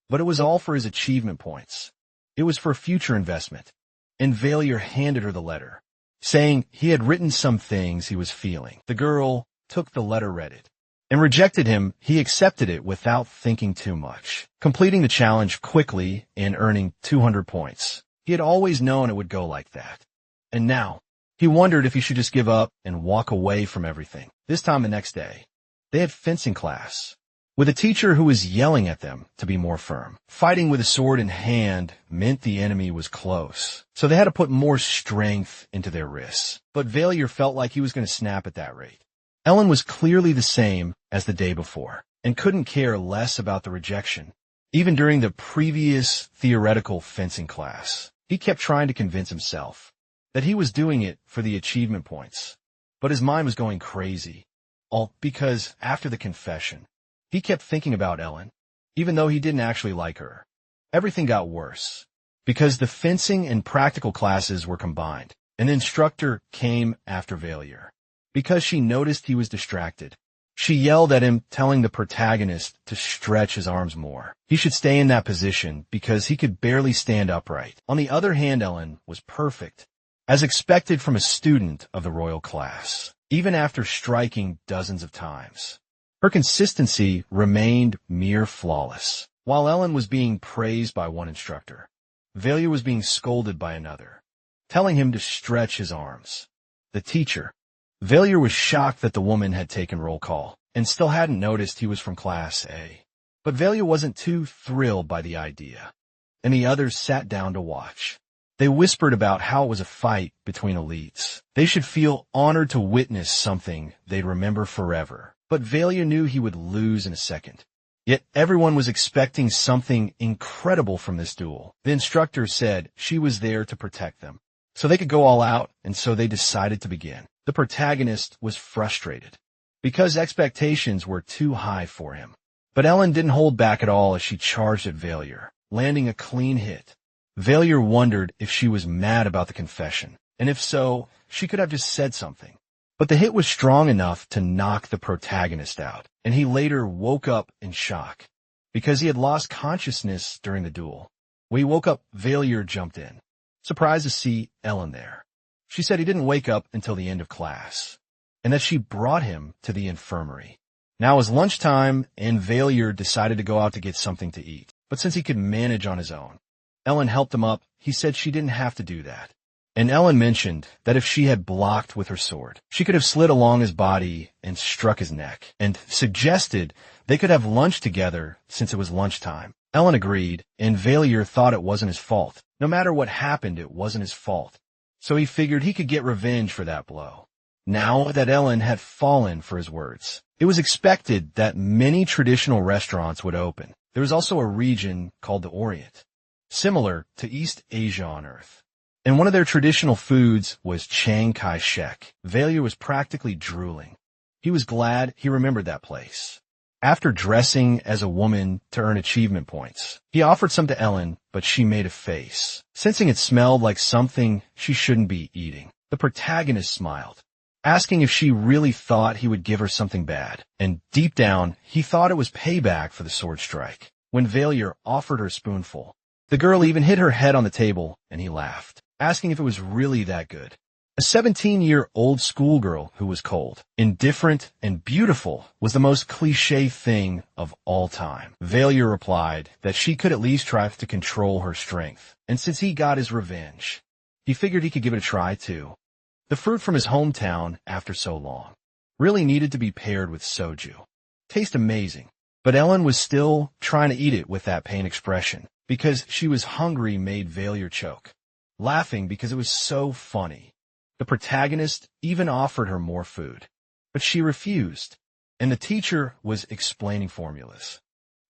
But it was all for his achievement points. It was for future investment, and Baalier handed her the letter, saying he had written some things he was feeling. The girl took the letter, read it, and rejected him. He accepted it without thinking too much, completing the challenge quickly and earning 200 points. He had always known it would go like that. And now, he wondered if he should just give up and walk away from everything. This time the next day, they had fencing class, with a teacher who was yelling at them to be more firm. Fighting with a sword in hand meant the enemy was close, so they had to put more strength into their wrists. But Baalier felt like he was going to snap at that rate. Ellen was clearly the same as the day before, and couldn't care less about the rejection. Even during the previous theoretical fencing class, he kept trying to convince himself that he was doing it for the achievement points. But his mind was going crazy, all because after the confession, he kept thinking about Ellen, even though he didn't actually like her. Everything got worse, because the fencing and practical classes were combined. An instructor came after Baalier, because she noticed he was distracted. She yelled at him, telling the protagonist to stretch his arms more. He should stay in that position because he could barely stand upright. On the other hand, Ellen was perfect, as expected from a student of the royal class, even after striking dozens of times. Her consistency remained mere flawless. While Ellen was being praised by one instructor, Baalier was being scolded by another, telling him to stretch his arms. The teacher, Baalier, was shocked that the woman had taken roll call and still hadn't noticed he was from Class A. But Baalier wasn't too thrilled by the idea, and the others sat down to watch. They whispered about how it was a fight between elites. They should feel honored to witness something they'd remember forever. But Baalier knew he would lose in a second. Yet everyone was expecting something incredible from this duel. The instructor said she was there to protect them, so they could go all out, and so they decided to begin. The protagonist was frustrated, because expectations were too high for him. But Ellen didn't hold back at all as she charged at Baalier, landing a clean hit. Baalier wondered if she was mad about the confession, and if so, she could have just said something. But the hit was strong enough to knock the protagonist out, and he later woke up in shock, because he had lost consciousness during the duel. When he woke up, Baalier jumped in, surprised to see Ellen there. She said he didn't wake up until the end of class, and that she brought him to the infirmary. Now it was lunchtime, and Baalier decided to go out to get something to eat. But since he could manage on his own, Ellen helped him up. He said she didn't have to do that, And Ellen mentioned that if she had blocked with her sword, she could have slid along his body and struck his neck, and suggested they could have lunch together since it was lunchtime. Ellen agreed, and Baalier thought it wasn't his fault. No matter what happened, it wasn't his fault. So he figured he could get revenge for that blow. Now that Ellen had fallen for his words, it was expected that many traditional restaurants would open. There was also a region called the Orient, similar to East Asia on Earth. And one of their traditional foods was Chiang Kai-shek. Baalier was practically drooling. He was glad he remembered that place. After dressing as a woman to earn achievement points, he offered some to Ellen, but she made a face, sensing it smelled like something she shouldn't be eating. The protagonist smiled, asking if she really thought he would give her something bad, and deep down, he thought it was payback for the sword strike. When Baalier offered her a spoonful, the girl even hit her head on the table, and he laughed, asking if it was really that good. A 17-year-old schoolgirl who was cold, indifferent, and beautiful was the most cliché thing of all time. Baalier replied that she could at least try to control her strength, and since he got his revenge, he figured he could give it a try too. The fruit from his hometown, after so long, really needed to be paired with soju. Tastes amazing, but Ellen was still trying to eat it with that pain expression, because she was hungry made Baalier choke, laughing because it was so funny. The protagonist even offered her more food, but she refused, and the teacher was explaining formulas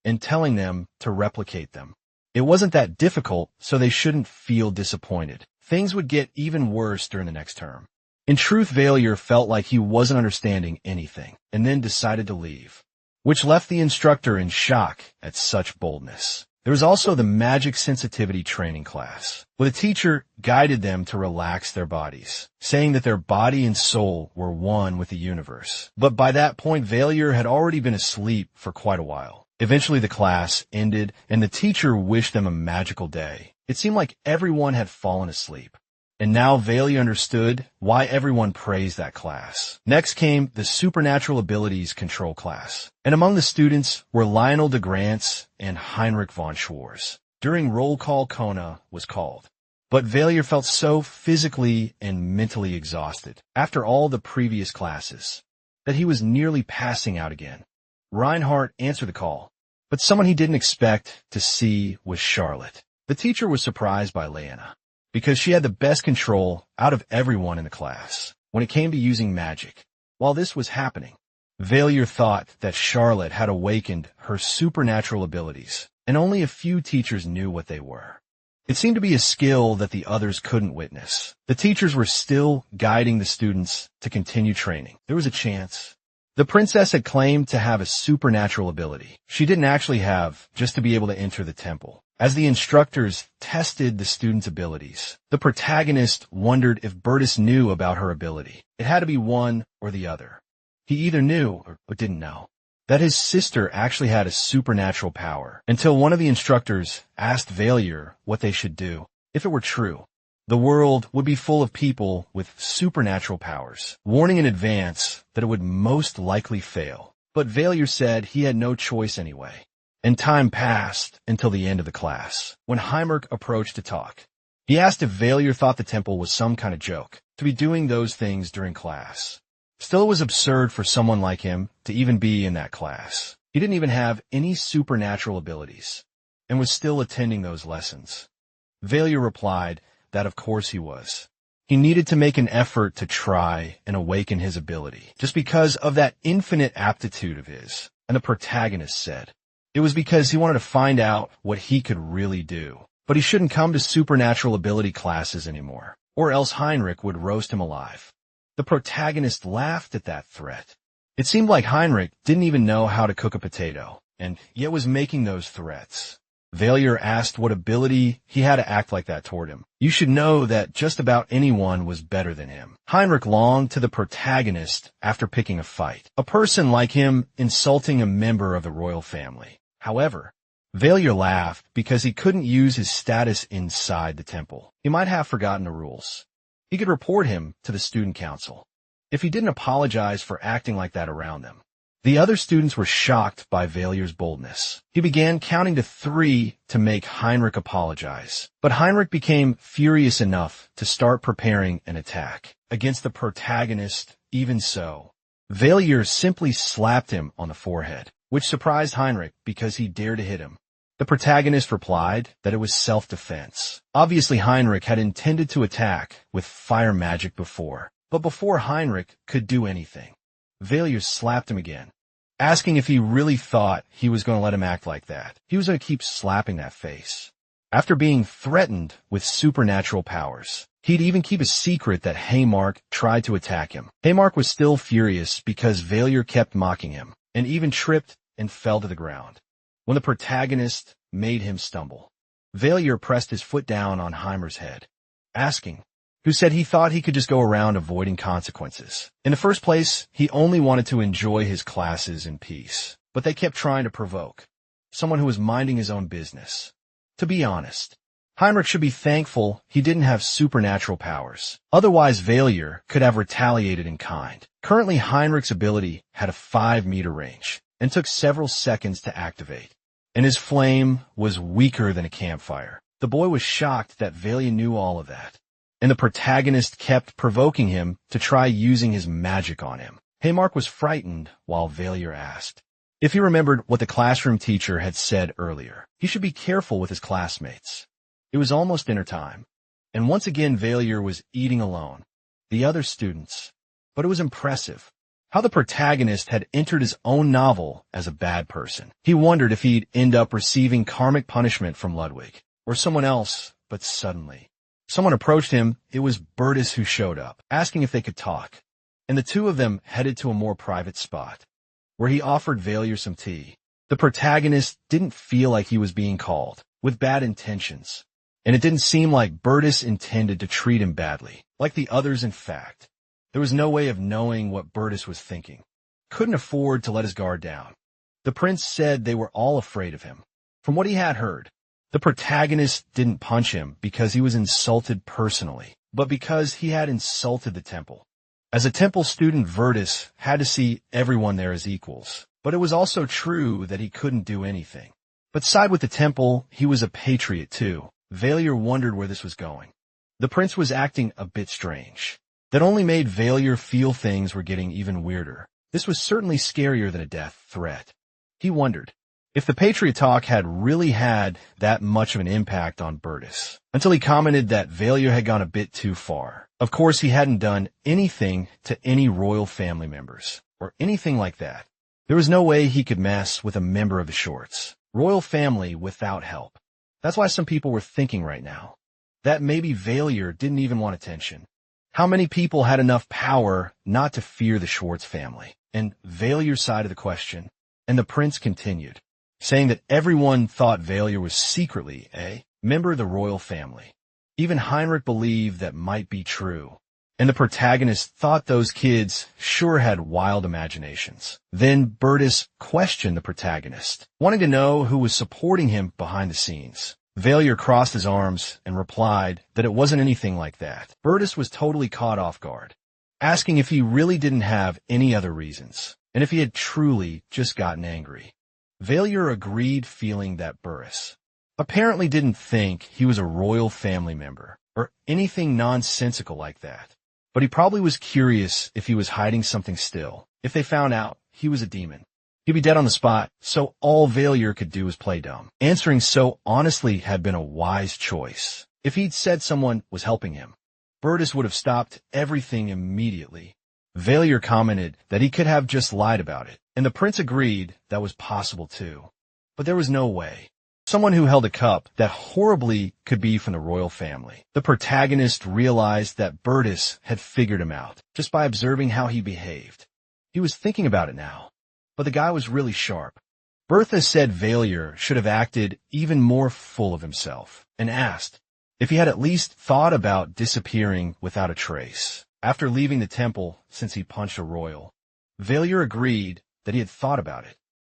and telling them to replicate them. It wasn't that difficult, so they shouldn't feel disappointed. Things would get even worse during the next term. In truth, Baalier felt like he wasn't understanding anything, and then decided to leave, which left the instructor in shock at such boldness. There was also the magic sensitivity training class, where the teacher guided them to relax their bodies, saying that their body and soul were one with the universe. But by that point, Baalier had already been asleep for quite a while. Eventually the class ended, and the teacher wished them a magical day. It seemed like everyone had fallen asleep. And now Baalier understood why everyone praised that class. Next came the Supernatural Abilities Control class, and among the students were Lionel de Grants and Heinrich von Schwarz. During roll call, Kona was called, but Baalier felt so physically and mentally exhausted after all the previous classes that he was nearly passing out again. Reinhardt answered the call, but someone he didn't expect to see was Charlotte. The teacher was surprised by Lena, because she had the best control out of everyone in the class when it came to using magic. While this was happening, Baalier thought that Charlotte had awakened her supernatural abilities, and only a few teachers knew what they were. It seemed to be a skill that the others couldn't witness. The teachers were still guiding the students to continue training. There was a chance. The princess had claimed to have a supernatural ability she didn't actually have, just to be able to enter the temple. As the instructors tested the students' abilities, the protagonist wondered if Bertus knew about her ability. It had to be one or the other. He either knew or didn't know that his sister actually had a supernatural power, until one of the instructors asked Baalier what they should do. If it were true, the world would be full of people with supernatural powers, warning in advance that it would most likely fail. But Baalier said he had no choice anyway. And time passed until the end of the class, when Heinrich approached to talk. He asked if Baalier thought the temple was some kind of joke, to be doing those things during class. Still, it was absurd for someone like him to even be in that class. He didn't even have any supernatural abilities, and was still attending those lessons. Baalier replied that of course he was. He needed to make an effort to try and awaken his ability, just because of that infinite aptitude of his. And the protagonist said it was because he wanted to find out what he could really do. But he shouldn't come to supernatural ability classes anymore, or else Heinrich would roast him alive. The protagonist laughed at that threat. It seemed like Heinrich didn't even know how to cook a potato, and yet was making those threats. Baalier asked what ability he had to act like that toward him. You should know that just about anyone was better than him. Heinrich longed to the protagonist after picking a fight, a person like him insulting a member of the royal family. However, Baalier laughed because he couldn't use his status inside the temple. He might have forgotten the rules. He could report him to the student council if he didn't apologize for acting like that around them. The other students were shocked by Baалier's boldness. He began counting to 3 to make Heinrich apologize. But Heinrich became furious enough to start preparing an attack against the protagonist. Even so, Baalier simply slapped him on the forehead, which surprised Heinrich because he dared to hit him. The protagonist replied that it was self-defense. Obviously, Heinrich had intended to attack with fire magic before, but before Heinrich could do anything, Baalier slapped him again, asking if he really thought he was going to let him act like that. He was going to keep slapping that face. After being threatened with supernatural powers, he'd even keep a secret that Haymark tried to attack him. Haymark was still furious because Baalier kept mocking him, and even tripped and fell to the ground when the protagonist made him stumble. Baalier pressed his foot down on Heimer's head, asking, who said he thought he could just go around avoiding consequences. In the first place, he only wanted to enjoy his classes in peace, but they kept trying to provoke someone who was minding his own business. To be honest, Heinrich should be thankful he didn't have supernatural powers. Otherwise, Baalier could have retaliated in kind. Currently, Heinrich's ability had a 5-meter range and took several seconds to activate, and his flame was weaker than a campfire. The boy was shocked that Baalier knew all of that, and the protagonist kept provoking him to try using his magic on him. Haymark was frightened while Baalier asked if he remembered what the classroom teacher had said earlier. He should be careful with his classmates. It was almost dinner time, and once again Baalier was eating alone, the other students. But it was impressive how the protagonist had entered his own novel as a bad person. He wondered if he'd end up receiving karmic punishment from Ludwig or someone else, but suddenly someone approached him. It was Bertus who showed up, asking if they could talk, and the two of them headed to a more private spot, where he offered Baalier some tea. The protagonist didn't feel like he was being called with bad intentions, and it didn't seem like Bertus intended to treat him badly, like the others. In fact, there was no way of knowing what Bertus was thinking. Couldn't afford to let his guard down. The prince said they were all afraid of him. From what he had heard, the protagonist didn't punch him because he was insulted personally, but because he had insulted the temple. As a temple student, Bertus had to see everyone there as equals, but it was also true that he couldn't do anything. But side with the temple, he was a patriot too. Baalier wondered where this was going. The prince was acting a bit strange. That only made Baalier feel things were getting even weirder. This was certainly scarier than a death threat. He wondered if the Patriot talk had really had that much of an impact on Bertus, until he commented that Baalier had gone a bit too far. Of course, he hadn't done anything to any royal family members, or anything like that. There was no way he could mess with a member of the Shorts royal family without help. That's why some people were thinking right now that maybe Baalier didn't even want attention. How many people had enough power not to fear the Schwartz family? And Baalier's side of the question. And the prince continued, saying that everyone thought Baalier was secretly a member of the royal family. Even Heinrich believed that might be true. And the protagonist thought those kids sure had wild imaginations. Then Bertus questioned the protagonist, wanting to know who was supporting him behind the scenes. Baalier crossed his arms and replied that it wasn't anything like that. Bertus was totally caught off guard, asking if he really didn't have any other reasons, and if he had truly just gotten angry. Baalier agreed, feeling that Bertus apparently didn't think he was a royal family member, or anything nonsensical like that. But he probably was curious if he was hiding something still. If they found out he was a demon, he'd be dead on the spot, so all Baalier could do was play dumb. Answering so honestly had been a wise choice. If he'd said someone was helping him, Bertus would have stopped everything immediately. Baalier commented that he could have just lied about it, and the prince agreed that was possible too. But there was no way someone who held a cup that horribly could be from the royal family. The protagonist realized that Bertus had figured him out just by observing how he behaved. He was thinking about it now. But the guy was really sharp. Bertha said Baalier should have acted even more full of himself, and asked if he had at least thought about disappearing without a trace after leaving the temple since he punched a royal. Baalier agreed that he had thought about it,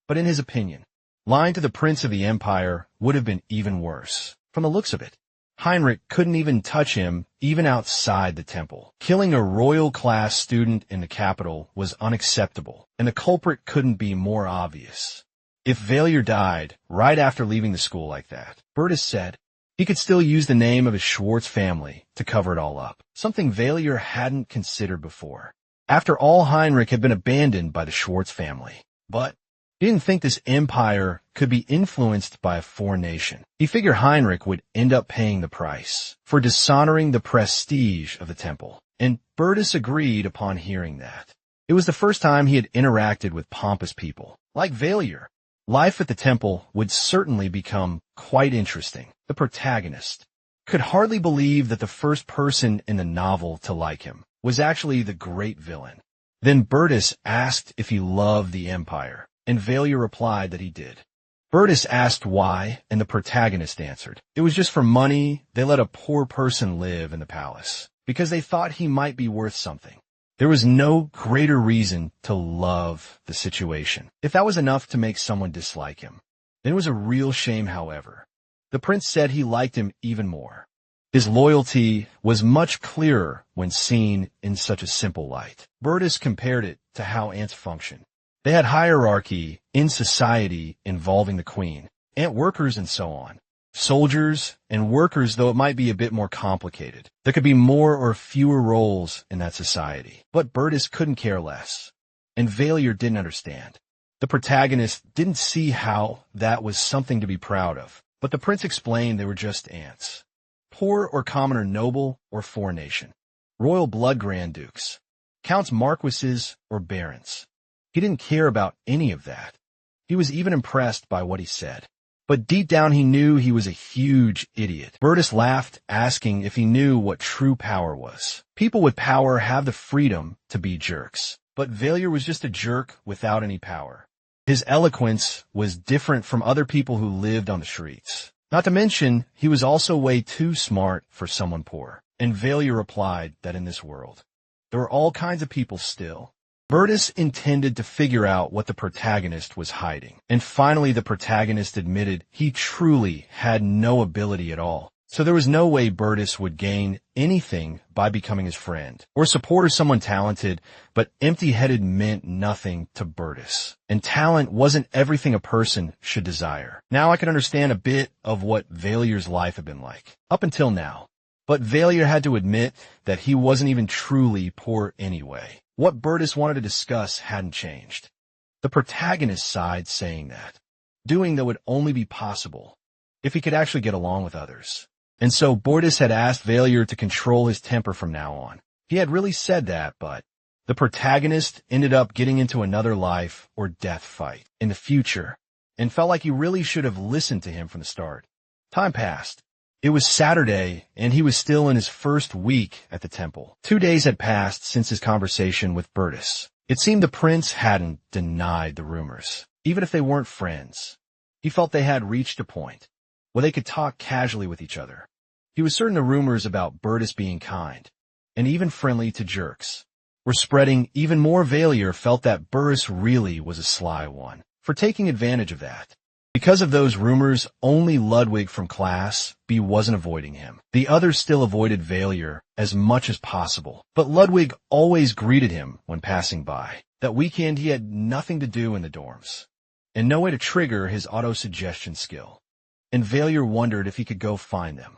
but in his opinion, lying to the prince of the empire would have been even worse. From the looks of it, Heinrich couldn't even touch him, even outside the temple. Killing a royal class student in the capital was unacceptable, and the culprit couldn't be more obvious. If Baalier died right after leaving the school like that, Bertus said, he could still use the name of his Schwartz family to cover it all up, something Baalier hadn't considered before. After all, Heinrich had been abandoned by the Schwartz family, but he didn't think this empire could be influenced by a foreign nation. He figured Heinrich would end up paying the price for dishonoring the prestige of the temple, and Bertus agreed upon hearing that. It was the first time he had interacted with pompous people. Like Baalier, life at the temple would certainly become quite interesting. The protagonist could hardly believe that the first person in the novel to like him was actually the great villain. Then Bertus asked if he loved the empire, and Baalier replied that he did. Bertus asked why, and the protagonist answered, it was just for money. They let a poor person live in the palace, because they thought he might be worth something. There was no greater reason to love the situation. If that was enough to make someone dislike him, then it was a real shame, however. The prince said he liked him even more. His loyalty was much clearer when seen in such a simple light. Bertus compared it to how ants function. They had hierarchy in society involving the queen, ant workers, and so on. Soldiers and workers, though it might be a bit more complicated. There could be more or fewer roles in that society. But Bertus couldn't care less, and Baalier didn't understand. The protagonist didn't see how that was something to be proud of, but the prince explained they were just ants. Poor or common or noble or foreign nation. Royal blood grand dukes. Counts, marquises, or barons. He didn't care about any of that. He was even impressed by what he said. But deep down he knew he was a huge idiot. Bertus laughed, asking if he knew what true power was. People with power have the freedom to be jerks. But Baalier was just a jerk without any power. His eloquence was different from other people who lived on the streets. Not to mention, he was also way too smart for someone poor. And Baalier replied that in this world, there were all kinds of people still. Bertus intended to figure out what the protagonist was hiding. And finally, the protagonist admitted he truly had no ability at all. So there was no way Bertus would gain anything by becoming his friend or support someone talented, but empty-headed meant nothing to Bertus. And talent wasn't everything a person should desire. Now I can understand a bit of what Baалier's life had been like, up until now. But Baalier had to admit that he wasn't even truly poor anyway. What Bertus wanted to discuss hadn't changed. The protagonist side saying that, doing that would only be possible if he could actually get along with others. And so Bertus had asked Baalier to control his temper from now on. He had really said that, but the protagonist ended up getting into another life or death fight in the future and felt like he really should have listened to him from the start. Time passed. It was Saturday, and he was still in his first week at the temple. 2 days had passed since his conversation with Bertus. It seemed the prince hadn't denied the rumors, even if they weren't friends. He felt they had reached a point where they could talk casually with each other. He was certain the rumors about Bertus being kind, and even friendly to jerks, were spreading. Even more, Baalier felt that Bertus really was a sly one for taking advantage of that. Because of those rumors, only Ludwig from Class B wasn't avoiding him. The others still avoided Baalier as much as possible, but Ludwig always greeted him when passing by. That weekend he had nothing to do in the dorms, and no way to trigger his auto-suggestion skill. And Baalier wondered if he could go find them.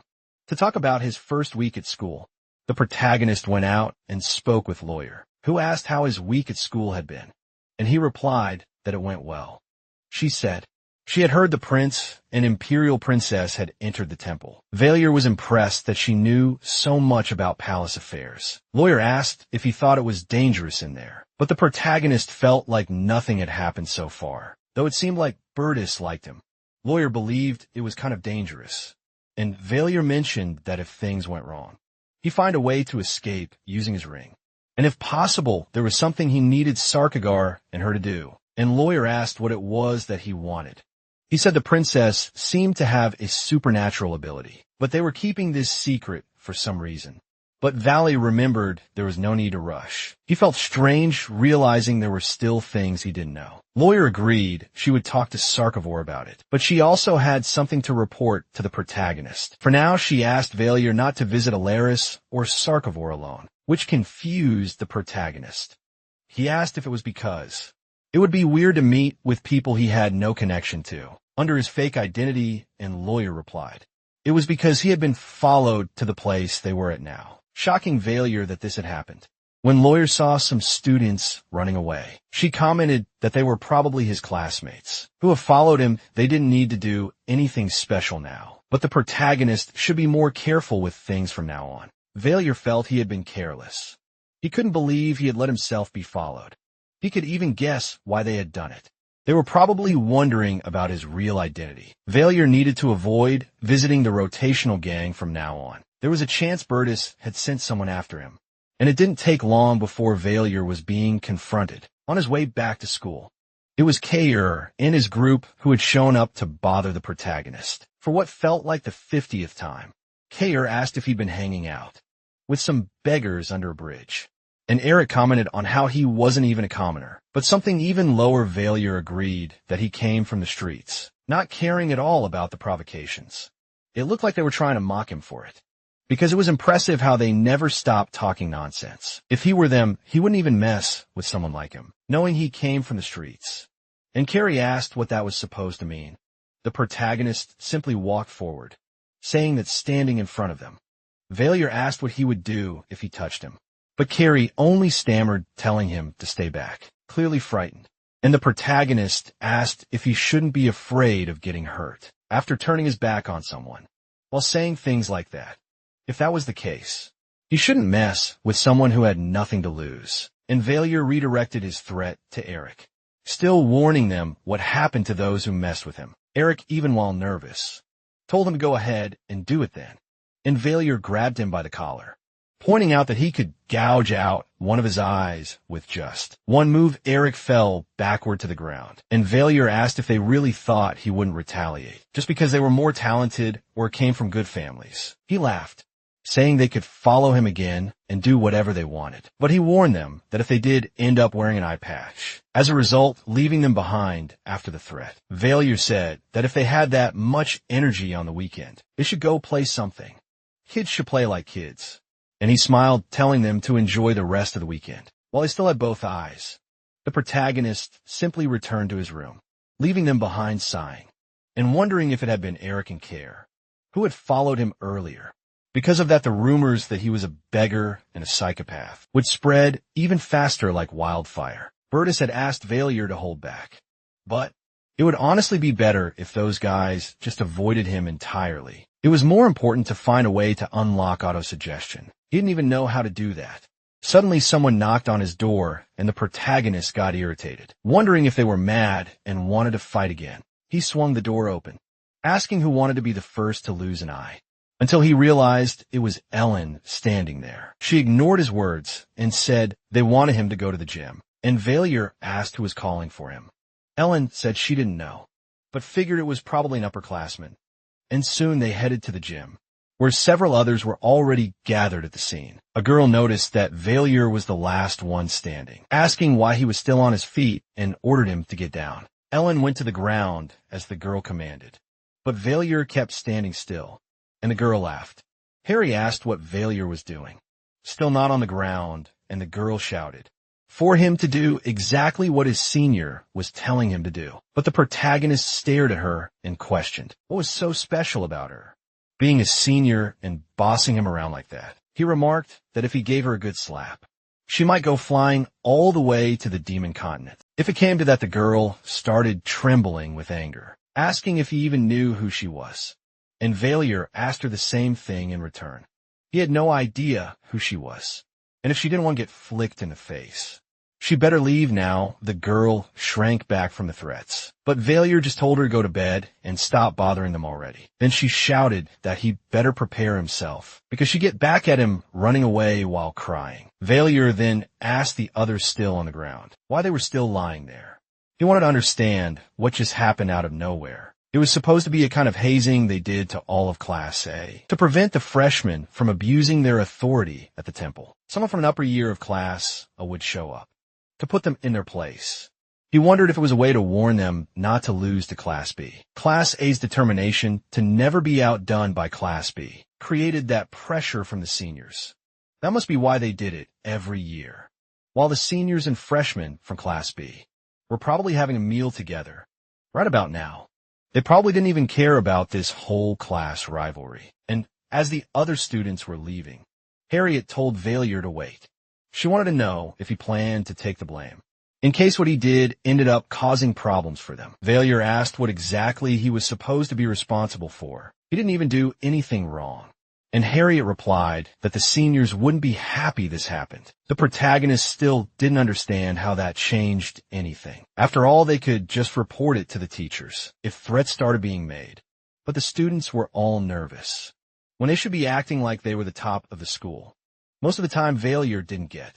To talk about his first week at school, the protagonist went out and spoke with Lawyer, who asked how his week at school had been, and he replied that it went well. She said she had heard the prince, an imperial princess, had entered the temple. Baalier was impressed that she knew so much about palace affairs. Lawyer asked if he thought it was dangerous in there, but the protagonist felt like nothing had happened so far, though it seemed like Bertus liked him. Lawyer believed it was kind of dangerous, and Baalier mentioned that if things went wrong, he'd find a way to escape using his ring. And if possible, there was something he needed Sarkagar and her to do, and Lawyer asked what it was that he wanted. He said the princess seemed to have a supernatural ability, but they were keeping this secret for some reason. But Valley remembered there was no need to rush. He felt strange, realizing there were still things he didn't know. Lawyer agreed she would talk to Sarkavor about it, but she also had something to report to the protagonist. For now, she asked Baalier not to visit Alaris or Sarkavor alone, which confused the protagonist. He asked if it was because it would be weird to meet with people he had no connection to, under his fake identity, and Lawyer replied, it was because he had been followed to the place they were at now, shocking Baalier that this had happened. When Lawyer saw some students running away, she commented that they were probably his classmates, who have followed him. They didn't need to do anything special now, but the protagonist should be more careful with things from now on. Baalier felt he had been careless. He couldn't believe he had let himself be followed. He could even guess why they had done it. They were probably wondering about his real identity. Baalier needed to avoid visiting the rotational gang from now on. There was a chance Bertus had sent someone after him, and it didn't take long before Baalier was being confronted on his way back to school. It was Kair and his group who had shown up to bother the protagonist. For what felt like the 50th time, Kair asked if he'd been hanging out with some beggars under a bridge. And Eric commented on how he wasn't even a commoner. But something even lower, Baalier agreed that he came from the streets, not caring at all about the provocations. It looked like they were trying to mock him for it, because it was impressive how they never stopped talking nonsense. If he were them, he wouldn't even mess with someone like him, knowing he came from the streets. And Carrie asked what that was supposed to mean. The protagonist simply walked forward, saying that standing in front of them. Baalier asked what he would do if he touched him. But Carrie only stammered, telling him to stay back, clearly frightened. And the protagonist asked if he shouldn't be afraid of getting hurt after turning his back on someone, while saying things like that. If that was the case, he shouldn't mess with someone who had nothing to lose. And Baalier redirected his threat to Eric, still warning them what happened to those who messed with him. Eric, even while nervous, told him to go ahead and do it then. And Baalier grabbed him by the collar, pointing out that he could gouge out one of his eyes with just one move. Eric fell backward to the ground, and Baalier asked if they really thought he wouldn't retaliate, just because they were more talented or came from good families. He laughed, saying they could follow him again and do whatever they wanted. But he warned them that if they did end up wearing an eye patch, as a result, leaving them behind after the threat. Baalier said that if they had that much energy on the weekend, they should go play something. Kids should play like kids. And he smiled, telling them to enjoy the rest of the weekend. While he still had both eyes, the protagonist simply returned to his room, leaving them behind sighing, and wondering if it had been Eric and Kair, who had followed him earlier. Because of that, the rumors that he was a beggar and a psychopath would spread even faster like wildfire. Bertus had asked Baalier to hold back, but it would honestly be better if those guys just avoided him entirely. It was more important to find a way to unlock autosuggestion. He didn't even know how to do that. Suddenly someone knocked on his door, and the protagonist got irritated, wondering if they were mad and wanted to fight again. He swung the door open, asking who wanted to be the first to lose an eye, until he realized it was Ellen standing there. She ignored his words and said they wanted him to go to the gym, and Baalier asked who was calling for him. Ellen said she didn't know, but figured it was probably an upperclassman, and soon they headed to the gym, where several others were already gathered at the scene. A girl noticed that Baalier was the last one standing, asking why he was still on his feet, and ordered him to get down. Ellen went to the ground as the girl commanded, but Baalier kept standing still, and the girl laughed. Harry asked what Baalier was doing. Still not on the ground, and the girl shouted for him to do exactly what his senior was telling him to do. But the protagonist stared at her and questioned what was so special about her being a senior and bossing him around like that. He remarked that if he gave her a good slap, she might go flying all the way to the demon continent. If it came to that, the girl started trembling with anger, asking if he even knew who she was. And Baalier asked her the same thing in return. He had no idea who she was, and if she didn't want to get flicked in the face, she better leave now. The girl shrank back from the threats, but Baalier just told her to go to bed and stop bothering them already. Then she shouted that he better prepare himself, because she'd get back at him running away while crying. Baalier then asked the others still on the ground why they were still lying there. He wanted to understand what just happened out of nowhere. It was supposed to be a kind of hazing they did to all of Class A, to prevent the freshmen from abusing their authority at the temple. Someone from an upper year of Class A would show up, to put them in their place. He wondered if it was a way to warn them not to lose to Class B. Class A's determination to never be outdone by Class B created that pressure from the seniors. That must be why they did it every year. While the seniors and freshmen from Class B were probably having a meal together, right about now. They probably didn't even care about this whole class rivalry. And as the other students were leaving, Harriet told Baalier to wait. She wanted to know if he planned to take the blame, in case what he did ended up causing problems for them. Baalier asked what exactly he was supposed to be responsible for. He didn't even do anything wrong. And Harriet replied that the seniors wouldn't be happy this happened. The protagonist still didn't understand how that changed anything. After all, they could just report it to the teachers if threats started being made. But the students were all nervous, when they should be acting like they were the top of the school. Most of the time, Baalier didn't get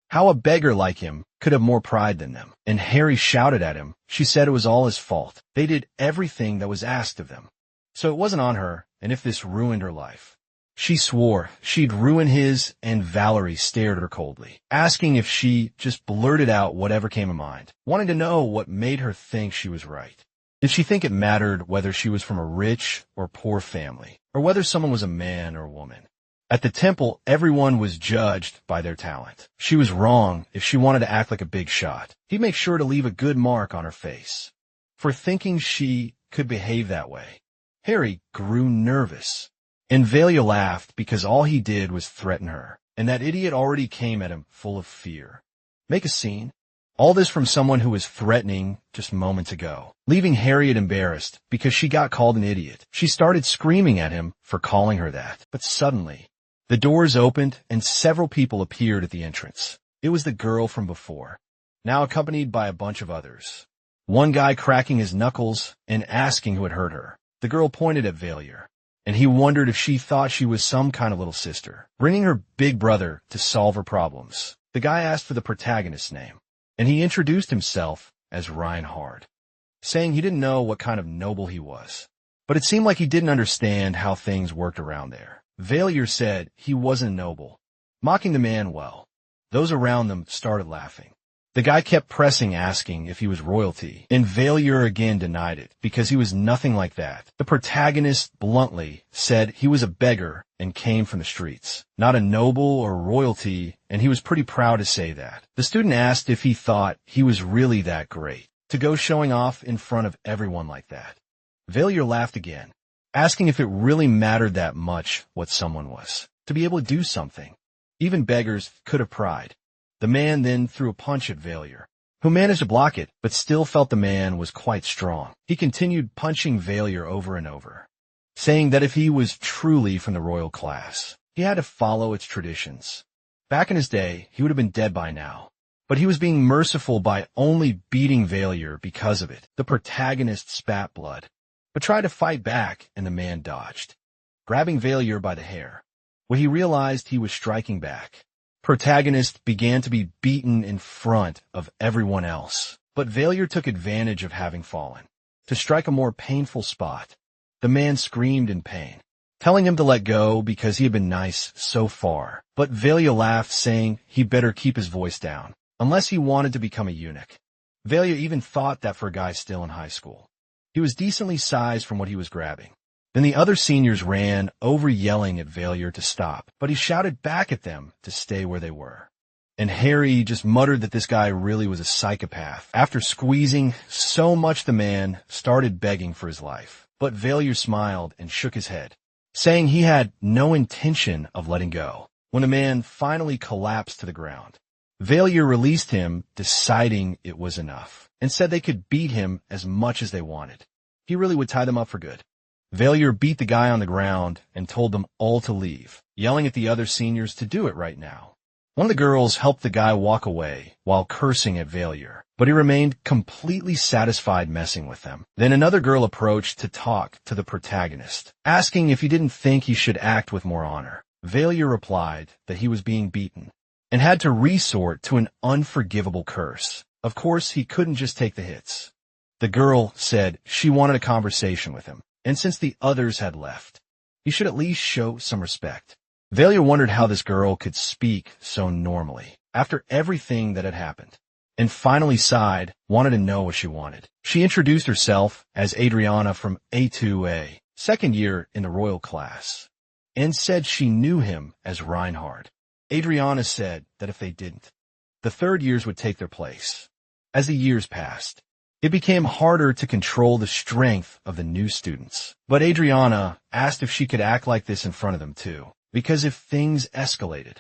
how a beggar like him could have more pride than them. And Harry shouted at him. She said it was all his fault. They did everything that was asked of them. So it wasn't on her, and if this ruined her life. She swore she'd ruin his, and Valerie stared at her coldly, asking if she just blurted out whatever came to mind, wanting to know what made her think she was right. Did she think it mattered whether she was from a rich or poor family, or whether someone was a man or a woman? At the temple, everyone was judged by their talent. She was wrong if she wanted to act like a big shot. He'd make sure to leave a good mark on her face for thinking she could behave that way. Harry grew nervous. And Baalier laughed because all he did was threaten her, and that idiot already came at him full of fear. Make a scene? All this from someone who was threatening just moments ago, leaving Harriet embarrassed because she got called an idiot. She started screaming at him for calling her that. But suddenly, the doors opened and several people appeared at the entrance. It was the girl from before, now accompanied by a bunch of others. One guy cracking his knuckles and asking who had hurt her. The girl pointed at Baalier, and he wondered if she thought she was some kind of little sister, bringing her big brother to solve her problems. The guy asked for the protagonist's name, and he introduced himself as Reinhardt, saying he didn't know what kind of noble he was. But it seemed like he didn't understand how things worked around there. Baalier said he wasn't noble, mocking the man well. Those around them started laughing. The guy kept pressing, asking if he was royalty, and Baalier again denied it, because he was nothing like that. The protagonist bluntly said he was a beggar and came from the streets, not a noble or royalty, and he was pretty proud to say that. The student asked if he thought he was really that great, to go showing off in front of everyone like that. Baalier laughed again, asking if it really mattered that much what someone was, to be able to do something. Even beggars could have pride. The man then threw a punch at Baalier, who managed to block it, but still felt the man was quite strong. He continued punching Baalier over and over, saying that if he was truly from the royal class, he had to follow its traditions. Back in his day, he would have been dead by now, but he was being merciful by only beating Baalier because of it. The protagonist spat blood, but tried to fight back, and the man dodged, grabbing Baalier by the hair. When he realized he was striking back, protagonist began to be beaten in front of everyone else. But Baalier took advantage of having fallen, to strike a more painful spot. The man screamed in pain, telling him to let go because he had been nice so far. But Baalier laughed, saying he better keep his voice down, unless he wanted to become a eunuch. Baalier even thought that for a guy still in high school. He was decently sized from what he was grabbing. Then the other seniors ran over, yelling at Baalier to stop, but he shouted back at them to stay where they were. And Harry just muttered that this guy really was a psychopath. After squeezing so much, the man started begging for his life. But Baalier smiled and shook his head, saying he had no intention of letting go. When the man finally collapsed to the ground, Baalier released him, deciding it was enough, and said they could beat him as much as they wanted. He really would tie them up for good. Baalier beat the guy on the ground and told them all to leave, yelling at the other seniors to do it right now. One of the girls helped the guy walk away while cursing at Baalier, but he remained completely satisfied messing with them. Then another girl approached to talk to the protagonist, asking if he didn't think he should act with more honor. Baalier replied that he was being beaten and had to resort to an unforgivable curse. Of course, he couldn't just take the hits. The girl said she wanted a conversation with him, and since the others had left, he should at least show some respect. Baalier wondered how this girl could speak so normally after everything that had happened, and finally sighed, wanted to know what she wanted. She introduced herself as Adriana from A2A, second year in the royal class, and said she knew him as Reinhardt. Adriana said that if they didn't, the third years would take their place. As the years passed, it became harder to control the strength of the new students. But Adriana asked if she could act like this in front of them too, because if things escalated,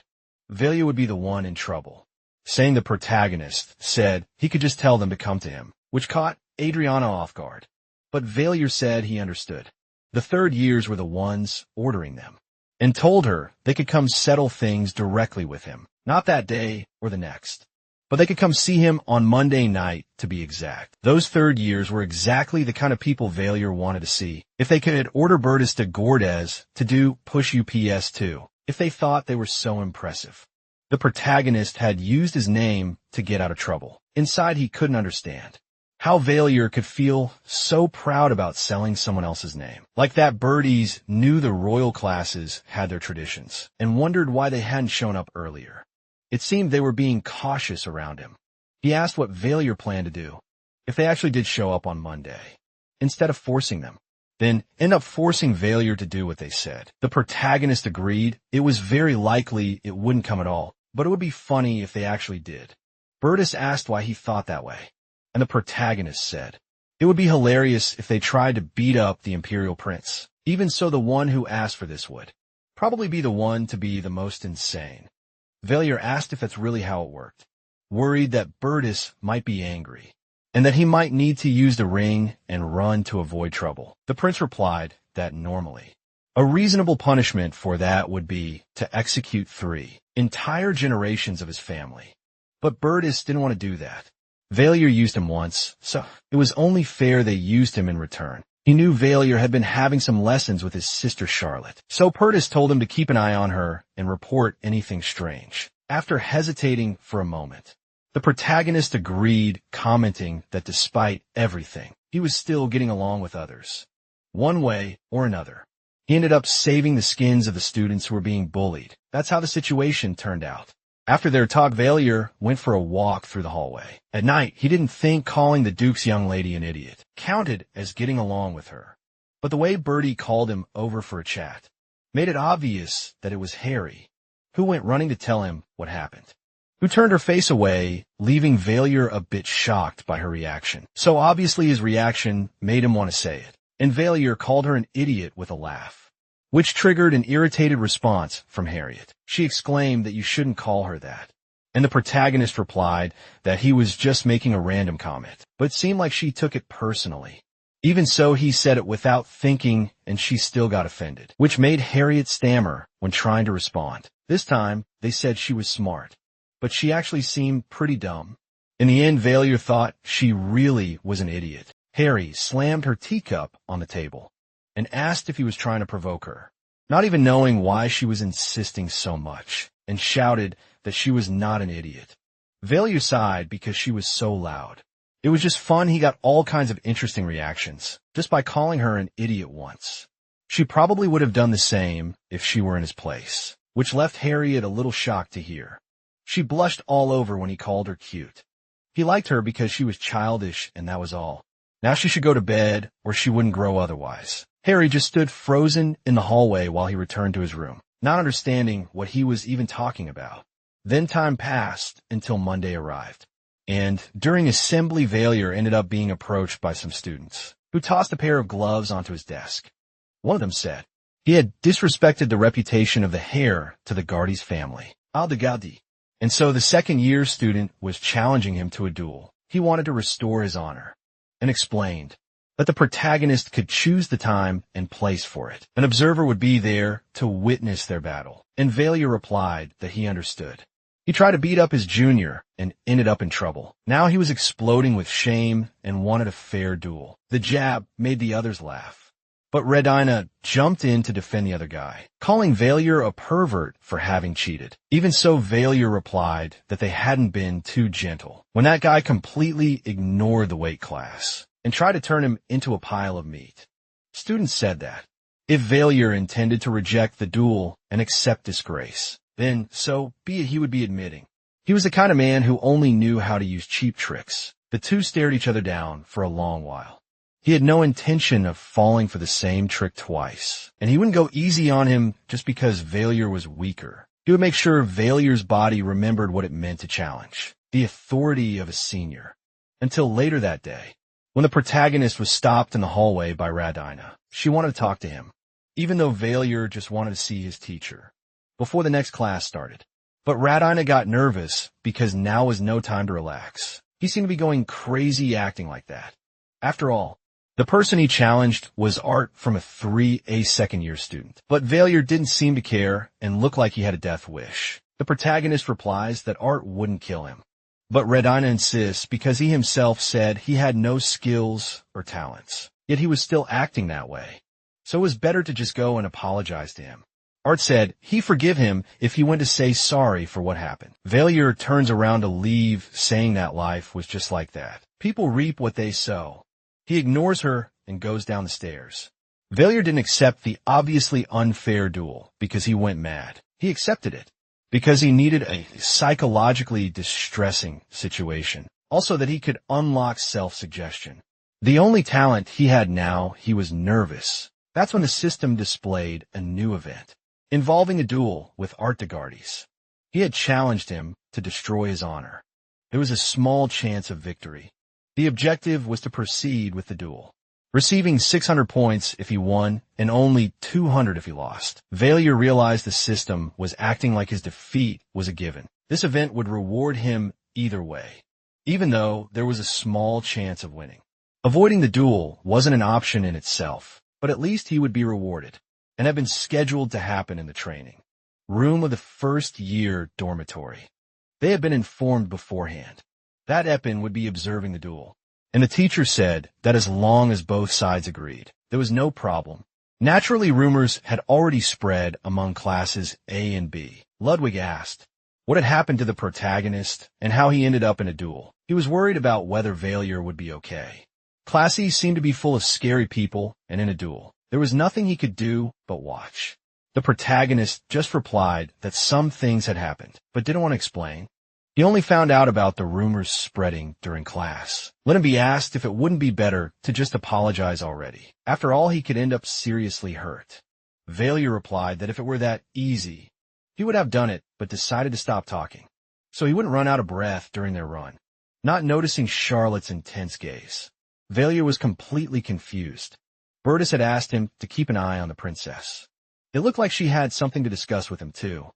Baalier would be the one in trouble, saying the protagonist said he could just tell them to come to him, which caught Adriana off guard. But Baalier said he understood. The third years were the ones ordering them, and told her they could come settle things directly with him, not that day or the next, but they could come see him on Monday night, to be exact. Those third years were exactly the kind of people Baalier wanted to see. If they could order Bertus de Gordes to do push UPS too, if they thought they were so impressive. The protagonist had used his name to get out of trouble. Inside he couldn't understand how Baalier could feel so proud about selling someone else's name. Like that birdies knew the royal classes had their traditions, and wondered why they hadn't shown up earlier. It seemed they were being cautious around him. He asked what Baalier planned to do if they actually did show up on Monday, instead of forcing them. Then end up forcing Baalier to do what they said. The protagonist agreed. It was very likely it wouldn't come at all, but it would be funny if they actually did. Bertus asked why he thought that way, and the protagonist said it would be hilarious if they tried to beat up the imperial prince. Even so, the one who asked for this would probably be the one to be the most insane. Baalier asked if that's really how it worked, worried that Bertus might be angry, and that he might need to use the ring and run to avoid trouble. The prince replied that normally, a reasonable punishment for that would be to execute 3 entire generations of his family. But Bertus didn't want to do that. Baalier used him once, so it was only fair they used him in return. He knew Baalier had been having some lessons with his sister Charlotte, so Bertus told him to keep an eye on her and report anything strange. After hesitating for a moment, the protagonist agreed, commenting that despite everything, he was still getting along with others. One way or another, he ended up saving the skins of the students who were being bullied. That's how the situation turned out. After their talk, Baalier went for a walk through the hallway. At night, he didn't think calling the Duke's young lady an idiot counted as getting along with her. But the way Bertie called him over for a chat made it obvious that it was Harry, who went running to tell him what happened, who turned her face away, leaving Baalier a bit shocked by her reaction. So obviously his reaction made him want to say it, and Baalier called her an idiot with a laugh, which triggered an irritated response from Harriet. She exclaimed that you shouldn't call her that, and the protagonist replied that he was just making a random comment, but it seemed like she took it personally. Even so, he said it without thinking, and she still got offended, which made Harriet stammer when trying to respond. This time, they said she was smart, but she actually seemed pretty dumb. In the end, Baalier thought she really was an idiot. Harry slammed her teacup on the table and asked if he was trying to provoke her, not even knowing why she was insisting so much, and shouted that she was not an idiot. Baalier sighed because she was so loud. It was just fun. He got all kinds of interesting reactions just by calling her an idiot once. She probably would have done the same if she were in his place, which left Harriet a little shocked to hear. She blushed all over when he called her cute. He liked her because she was childish, and that was all. Now she should go to bed, or she wouldn't grow otherwise. Harry just stood frozen in the hallway while he returned to his room, not understanding what he was even talking about. Then time passed until Monday arrived, and during assembly, Baalier ended up being approached by some students, who tossed a pair of gloves onto his desk. One of them said he had disrespected the reputation of the heir to the Gardy's family, Aldegadi, and so the second-year student was challenging him to a duel. He wanted to restore his honor, and explained that the protagonist could choose the time and place for it. An observer would be there to witness their battle, and Baalier replied that he understood. He tried to beat up his junior and ended up in trouble. Now he was exploding with shame and wanted a fair duel. The jab made the others laugh, but Redina jumped in to defend the other guy, calling Baalier a pervert for having cheated. Even so, Baalier replied that they hadn't been too gentle when that guy completely ignored the weight class and try to turn him into a pile of meat. Students said that if Baalier intended to reject the duel and accept disgrace, then so be it he would be admitting. He was the kind of man who only knew how to use cheap tricks. The two stared each other down for a long while. He had no intention of falling for the same trick twice, and he wouldn't go easy on him just because Baalier was weaker. He would make sure Valier's body remembered what it meant to challenge, the authority of a senior. Until later that day, when the protagonist was stopped in the hallway by Radina, she wanted to talk to him, even though Baalier just wanted to see his teacher, before the next class started. But Radina got nervous because now was no time to relax. He seemed to be going crazy acting like that. After all, the person he challenged was Art from a 3A second-year student. But Baalier didn't seem to care and looked like he had a death wish. The protagonist replies that Art wouldn't kill him. But Radina insists because he himself said he had no skills or talents. Yet he was still acting that way. So it was better to just go and apologize to him. Art said he'd forgive him if he went to say sorry for what happened. Baalier turns around to leave, saying that life was just like that. People reap what they sow. He ignores her and goes down the stairs. Baalier didn't accept the obviously unfair duel because he went mad. He accepted it because he needed a psychologically distressing situation. Also that he could unlock self-suggestion. The only talent he had now, he was nervous. That's when the system displayed a new event, involving a duel with Art Degardes. He had challenged him to destroy his honor. There was a small chance of victory. The objective was to proceed with the duel, receiving 600 points if he won and only 200 if he lost. Baalier realized the system was acting like his defeat was a given. This event would reward him either way, even though there was a small chance of winning. Avoiding the duel wasn't an option in itself, but at least he would be rewarded, and had been scheduled to happen in the training room of the first-year dormitory. They had been informed beforehand that Epin would be observing the duel, and the teacher said that as long as both sides agreed, there was no problem. Naturally, rumors had already spread among classes A and B. Ludwig asked what had happened to the protagonist and how he ended up in a duel. He was worried about whether Baalier would be okay. Classes seemed to be full of scary people, and in a duel, there was nothing he could do but watch. The protagonist just replied that some things had happened, but didn't want to explain. He only found out about the rumors spreading during class. Let him be asked if it wouldn't be better to just apologize already. After all, he could end up seriously hurt. Baalier replied that if it were that easy, he would have done it, but decided to stop talking, so he wouldn't run out of breath during their run. Not noticing Charlotte's intense gaze, Baalier was completely confused. Bertus had asked him to keep an eye on the princess. It looked like she had something to discuss with him too,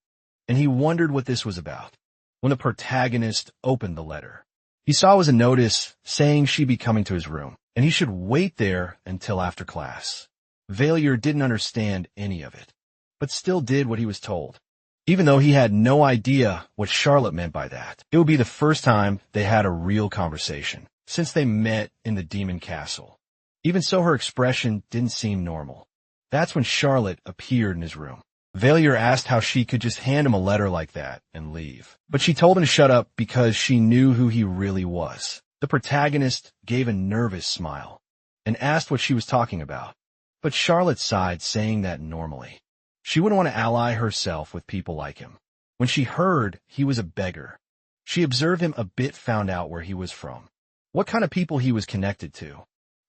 and he wondered what this was about. When the protagonist opened the letter, he saw it was a notice saying she'd be coming to his room, and he should wait there until after class. Baalier didn't understand any of it, but still did what he was told. Even though he had no idea what Charlotte meant by that, it would be the first time they had a real conversation since they met in the demon castle. Even so, her expression didn't seem normal. That's when Charlotte appeared in his room. Baalier asked how she could just hand him a letter like that and leave, but she told him to shut up because she knew who he really was. The protagonist gave a nervous smile and asked what she was talking about, but Charlotte sighed, saying that normally she wouldn't want to ally herself with people like him. When she heard he was a beggar, she observed him a bit, found out where he was from, what kind of people he was connected to,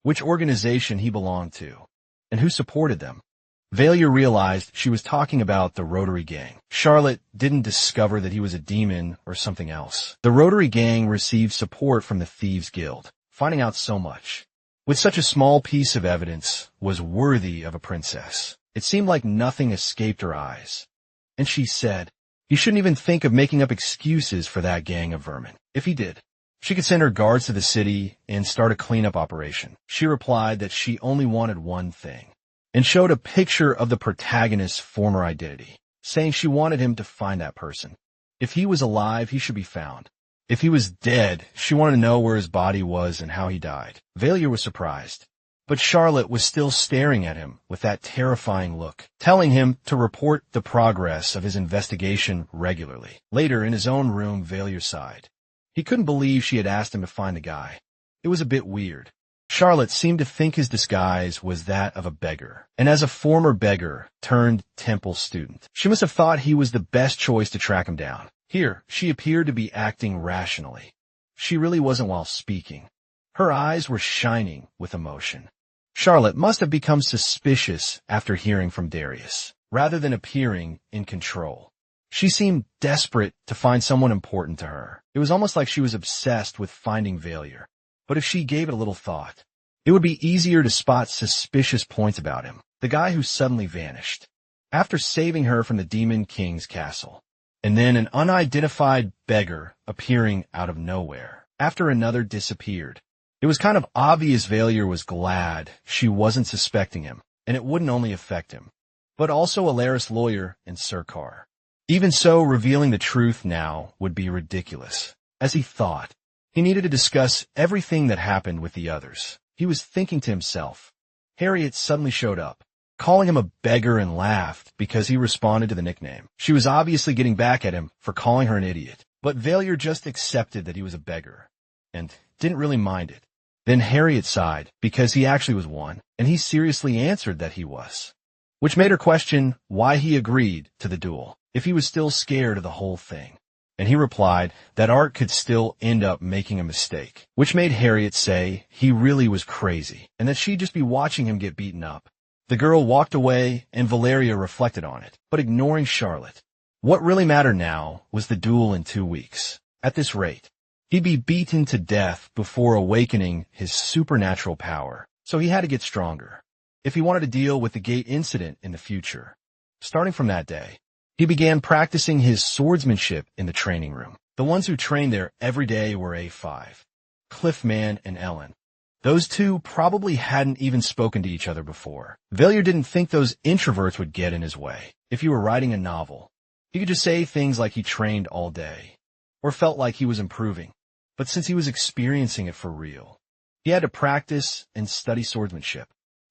which organization he belonged to, and who supported them. Baalier realized she was talking about the Rotary Gang. Charlotte didn't discover that he was a demon or something else. The Rotary Gang received support from the Thieves Guild. Finding out so much, with such a small piece of evidence, was worthy of a princess. It seemed like nothing escaped her eyes. And she said he shouldn't even think of making up excuses for that gang of vermin. If he did, she could send her guards to the city and start a cleanup operation. She replied that she only wanted one thing, and showed a picture of the protagonist's former identity, saying she wanted him to find that person. If he was alive, he should be found. If he was dead, she wanted to know where his body was and how he died. Baalier was surprised, but Charlotte was still staring at him with that terrifying look, telling him to report the progress of his investigation regularly. Later, in his own room, Baalier sighed. He couldn't believe she had asked him to find the guy. It was a bit weird. Charlotte seemed to think his disguise was that of a beggar, and as a former beggar turned temple student, she must have thought he was the best choice to track him down. Here, she appeared to be acting rationally. She really wasn't while speaking. Her eyes were shining with emotion. Charlotte must have become suspicious after hearing from Darius, rather than appearing in control. She seemed desperate to find someone important to her. It was almost like she was obsessed with finding Baalier. But if she gave it a little thought, it would be easier to spot suspicious points about him, the guy who suddenly vanished, after saving her from the Demon King's castle, and then an unidentified beggar appearing out of nowhere, after another disappeared. It was kind of obvious Baalier was glad she wasn't suspecting him, and it wouldn't only affect him, but also Alaris' lawyer and Surkar. Even so, revealing the truth now would be ridiculous. As he thought, he needed to discuss everything that happened with the others. He was thinking to himself. Harriet suddenly showed up, calling him a beggar, and laughed because he responded to the nickname. She was obviously getting back at him for calling her an idiot, but Baalier just accepted that he was a beggar, and didn't really mind it. Then Harriet sighed because he actually was one, and he seriously answered that he was, which made her question why he agreed to the duel, if he was still scared of the whole thing. And he replied that Art could still end up making a mistake, which made Harriet say he really was crazy, and that she'd just be watching him get beaten up. The girl walked away, and Valeria reflected on it, but ignoring Charlotte. What really mattered now was the duel in 2 weeks. At this rate, he'd be beaten to death before awakening his supernatural power, so he had to get stronger, if he wanted to deal with the gate incident in the future. Starting from that day, he began practicing his swordsmanship in the training room. The ones who trained there every day were A5, Cliffman and Ellen. Those two probably hadn't even spoken to each other before. Baalier didn't think those introverts would get in his way. If he were writing a novel, he could just say things like he trained all day, or felt like he was improving. But since he was experiencing it for real, he had to practice and study swordsmanship,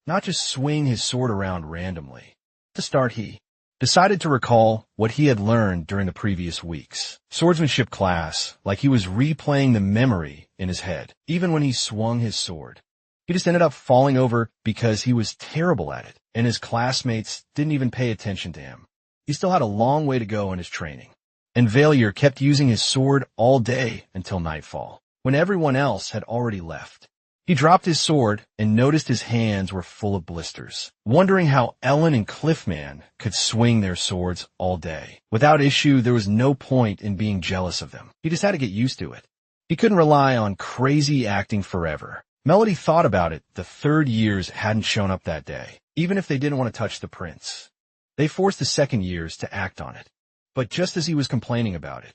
not just swing his sword around randomly. To start, he decided to recall what he had learned during the previous weeks. Swordsmanship class, like he was replaying the memory in his head, even when he swung his sword. He just ended up falling over because he was terrible at it, and his classmates didn't even pay attention to him. He still had a long way to go in his training, and Baalier kept using his sword all day until nightfall, when everyone else had already left. He dropped his sword and noticed his hands were full of blisters, wondering how Ellen and Cliffman could swing their swords all day. Without issue, there was no point in being jealous of them. He just had to get used to it. He couldn't rely on crazy acting forever. Melody thought about it. The third years hadn't shown up that day, even if they didn't want to touch the prince. They forced the second years to act on it. But just as he was complaining about it,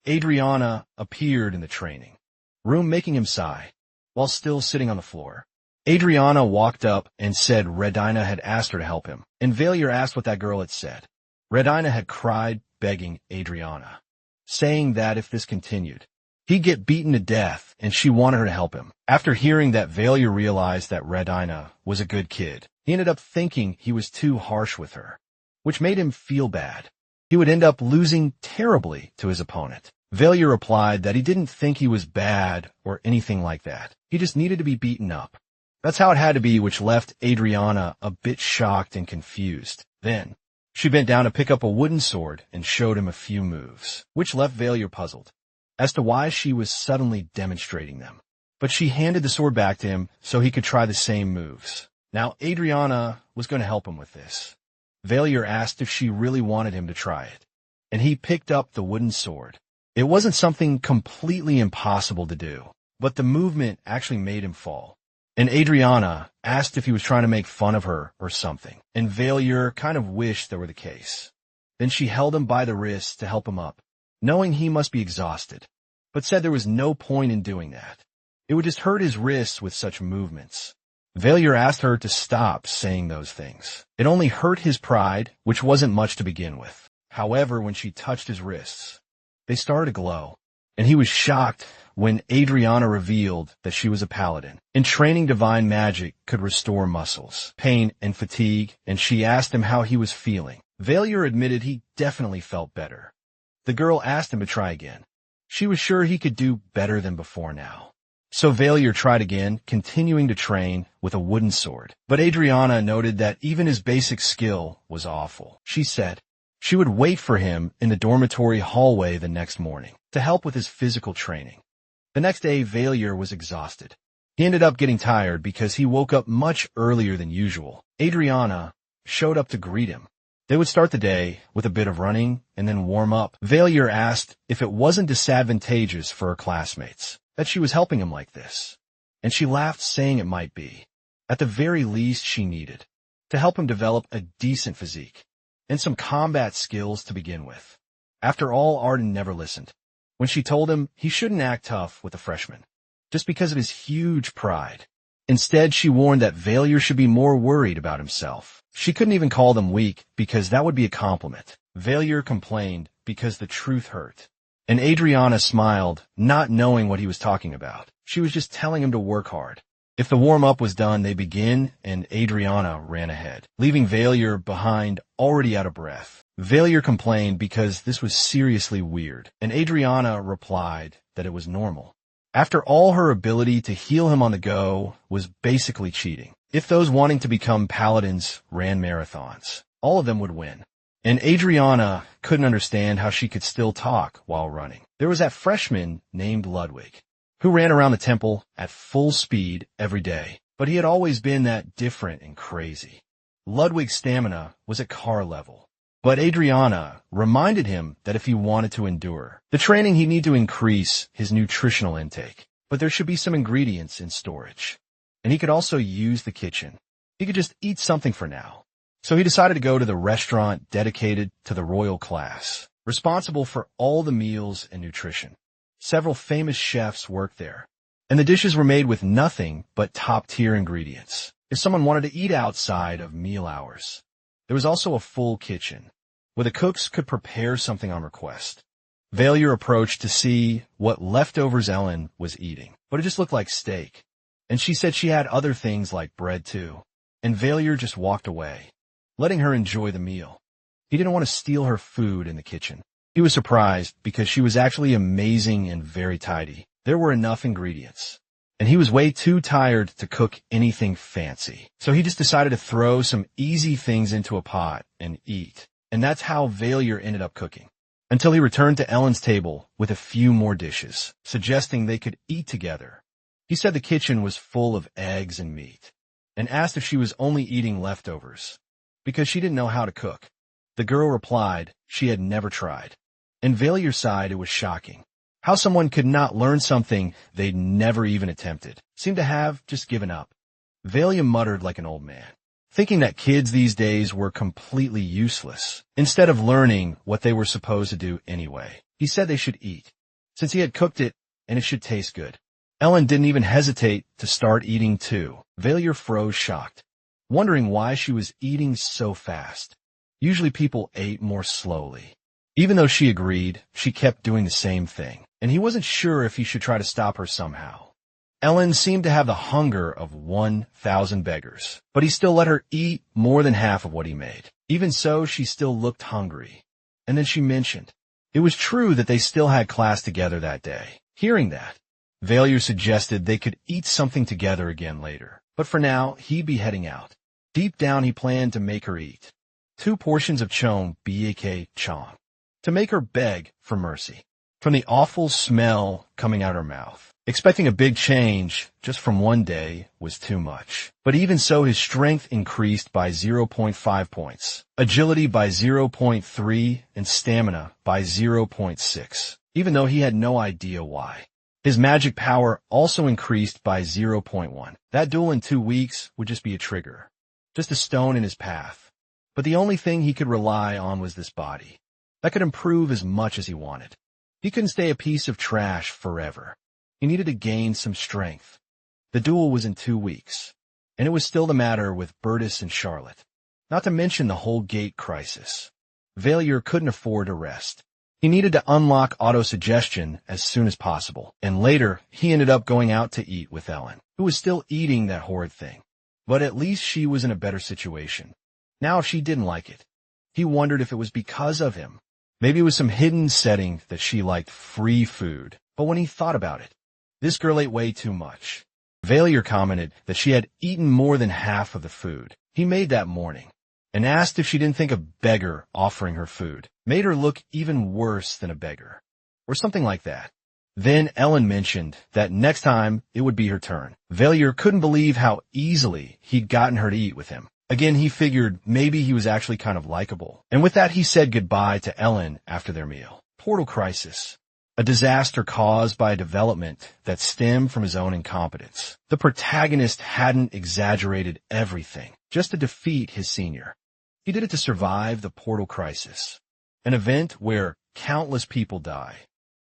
Adriana appeared in the training room, making him sigh, while still sitting on the floor. Adriana walked up and said Redina had asked her to help him, and Baalier asked what that girl had said. Redina had cried, begging Adriana, saying that if this continued, he'd get beaten to death, and she wanted her to help him. After hearing that, Baalier realized that Redina was a good kid. He ended up thinking he was too harsh with her, which made him feel bad. He would end up losing terribly to his opponent. Baalier replied that he didn't think he was bad or anything like that. He just needed to be beaten up. That's how it had to be, which left Adriana a bit shocked and confused. Then, she bent down to pick up a wooden sword and showed him a few moves, which left Baalier puzzled as to why she was suddenly demonstrating them. But she handed the sword back to him so he could try the same moves. Now, Adriana was going to help him with this. Baalier asked if she really wanted him to try it, and he picked up the wooden sword. It wasn't something completely impossible to do, but the movement actually made him fall. And Adriana asked if he was trying to make fun of her or something, and Baalier kind of wished that were the case. Then she held him by the wrist to help him up, knowing he must be exhausted, but said there was no point in doing that. It would just hurt his wrists with such movements. Baalier asked her to stop saying those things. It only hurt his pride, which wasn't much to begin with. However, when she touched his wrists, they started to glow, and he was shocked when Adriana revealed that she was a paladin, and training divine magic could restore muscles, pain, and fatigue, and she asked him how he was feeling. Baalier admitted he definitely felt better. The girl asked him to try again. She was sure he could do better than before now. So Baalier tried again, continuing to train with a wooden sword. But Adriana noted that even his basic skill was awful. She said she would wait for him in the dormitory hallway the next morning to help with his physical training. The next day, Baalier was exhausted. He ended up getting tired because he woke up much earlier than usual. Adriana showed up to greet him. They would start the day with a bit of running and then warm up. Baalier asked if it wasn't disadvantageous for her classmates that she was helping him like this, and she laughed, saying it might be. At the very least, she needed to help him develop a decent physique and some combat skills to begin with. After all, Arden never listened when she told him he shouldn't act tough with the freshmen just because of his huge pride. Instead, she warned that Baalier should be more worried about himself. She couldn't even call them weak because that would be a compliment. Baalier complained because the truth hurt. And Adriana smiled, not knowing what he was talking about. She was just telling him to work hard. If the warm-up was done, they begin, and Adriana ran ahead, leaving Baalier behind, already out of breath. Baalier complained because this was seriously weird, and Adriana replied that it was normal. After all, her ability to heal him on the go was basically cheating. If those wanting to become paladins ran marathons, all of them would win. And Adriana couldn't understand how she could still talk while running. There was that freshman named Ludwig, who ran around the temple at full speed every day, but he had always been that different and crazy. Ludwig's stamina was at car level, but Adriana reminded him that if he wanted to endure the training, he'd need to increase his nutritional intake, but there should be some ingredients in storage, and he could also use the kitchen. He could just eat something for now. So he decided to go to the restaurant dedicated to the royal class, responsible for all the meals and nutrition. Several famous chefs worked there, and the dishes were made with nothing but top-tier ingredients if someone wanted to eat outside of meal hours. There was also a full kitchen, where the cooks could prepare something on request. Baalier approached to see what leftovers Ellen was eating, but it just looked like steak, and she said she had other things like bread too, and Baalier just walked away, letting her enjoy the meal. He didn't want to steal her food in the kitchen. He was surprised because she was actually amazing and very tidy. There were enough ingredients, and he was way too tired to cook anything fancy. So he just decided to throw some easy things into a pot and eat. And that's how Baalier ended up cooking, until he returned to Ellen's table with a few more dishes, suggesting they could eat together. He said the kitchen was full of eggs and meat, and asked if she was only eating leftovers because she didn't know how to cook. The girl replied she had never tried. And Baalier sighed it was shocking how someone could not learn something they'd never even attempted, seemed to have just given up. Baalier muttered like an old man, thinking that kids these days were completely useless, instead of learning what they were supposed to do anyway. He said they should eat, since he had cooked it and it should taste good. Ellen didn't even hesitate to start eating too. Baalier froze shocked, wondering why she was eating so fast. Usually people ate more slowly. Even though she agreed, she kept doing the same thing, and he wasn't sure if he should try to stop her somehow. Ellen seemed to have the hunger of 1,000 beggars, but he still let her eat more than half of what he made. Even so, she still looked hungry. And then she mentioned it was true that they still had class together that day. Hearing that, Baalier suggested they could eat something together again later, but for now, he'd be heading out. Deep down, he planned to make her eat 2 portions of chong, bak chong, to make her beg for mercy from the awful smell coming out her mouth. Expecting a big change just from one day was too much. But even so, his strength increased by 0.5 points, agility by 0.3, and stamina by 0.6, even though he had no idea why. His magic power also increased by 0.1. That duel in 2 weeks would just be a trigger, just a stone in his path. But the only thing he could rely on was this body that could improve as much as he wanted. He couldn't stay a piece of trash forever. He needed to gain some strength. The duel was in 2 weeks, and it was still the matter with Bertus and Charlotte, not to mention the whole gate crisis. Baalier couldn't afford to rest. He needed to unlock autosuggestion as soon as possible, and later he ended up going out to eat with Ellen, who was still eating that horrid thing. But at least she was in a better situation. Now if she didn't like it, he wondered if it was because of him. Maybe it was some hidden setting that she liked free food. But when he thought about it, This girl ate way too much. Baalier commented that she had eaten more than half of the food he made that morning, and asked if she didn't think a beggar offering her food made her look even worse than a beggar, or something like that. Then Ellen mentioned that next time it would be her turn. Baalier couldn't believe how easily he'd gotten her to eat with him. Again, he figured maybe he was actually kind of likable. And with that, he said goodbye to Ellen after their meal. Portal crisis. A disaster caused by a development that stemmed from his own incompetence. The protagonist hadn't exaggerated everything just to defeat his senior. He did it to survive the portal crisis, an event where countless people die.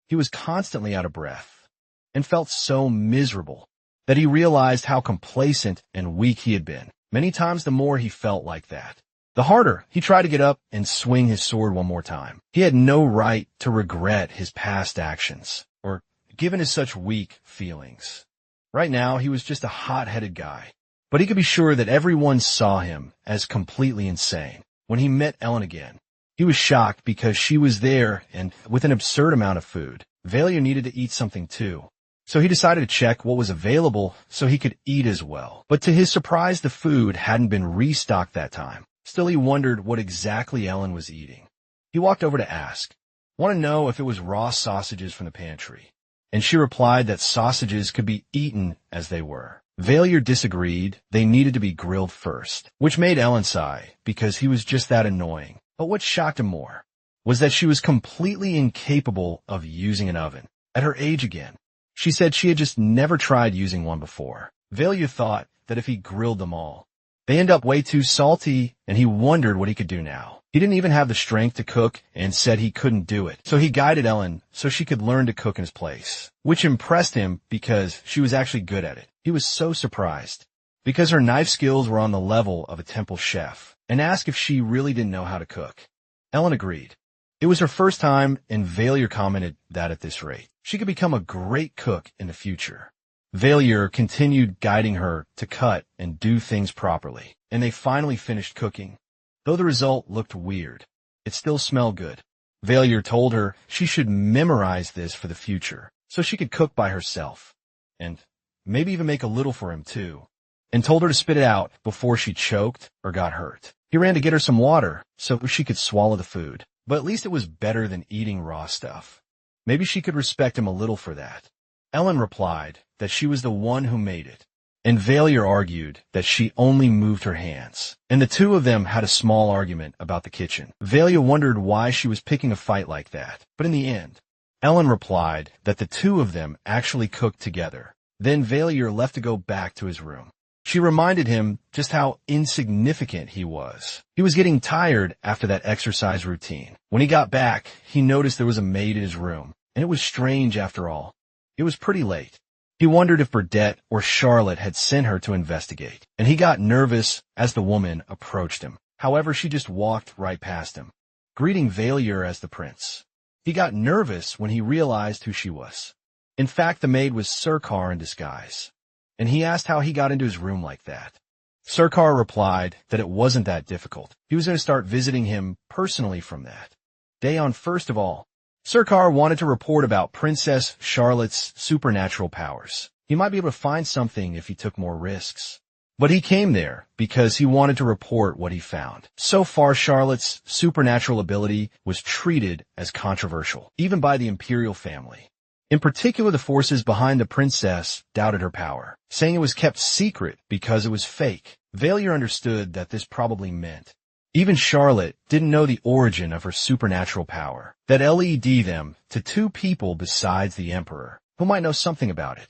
He was constantly out of breath and felt so miserable that he realized how complacent and weak he had been. Many times the more he felt like that, the harder he tried to get up and swing his sword one more time. He had no right to regret his past actions, or given his such weak feelings. Right now, he was just a hot-headed guy, but he could be sure that everyone saw him as completely insane. When he met Ellen again, he was shocked because she was there and with an absurd amount of food. Baalier needed to eat something too, so he decided to check what was available so he could eat as well. But to his surprise, the food hadn't been restocked that time. Still, he wondered what exactly Ellen was eating. He walked over to ask, "Want to know if it was raw sausages from the pantry?" And she replied that sausages could be eaten as they were. Baalier disagreed. They needed to be grilled first, which made Ellen sigh because he was just that annoying. But what shocked him more was that she was completely incapable of using an oven. At her age again, she said she had just never tried using one before. Baalier thought that if he grilled them all, they end up way too salty, and he wondered what he could do now. He didn't even have the strength to cook and said he couldn't do it. So he guided Ellen so she could learn to cook in his place, which impressed him because she was actually good at it. He was so surprised because her knife skills were on the level of a temple chef, and asked if she really didn't know how to cook. Ellen agreed. It was her first time, and Baalier commented that at this rate, she could become a great cook in the future. Baalier continued guiding her to cut and do things properly, and they finally finished cooking. Though the result looked weird, it still smelled good. Baalier told her she should memorize this for the future, so she could cook by herself, and maybe even make a little for him too, and told her to spit it out before she choked or got hurt. He ran to get her some water so she could swallow the food, but at least it was better than eating raw stuff. Maybe she could respect him a little for that. Ellen replied that she was the one who made it, and Baalier argued that she only moved her hands, and the two of them had a small argument about the kitchen. Baalier wondered why she was picking a fight like that, but in the end, Ellen replied that the two of them actually cooked together. Then Baalier left to go back to his room. She reminded him just how insignificant he was. He was getting tired after that exercise routine. When he got back, he noticed there was a maid in his room, and it was strange after all. It was pretty late. He wondered if Burdette or Charlotte had sent her to investigate, and he got nervous as the woman approached him. However, she just walked right past him, greeting Baalier as the prince. He got nervous when he realized who she was. In fact, the maid was Surkar in disguise, and he asked how he got into his room like that. Surkar replied that it wasn't that difficult. He was going to start visiting him personally from that day on. First of all, Surkar wanted to report about Princess Charlotte's supernatural powers. He might be able to find something if he took more risks. But he came there because he wanted to report what he found. So far, Charlotte's supernatural ability was treated as controversial, even by the imperial family. In particular, the forces behind the princess doubted her power, saying it was kept secret because it was fake. Baalier understood that this probably meant even Charlotte didn't know the origin of her supernatural power, that led them to two people besides the Emperor, who might know something about it.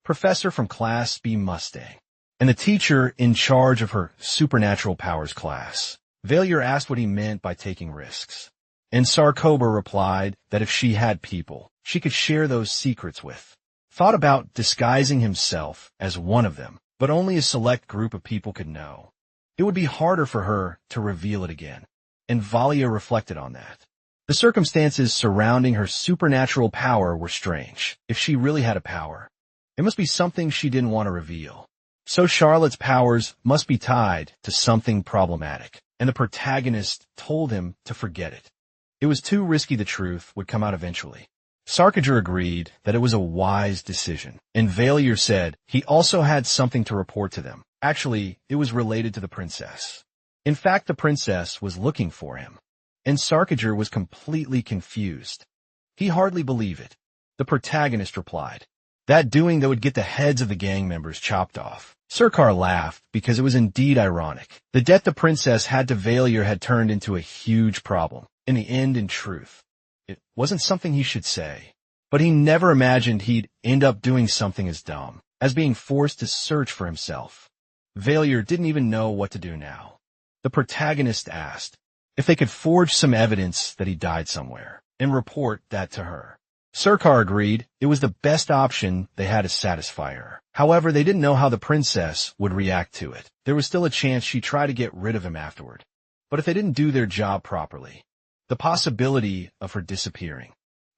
Professor from Class B Mustang, and the teacher in charge of her supernatural powers class. Baalier asked what he meant by taking risks, and Sarkober replied that if she had people she could share those secrets with. Thought about disguising himself as one of them, but only a select group of people could know. It would be harder for her to reveal it again, and Baalier reflected on that. The circumstances surrounding her supernatural power were strange. If she really had a power, it must be something she didn't want to reveal. So Charlotte's powers must be tied to something problematic, and the protagonist told him to forget it. It was too risky. The truth would come out eventually. Sarkager agreed that it was a wise decision, and Baalier said he also had something to report to them. Actually, it was related to the princess. In fact, the princess was looking for him, and Sarkager was completely confused. He hardly believed it. The protagonist replied, that doing that would get the heads of the gang members chopped off. Sarkar laughed because it was indeed ironic. The debt the princess had to Baalier had turned into a huge problem. In the end, in truth, it wasn't something he should say. But he never imagined he'd end up doing something as dumb as being forced to search for himself. Baalier didn't even know what to do now. The protagonist asked if they could forge some evidence that he died somewhere and report that to her. Sarkar agreed it was the best option they had to satisfy her. However, they didn't know how the princess would react to it. There was still a chance she'd try to get rid of him afterward. But if they didn't do their job properly, the possibility of her disappearing,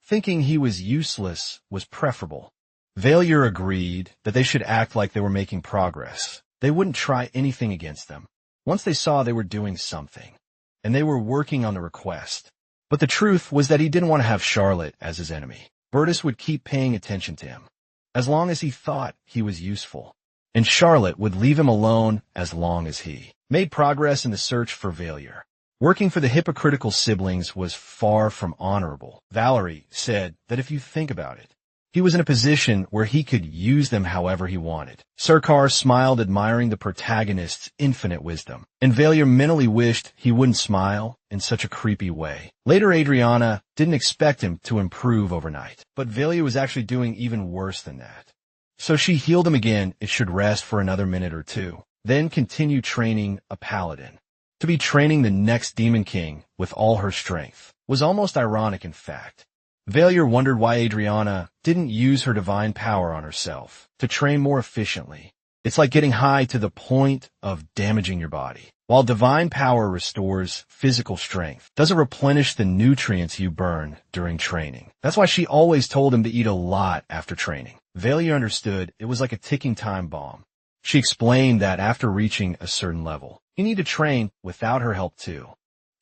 thinking he was useless, was preferable. Baalier agreed that they should act like they were making progress. They wouldn't try anything against them once they saw they were doing something, and they were working on the request. But the truth was that he didn't want to have Charlotte as his enemy. Brightest would keep paying attention to him, as long as he thought he was useful, and Charlotte would leave him alone as long as he made progress in the search for Baalier. Working for the hypocritical siblings was far from honorable. Valerie said that if you think about it, he was in a position where he could use them however he wanted. Sarkar smiled, admiring the protagonist's infinite wisdom, and Baalier mentally wished he wouldn't smile in such a creepy way. Later, Adriana didn't expect him to improve overnight, but Baalier was actually doing even worse than that. So she healed him again and should rest for another minute or two, then continue training a paladin. To be training the next Demon King with all her strength was almost ironic, in fact. Baalier wondered why Adriana didn't use her divine power on herself to train more efficiently. It's like getting high to the point of damaging your body. While divine power restores physical strength, doesn't replenish the nutrients you burn during training. That's why she always told him to eat a lot after training. Baalier understood it was like a ticking time bomb. She explained that after reaching a certain level, he needed to train without her help too,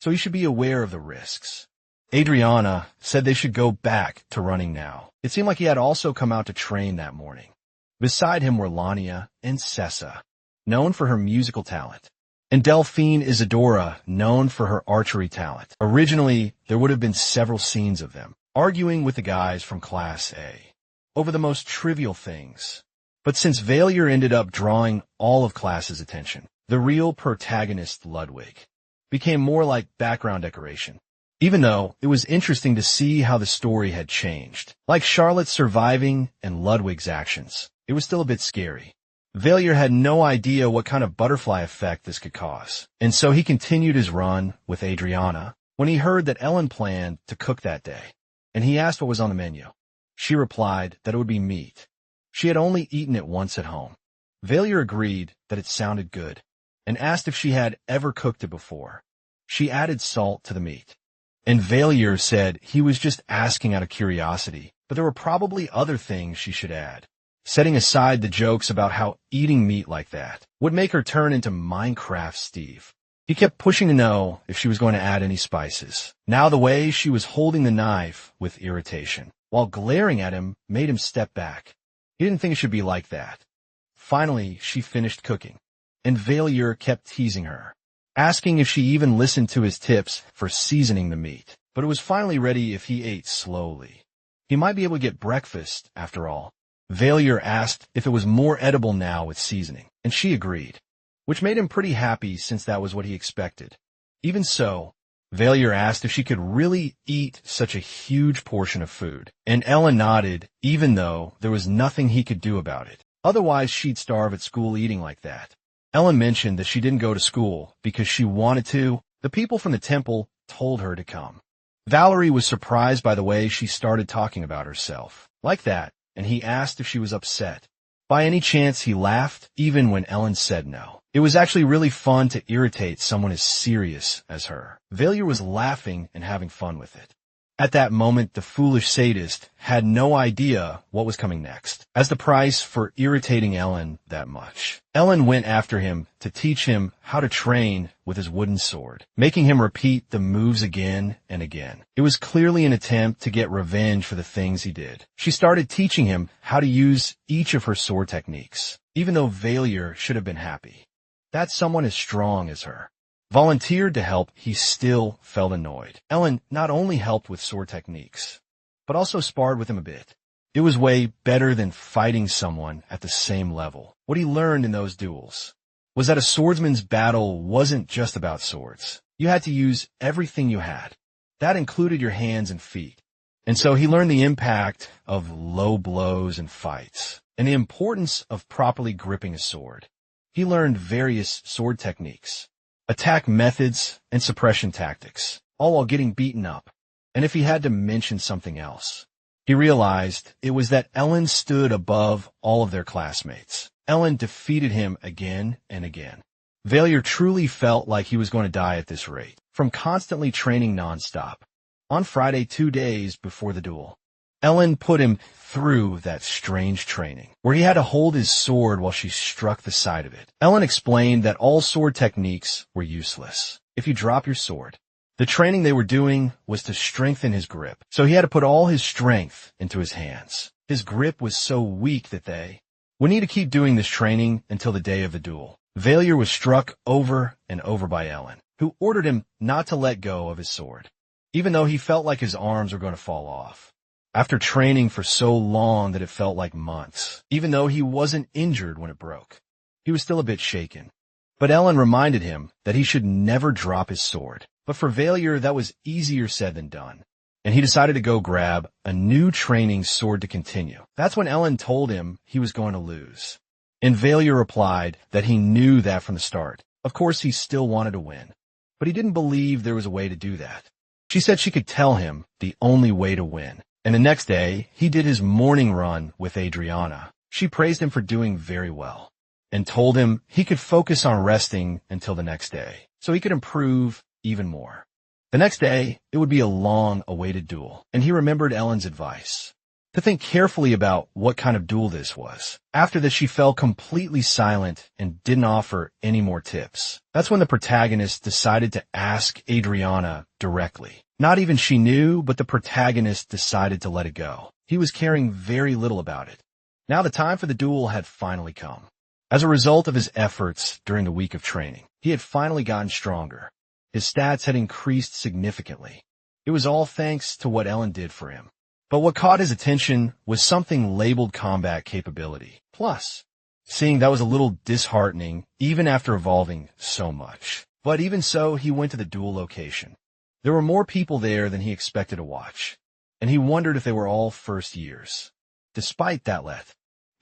so he should be aware of the risks. Adriana said they should go back to running now. It seemed like he had also come out to train that morning. Beside him were Lania and Sessa, known for her musical talent, and Delphine Isadora, known for her archery talent. Originally, there would have been several scenes of them arguing with the guys from Class A over the most trivial things. But since Baalier ended up drawing all of class's attention, the real protagonist, Ludwig, became more like background decoration. Even though it was interesting to see how the story had changed. Like Charlotte surviving and Ludwig's actions, it was still a bit scary. Baalier had no idea what kind of butterfly effect this could cause, and so he continued his run with Adriana when he heard that Ellen planned to cook that day, and he asked what was on the menu. She replied that it would be meat. She had only eaten it once at home. Baalier agreed that it sounded good, and asked if she had ever cooked it before. She added salt to the meat. And Baalier said he was just asking out of curiosity, but there were probably other things she should add. Setting aside the jokes about how eating meat like that would make her turn into Minecraft Steve. He kept pushing to know if she was going to add any spices. Now the way she was holding the knife with irritation, while glaring at him, made him step back. He didn't think it should be like that. Finally, she finished cooking, and Baalier kept teasing her, asking if she even listened to his tips for seasoning the meat. But it was finally ready if he ate slowly. He might be able to get breakfast, after all. Baalier asked if it was more edible now with seasoning, and she agreed, which made him pretty happy since that was what he expected. Even so, Baalier asked if she could really eat such a huge portion of food, and Ellen nodded, even though there was nothing he could do about it. Otherwise, she'd starve at school eating like that. Ellen mentioned that she didn't go to school because she wanted to. The people from the temple told her to come. Valerie was surprised by the way she started talking about herself, like that, and he asked if she was upset. By any chance, he laughed, even when Ellen said no. It was actually really fun to irritate someone as serious as her. Baalier was laughing and having fun with it. At that moment, the foolish sadist had no idea what was coming next. As the price for irritating Ellen that much, Ellen went after him to teach him how to train with his wooden sword, making him repeat the moves again and again. It was clearly an attempt to get revenge for the things he did. She started teaching him how to use each of her sword techniques, even though Baalier should have been happy that someone as strong as her volunteered to help. He still felt annoyed. Ellen not only helped with sword techniques, but also sparred with him a bit. It was way better than fighting someone at the same level. What he learned in those duels was that a swordsman's battle wasn't just about swords. You had to use everything you had. That included your hands and feet. And so he learned the impact of low blows in fights and the importance of properly gripping a sword. He learned various sword techniques, attack methods, and suppression tactics, all while getting beaten up. And if he had to mention something else, he realized it was that Ellen stood above all of their classmates. Ellen defeated him again and again. Baalier truly felt like he was going to die at this rate, from constantly training nonstop. On Friday, 2 days before the duel, Ellen put him through that strange training, where he had to hold his sword while she struck the side of it. Ellen explained that all sword techniques were useless if you drop your sword. The training they were doing was to strengthen his grip, so he had to put all his strength into his hands. His grip was so weak that they would need to keep doing this training until the day of the duel. Baalier was struck over and over by Ellen, who ordered him not to let go of his sword, even though he felt like his arms were going to fall off. After training for so long that it felt like months, even though he wasn't injured when it broke, he was still a bit shaken. But Ellen reminded him that he should never drop his sword. But for Baalier, that was easier said than done, and he decided to go grab a new training sword to continue. That's when Ellen told him he was going to lose, and Baalier replied that he knew that from the start. Of course, he still wanted to win, but he didn't believe there was a way to do that. She said she could tell him the only way to win. And the next day, he did his morning run with Adriana. She praised him for doing very well and told him he could focus on resting until the next day so he could improve even more. The next day, it would be a long-awaited duel, and he remembered Ellen's advice to think carefully about what kind of duel this was. After this, she fell completely silent and didn't offer any more tips. That's when the protagonist decided to ask Adriana directly. Not even she knew, but the protagonist decided to let it go. He was caring very little about it. Now the time for the duel had finally come. As a result of his efforts during the week of training, he had finally gotten stronger. His stats had increased significantly. It was all thanks to what Ellen did for him. But what caught his attention was something labeled combat capability. Plus, seeing that was a little disheartening even after evolving so much. But even so, he went to the duel location. There were more people there than he expected to watch, and he wondered if they were all first years. Despite that,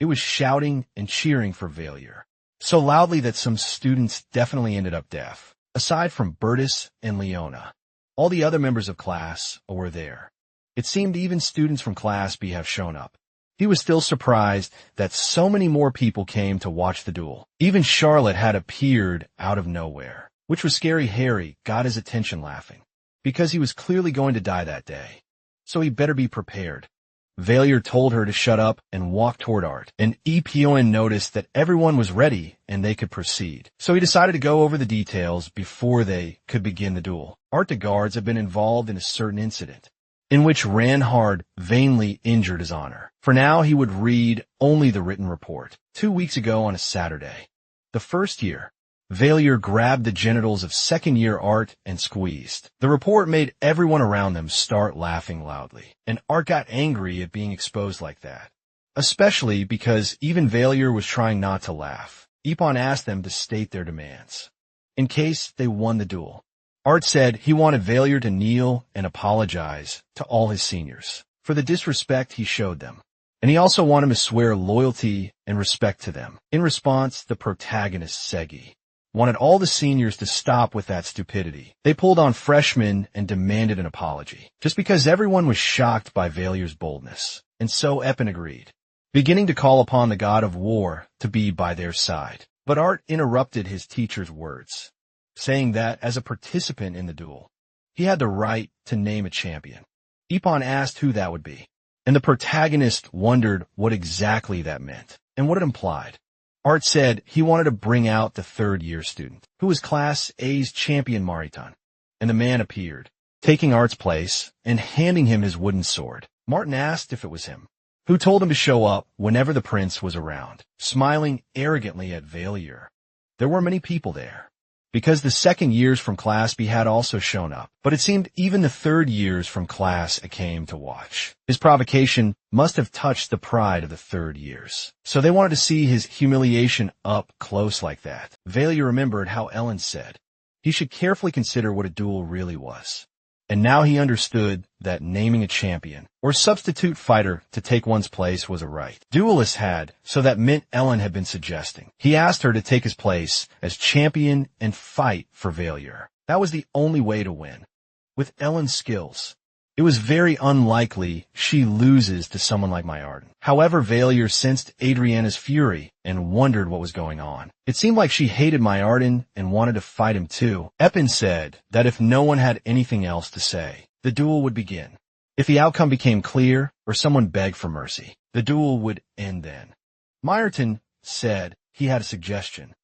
it was shouting and cheering for Baalier, so loudly that some students definitely ended up deaf. Aside from Bertus and Leona, all the other members of class were there. It seemed even students from Class B have shown up. He was still surprised that so many more people came to watch the duel. Even Charlotte had appeared out of nowhere, which was scary. Harry got his attention laughing, because he was clearly going to die that day, so he better be prepared. Baalier told her to shut up and walk toward Art, and Epion noticed that everyone was ready and they could proceed. So he decided to go over the details before they could begin the duel. Art the guards had been involved in a certain incident, in which Reinhardt vainly injured his honor. For now, he would read only the written report. 2 weeks ago on a Saturday, the first year, Baalier grabbed the genitals of second-year Art and squeezed. The report made everyone around them start laughing loudly, and Art got angry at being exposed like that, especially because even Baalier was trying not to laugh. Epon asked them to state their demands, in case they won the duel. Art said he wanted Baalier to kneel and apologize to all his seniors for the disrespect he showed them. And he also wanted him to swear loyalty and respect to them. In response, the protagonist, Segi, wanted all the seniors to stop with that stupidity. They pulled on freshmen and demanded an apology, just because everyone was shocked by Baelier's boldness. And so Epon agreed, beginning to call upon the god of war to be by their side. But Art interrupted his teacher's words, saying that as a participant in the duel, he had the right to name a champion. Ippon asked who that would be, and the protagonist wondered what exactly that meant and what it implied. Art said he wanted to bring out the third-year student, who was Class A's champion Mariton, and the man appeared, taking Art's place and handing him his wooden sword. Martin asked if it was him, who told him to show up whenever the prince was around, smiling arrogantly at Baalier. There were many people there, because the second years from Class B had also shown up, but it seemed even the third years from Class A came to watch. His provocation must have touched the pride of the third years, so they wanted to see his humiliation up close like that. Baalier remembered how Ellen said he should carefully consider what a duel really was. And now he understood that naming a champion or substitute fighter to take one's place was a right duelists had, so that meant Ellen had been suggesting. He asked her to take his place as champion and fight for Baalier. That was the only way to win. With Ellen's skills, it was very unlikely she loses to someone like Mayarden. However, Baalier sensed Adriana's fury and wondered what was going on. It seemed like she hated Mayarden and wanted to fight him too. Eppin said that if no one had anything else to say, the duel would begin. If the outcome became clear or someone begged for mercy, the duel would end then. Mayarden said he had a suggestion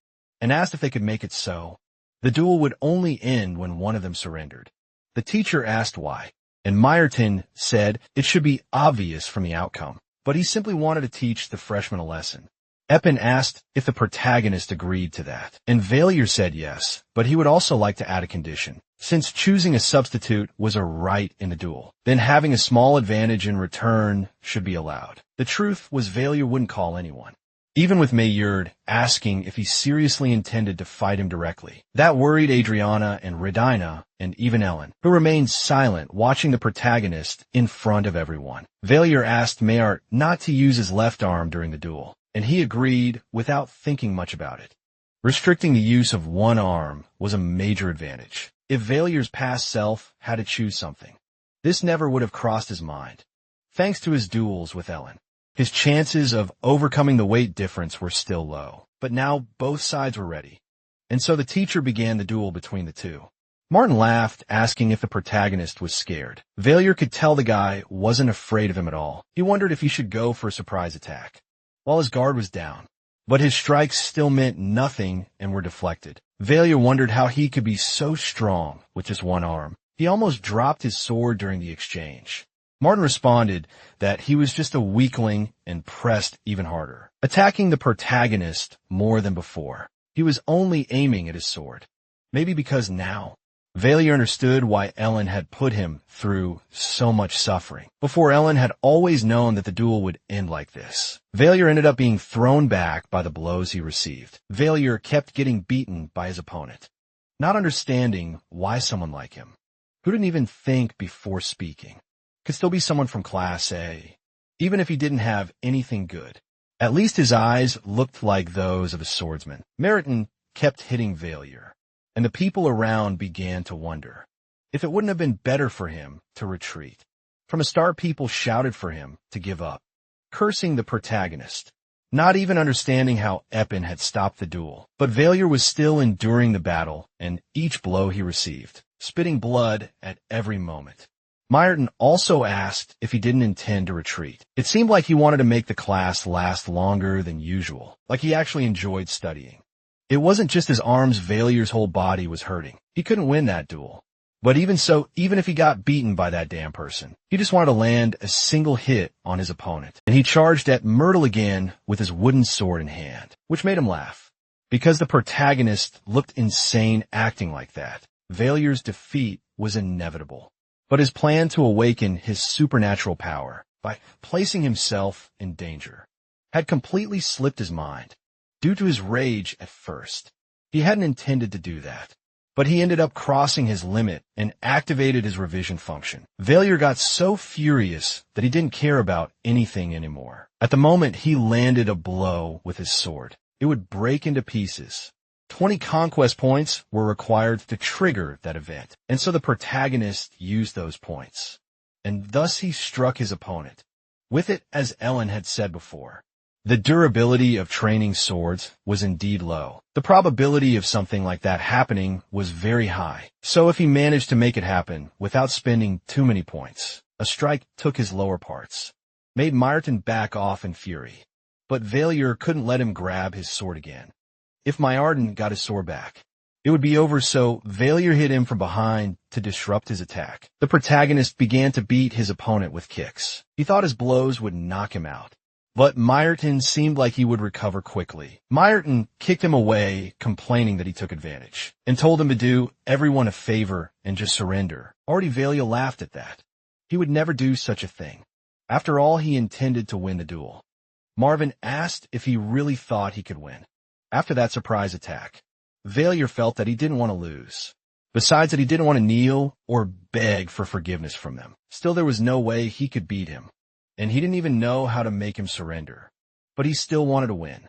and asked if they could make it so. The duel would only end when one of them surrendered. The teacher asked why, and Mayarden said it should be obvious from the outcome, but he simply wanted to teach the freshmen a lesson. Eppin asked if the protagonist agreed to that, and Baalier said yes, but he would also like to add a condition. Since choosing a substitute was a right in the duel, then having a small advantage in return should be allowed. The truth was Baalier wouldn't call anyone, even with Mayard asking if he seriously intended to fight him directly. That worried Adriana and Redina and even Ellen, who remained silent watching the protagonist in front of everyone. Baalier asked Mayard not to use his left arm during the duel, and he agreed without thinking much about it. Restricting the use of one arm was a major advantage. If Bailier's past self had to choose something, this never would have crossed his mind. Thanks to his duels with Ellen, his chances of overcoming the weight difference were still low, but now both sides were ready, and so the teacher began the duel between the two. Martin laughed, asking if the protagonist was scared. Baalier could tell the guy wasn't afraid of him at all. He wondered if he should go for a surprise attack, while his guard was down, but his strikes still meant nothing and were deflected. Baalier wondered how he could be so strong with just one arm. He almost dropped his sword during the exchange. Martin responded that he was just a weakling and pressed even harder, attacking the protagonist more than before. He was only aiming at his sword. Maybe because now Baalier understood why Ellen had put him through so much suffering. Before, Ellen had always known that the duel would end like this. Baalier ended up being thrown back by the blows he received. Baalier kept getting beaten by his opponent, not understanding why someone like him, who didn't even think before speaking, could still be someone from Class A, even if he didn't have anything good. At least his eyes looked like those of a swordsman. Mariton kept hitting Baalier, and the people around began to wonder if it wouldn't have been better for him to retreat. From the start, people shouted for him to give up, cursing the protagonist, not even understanding how Eppin had stopped the duel. But Baalier was still enduring the battle and each blow he received, spitting blood at every moment. Mayarden also asked if he didn't intend to retreat. It seemed like he wanted to make the class last longer than usual, like he actually enjoyed studying. It wasn't just his arms, Bailier's whole body was hurting. He couldn't win that duel. But even so, even if he got beaten by that damn person, he just wanted to land a single hit on his opponent. And he charged at Myrtle again with his wooden sword in hand, which made him laugh, because the protagonist looked insane acting like that. Bailier's defeat was inevitable. But his plan to awaken his supernatural power by placing himself in danger had completely slipped his mind. Due to his rage at first, he hadn't intended to do that, but he ended up crossing his limit and activated his revision function. Baalier got so furious that he didn't care about anything anymore. At the moment he landed a blow with his sword, it would break into pieces. 20 conquest points were required to trigger that event, and so the protagonist used those points. And thus he struck his opponent. With it, as Ellen had said before, the durability of training swords was indeed low. The probability of something like that happening was very high. So if he managed to make it happen without spending too many points, A strike took his lower parts, made Meyerton back off in fury. But Baalier couldn't let him grab his sword again. If Meyerton got his sword back, it would be over, so Baalier hit him from behind to disrupt his attack. The protagonist began to beat his opponent with kicks. He thought his blows would knock him out, but Meyerton seemed like he would recover quickly. Meyerton kicked him away, complaining that he took advantage, and told him to do everyone a favor and just surrender. Already Baalier laughed at that. He would never do such a thing. After all, he intended to win the duel. Marvin asked if he really thought he could win. After that surprise attack, Baalier felt that he didn't want to lose. Besides that, he didn't want to kneel or beg for forgiveness from them. Still, there was no way he could beat him, and he didn't even know how to make him surrender. But he still wanted to win.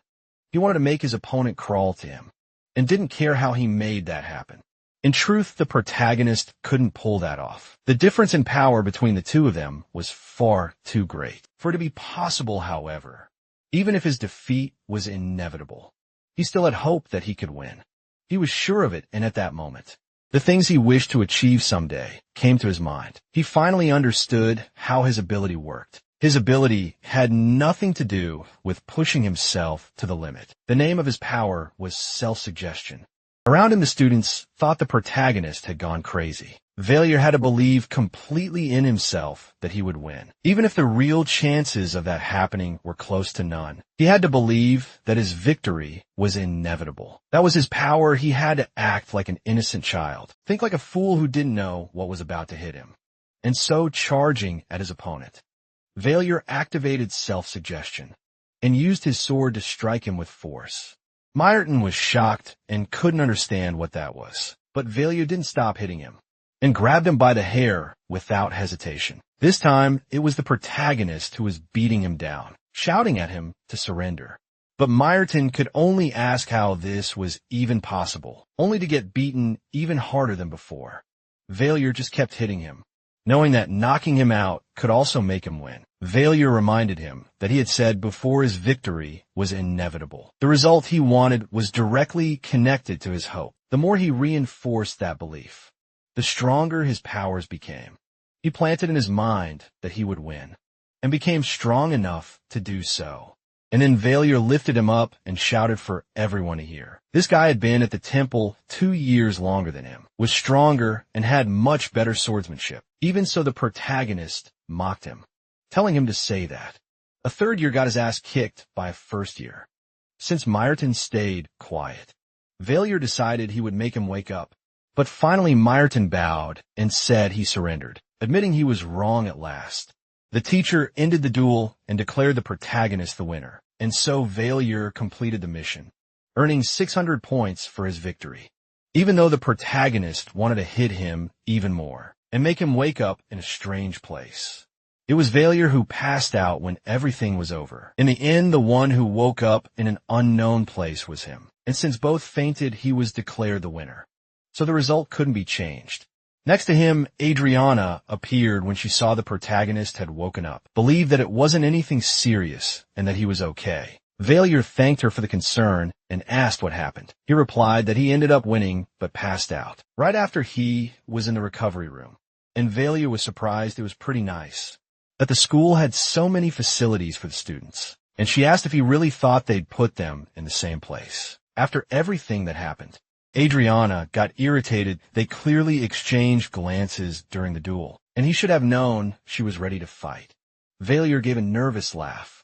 He wanted to make his opponent crawl to him, and didn't care how he made that happen. In truth, the protagonist couldn't pull that off. The difference in power between the two of them was far too great for it to be possible, however. Even if his defeat was inevitable, he still had hope that he could win. He was sure of it, and at that moment, the things he wished to achieve someday came to his mind. He finally understood how his ability worked. His ability had nothing to do with pushing himself to the limit. The name of his power was self-suggestion. Around him, the students thought the protagonist had gone crazy. Baalier had to believe completely in himself that he would win, even if the real chances of that happening were close to none. He had to believe that his victory was inevitable. That was his power. He had to act like an innocent child, think like a fool who didn't know what was about to hit him, and so charging at his opponent. Baalier activated self-suggestion and used his sword to strike him with force. Meyerton was shocked and couldn't understand what that was, but Baalier didn't stop hitting him and grabbed him by the hair without hesitation. This time, it was the protagonist who was beating him down, shouting at him to surrender. But Meyerton could only ask how this was even possible, only to get beaten even harder than before. Baalier just kept hitting him, knowing that knocking him out could also make him win. Baalier reminded him that he had said before his victory was inevitable. The result he wanted was directly connected to his hope. The more he reinforced that belief, the stronger his powers became. He planted in his mind that he would win, and became strong enough to do so. And then Baalier lifted him up and shouted for everyone to hear. This guy had been at the temple 2 years longer than him, was stronger, and had much better swordsmanship. Even so, the protagonist mocked him, telling him to say that. A third year got his ass kicked by a first year. Since Meyerton stayed quiet, Baalier decided he would make him wake up. But finally Meyerton bowed and said he surrendered, admitting he was wrong at last. The teacher ended the duel and declared the protagonist the winner, and so Baalier completed the mission, earning 600 points for his victory, even though the protagonist wanted to hit him even more and make him wake up in a strange place. It was Baalier who passed out when everything was over. In the end, the one who woke up in an unknown place was him, and since both fainted, he was declared the winner. So the result couldn't be changed. Next to him, Adriana appeared when she saw the protagonist had woken up, believed that it wasn't anything serious and that he was okay. Baalier thanked her for the concern and asked what happened. He replied that he ended up winning but passed out right after he was in the recovery room. And Baalier was surprised it was pretty nice that the school had so many facilities for the students, and she asked if he really thought they'd put them in the same place. After everything that happened, Adriana got irritated. They clearly exchanged glances during the duel, and he should have known she was ready to fight. Baalier gave a nervous laugh.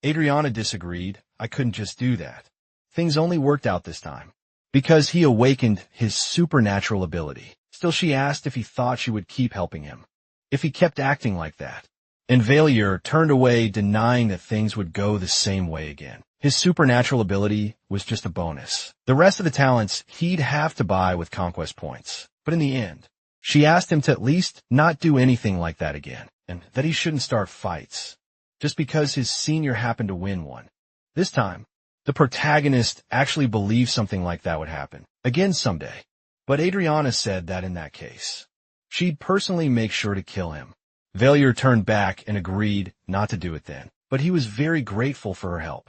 Adriana disagreed. I couldn't just do that. Things only worked out this time, because he awakened his supernatural ability. Still, she asked if he thought she would keep helping him, if he kept acting like that. And Baalier turned away, denying that things would go the same way again. His supernatural ability was just a bonus. The rest of the talents he'd have to buy with conquest points. But in the end, she asked him to at least not do anything like that again, and that he shouldn't start fights, just because his senior happened to win one. This time, the protagonist actually believed something like that would happen again someday. But Adriana said that in that case, she'd personally make sure to kill him. Baalier turned back and agreed not to do it then, but he was very grateful for her help,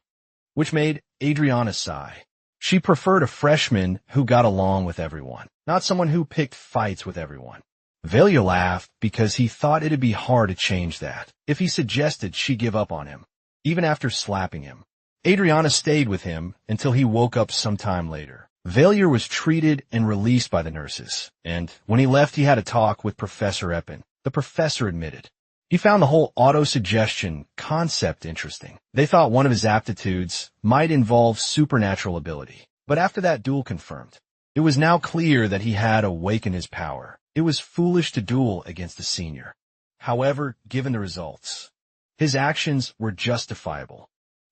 which made Adriana sigh. She preferred a freshman who got along with everyone, not someone who picked fights with everyone. Valia laughed because he thought it'd be hard to change that if he suggested she give up on him, even after slapping him. Adriana stayed with him until he woke up sometime later. Valia was treated and released by the nurses, and when he left he had a talk with Professor Eppin. The professor admitted he found the whole autosuggestion concept interesting. They thought one of his aptitudes might involve supernatural ability. But after that duel confirmed, it was now clear that he had awakened his power. It was foolish to duel against a senior. However, given the results, his actions were justifiable.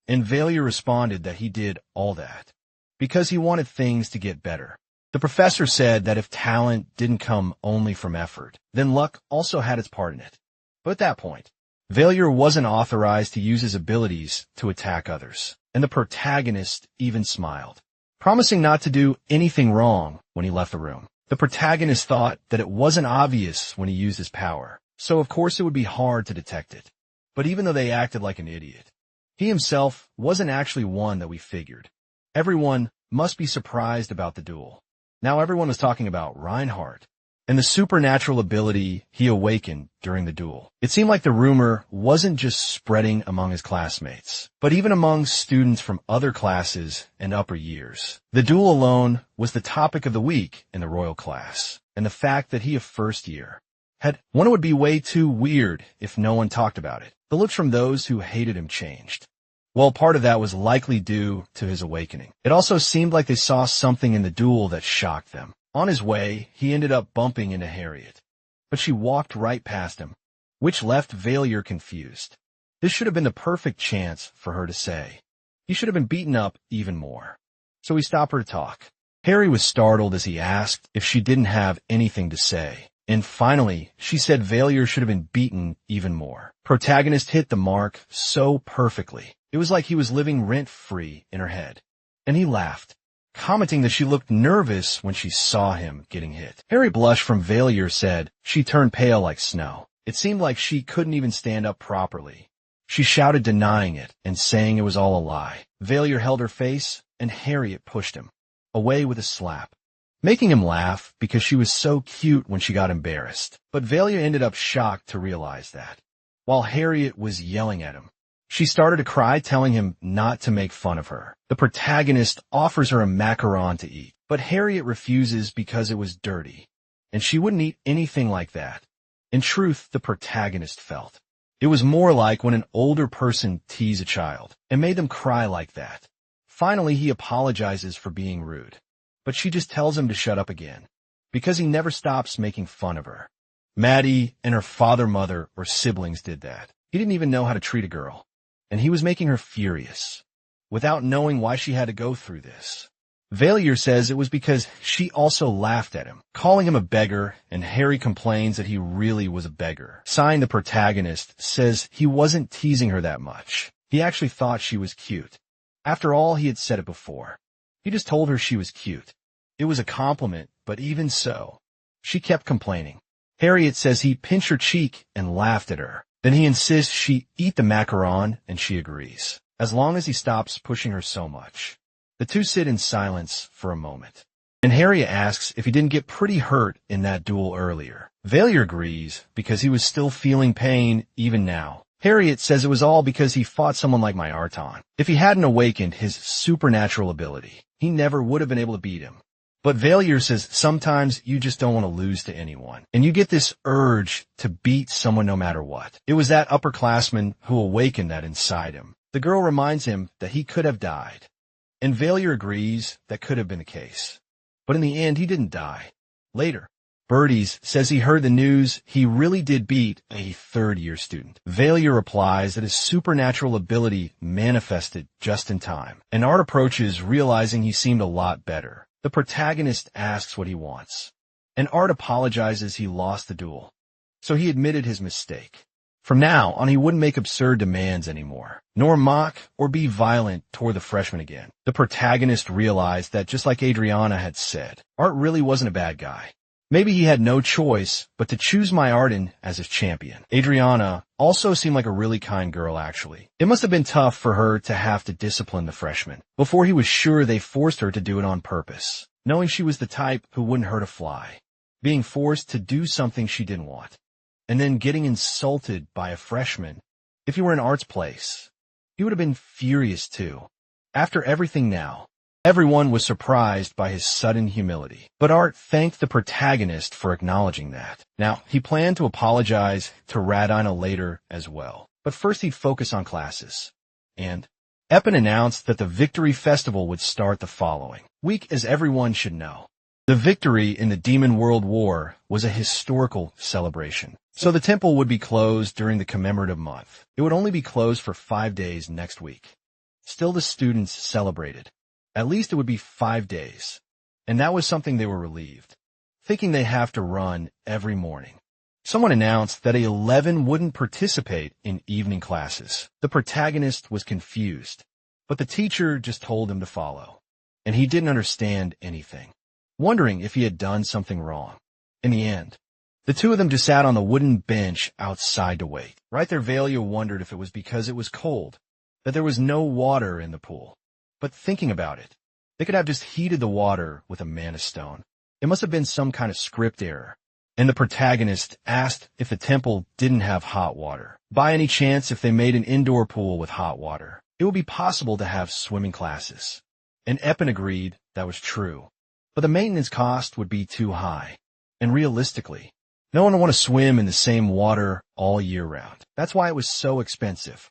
And Valia responded that he did all that because he wanted things to get better. The professor said that if talent didn't come only from effort, then luck also had its part in it. But at that point, Valia wasn't authorized to use his abilities to attack others, and the protagonist even smiled, promising not to do anything wrong when he left the room. The protagonist thought that it wasn't obvious when he used his power, so of course it would be hard to detect it. But even though they acted like an idiot, he himself wasn't actually one that we figured. Everyone must be surprised about the duel. Now everyone was talking about Reinhardt and the supernatural ability he awakened during the duel. It seemed like the rumor wasn't just spreading among his classmates, but even among students from other classes and upper years. The duel alone was the topic of the week in the royal class, and the fact that he of first year had won it would be way too weird if no one talked about it. The looks from those who hated him changed. Well, part of that was likely due to his awakening. It also seemed like they saw something in the duel that shocked them. On his way, he ended up bumping into Harriet, but she walked right past him, which left Valia confused. This should have been the perfect chance for her to say he should have been beaten up even more. So he stopped her to talk. Harry was startled as he asked if she didn't have anything to say. And finally, she said Valia should have been beaten even more. Protagonist hit the mark so perfectly. It was like he was living rent-free in her head. And he laughed, commenting that she looked nervous when she saw him getting hit. Harry blushed from Valia said she turned pale like snow. It seemed like she couldn't even stand up properly. She shouted denying it and saying it was all a lie. Valia held her face and Harriet pushed him away with a slap, making him laugh because she was so cute when she got embarrassed. But Valia ended up shocked to realize that, while Harriet was yelling at him, she started to cry, telling him not to make fun of her. The protagonist offers her a macaron to eat, but Harriet refuses because it was dirty, and she wouldn't eat anything like that. In truth, the protagonist felt it was more like when an older person teased a child and made them cry like that. Finally, he apologizes for being rude, but she just tells him to shut up again, because he never stops making fun of her. Maddie and her father, mother, or siblings did that. He didn't even know how to treat a girl, and he was making her furious, without knowing why she had to go through this. Valia says it was because she also laughed at him, calling him a beggar, and Harry complains that he really was a beggar. Signed, the protagonist says he wasn't teasing her that much. He actually thought she was cute. After all, he had said it before. He just told her she was cute. It was a compliment, but even so, she kept complaining. Harriet says he pinched her cheek and laughed at her. Then he insists she eat the macaron, and she agrees, as long as he stops pushing her so much. The two sit in silence for a moment, and Harriet asks if he didn't get pretty hurt in that duel earlier. Valia agrees because he was still feeling pain even now. Harriet says it was all because he fought someone like Myarton. If he hadn't awakened his supernatural ability, he never would have been able to beat him. But Valia says sometimes you just don't want to lose to anyone, and you get this urge to beat someone no matter what. It was that upperclassman who awakened that inside him. The girl reminds him that he could have died, and Valia agrees that could have been the case. But in the end, he didn't die. Later, Birdies says he heard the news he really did beat a third-year student. Valia replies that his supernatural ability manifested just in time, and Art approaches realizing he seemed a lot better. The protagonist asks what he wants, and Art apologizes he lost the duel, so he admitted his mistake. From now on, he wouldn't make absurd demands anymore, nor mock or be violent toward the freshmen again. The protagonist realized that just like Adriana had said, Art really wasn't a bad guy. Maybe he had no choice but to choose Myarton as his champion. Adriana also seemed like a really kind girl, actually. It must have been tough for her to have to discipline the freshmen before he was sure they forced her to do it on purpose, knowing she was the type who wouldn't hurt a fly. being forced to do something she didn't want, and then getting insulted by a freshman. If he were in Art's place, he would have been furious too. After everything now, everyone was surprised by his sudden humility. But Art thanked the protagonist for acknowledging that. Now, he planned to apologize to Radina later as well. But first he'd focus on classes. And Eppin announced that the Victory Festival would start the following week, as everyone should know. The victory in the Demon World War was a historical celebration. So the temple would be closed during the commemorative month. It would only be closed for 5 days next week. Still, the students celebrated. At least it would be 5 days. And that was something they were relieved, thinking they have to run every morning. Someone announced that 11 wouldn't participate in evening classes. The protagonist was confused, but the teacher just told him to follow. And he didn't understand anything, wondering if he had done something wrong. In the end, the two of them just sat on the wooden bench outside to wait. Right there, Baalier wondered if it was because it was cold, that there was no water in the pool. But thinking about it, they could have just heated the water with a mana stone. It must have been some kind of script error. And the protagonist asked if the temple didn't have hot water. By any chance, if they made an indoor pool with hot water, it would be possible to have swimming classes. And Eppin agreed that was true. But the maintenance cost would be too high. And realistically, no one would want to swim in the same water all year round. That's why it was so expensive.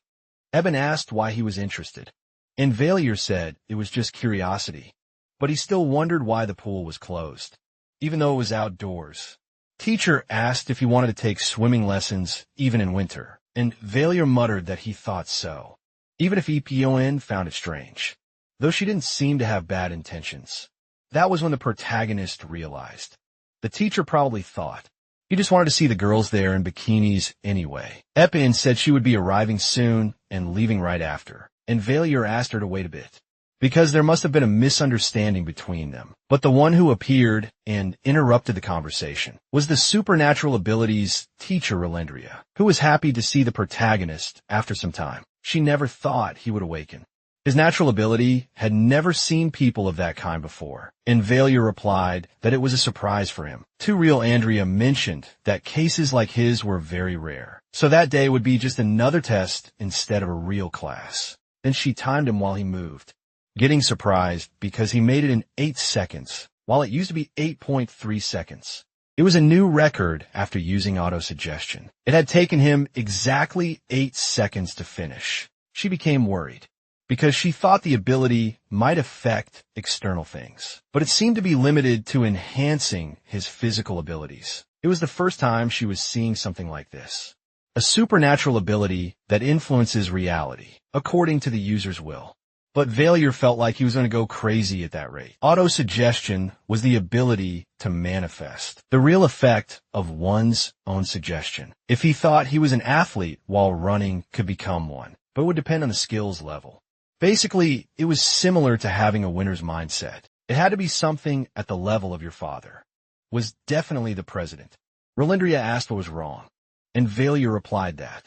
Eppin asked why he was interested. And Baalier said it was just curiosity. But he still wondered why the pool was closed, even though it was outdoors. Teacher asked if he wanted to take swimming lessons even in winter, and Baalier muttered that he thought so, even if Epon found it strange, though she didn't seem to have bad intentions. That was when the protagonist realized. The teacher probably thought he just wanted to see the girls there in bikinis anyway. Eppin said she would be arriving soon and leaving right after, and Baalier asked her to wait a bit, because there must have been a misunderstanding between them. But the one who appeared and interrupted the conversation was the supernatural abilities teacher Relendria, who was happy to see the protagonist after some time. She never thought he would awaken. His natural ability had never seen people of that kind before, and Baalier replied that it was a surprise for him. Too Real Andrea mentioned that cases like his were very rare, so that day would be just another test instead of a real class. Then she timed him while he moved, getting surprised because he made it in 8 seconds, while it used to be 8.3 seconds. It was a new record after using auto-suggestion. It had taken him exactly 8 seconds to finish. She became worried, because she thought the ability might affect external things, but it seemed to be limited to enhancing his physical abilities. It was the first time she was seeing something like this. A supernatural ability that influences reality, according to the user's will. But Baalier felt like he was going to go crazy at that rate. Auto-suggestion was the ability to manifest, the real effect of one's own suggestion. If he thought he was an athlete while running, could become one, but it would depend on the skills level. Basically, it was similar to having a winner's mindset. It had to be something at the level of your father. Was definitely the president. Relendria asked what was wrong, and Baalier replied that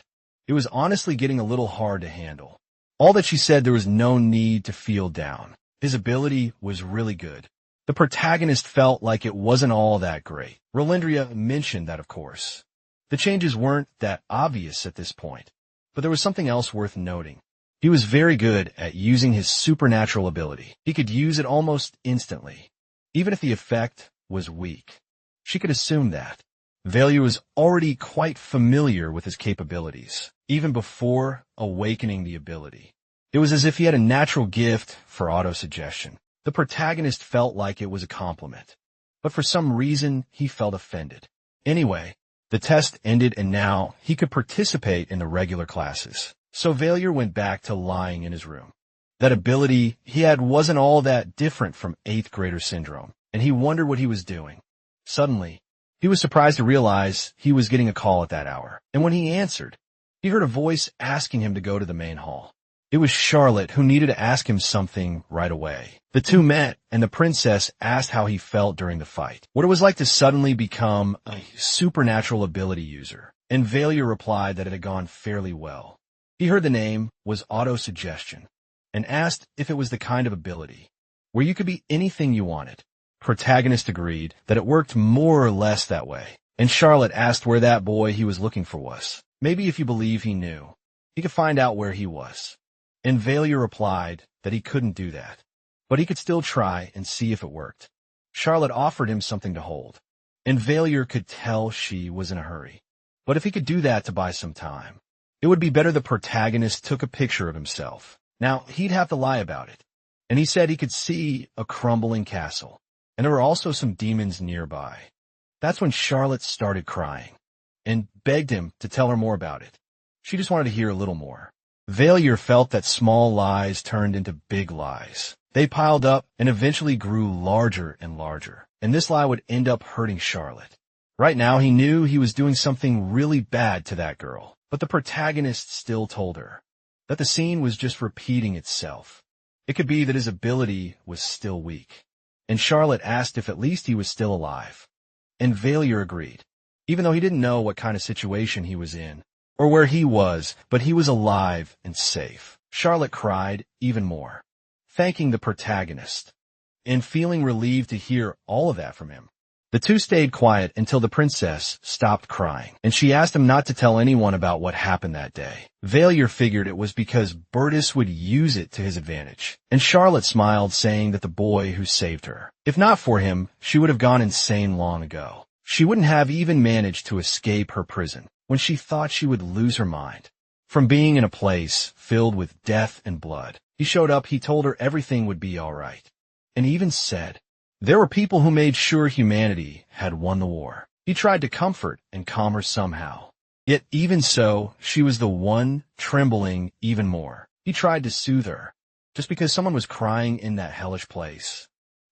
it was honestly getting a little hard to handle. All that she said, there was no need to feel down. His ability was really good. The protagonist felt like it wasn't all that great. Relendria mentioned that, of course. The changes weren't that obvious at this point, but there was something else worth noting. He was very good at using his supernatural ability. He could use it almost instantly, even if the effect was weak. She could assume that. Baalier was already quite familiar with his capabilities, even before awakening the ability. It was as if he had a natural gift for auto-suggestion. The protagonist felt like it was a compliment, but for some reason he felt offended. Anyway, the test ended and now he could participate in the regular classes. So Baalier went back to lying in his room. That ability he had wasn't all that different from 8th grader syndrome, and he wondered what he was doing. Suddenly, he was surprised to realize he was getting a call at that hour, and when he answered, he heard a voice asking him to go to the main hall. It was Charlotte, who needed to ask him something right away. The two met, and the princess asked how he felt during the fight, what it was like to suddenly become a supernatural ability user, and Baalier replied that it had gone fairly well. He heard the name was auto-suggestion, and asked if it was the kind of ability where you could be anything you wanted. Protagonist agreed that it worked more or less that way, and Charlotte asked where that boy he was looking for was. Maybe if you believe he knew, he could find out where he was. And Baalier replied that he couldn't do that, but he could still try and see if it worked. Charlotte offered him something to hold, and Baalier could tell she was in a hurry. But if he could do that to buy some time, it would be better the protagonist took a picture of himself. Now, he'd have to lie about it. And he said he could see a crumbling castle, and there were also some demons nearby. That's when Charlotte started crying, and begged him to tell her more about it. She just wanted to hear a little more. Baalier felt that small lies turned into big lies. They piled up and eventually grew larger and larger, and this lie would end up hurting Charlotte. Right now, he knew he was doing something really bad to that girl, but the protagonist still told her that the scene was just repeating itself. It could be that his ability was still weak, and Charlotte asked if at least he was still alive. And Baalier agreed, even though he didn't know what kind of situation he was in, or where he was, but he was alive and safe. Charlotte cried even more, thanking the protagonist, and feeling relieved to hear all of that from him. The two stayed quiet until the princess stopped crying, and she asked him not to tell anyone about what happened that day. Baalier figured it was because Bertus would use it to his advantage, and Charlotte smiled, saying that the boy who saved her. If not for him, she would have gone insane long ago. She wouldn't have even managed to escape her prison when she thought she would lose her mind. From being in a place filled with death and blood, he showed up, he told her everything would be all right, and even said there were people who made sure humanity had won the war. He tried to comfort and calm her somehow. Yet even so, she was the one trembling even more. He tried to soothe her, just because someone was crying in that hellish place.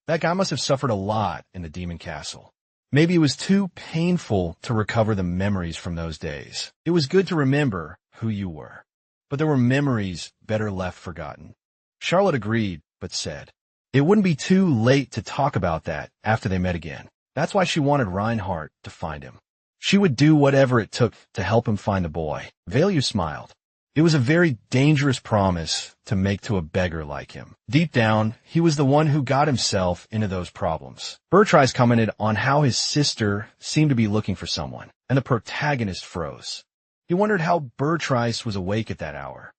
That guy must have suffered a lot in the demon castle. Maybe it was too painful to recover the memories from those days. It was good to remember who you were, but there were memories better left forgotten. Charlotte agreed, but said it wouldn't be too late to talk about that after they met again. That's why she wanted Reinhardt to find him. She would do whatever it took to help him find the boy. Baalier smiled. It was a very dangerous promise to make to a beggar like him. Deep down, he was the one who got himself into those problems. Bertrice commented on how his sister seemed to be looking for someone, and the protagonist froze. He wondered how Bertrice was awake at that hour,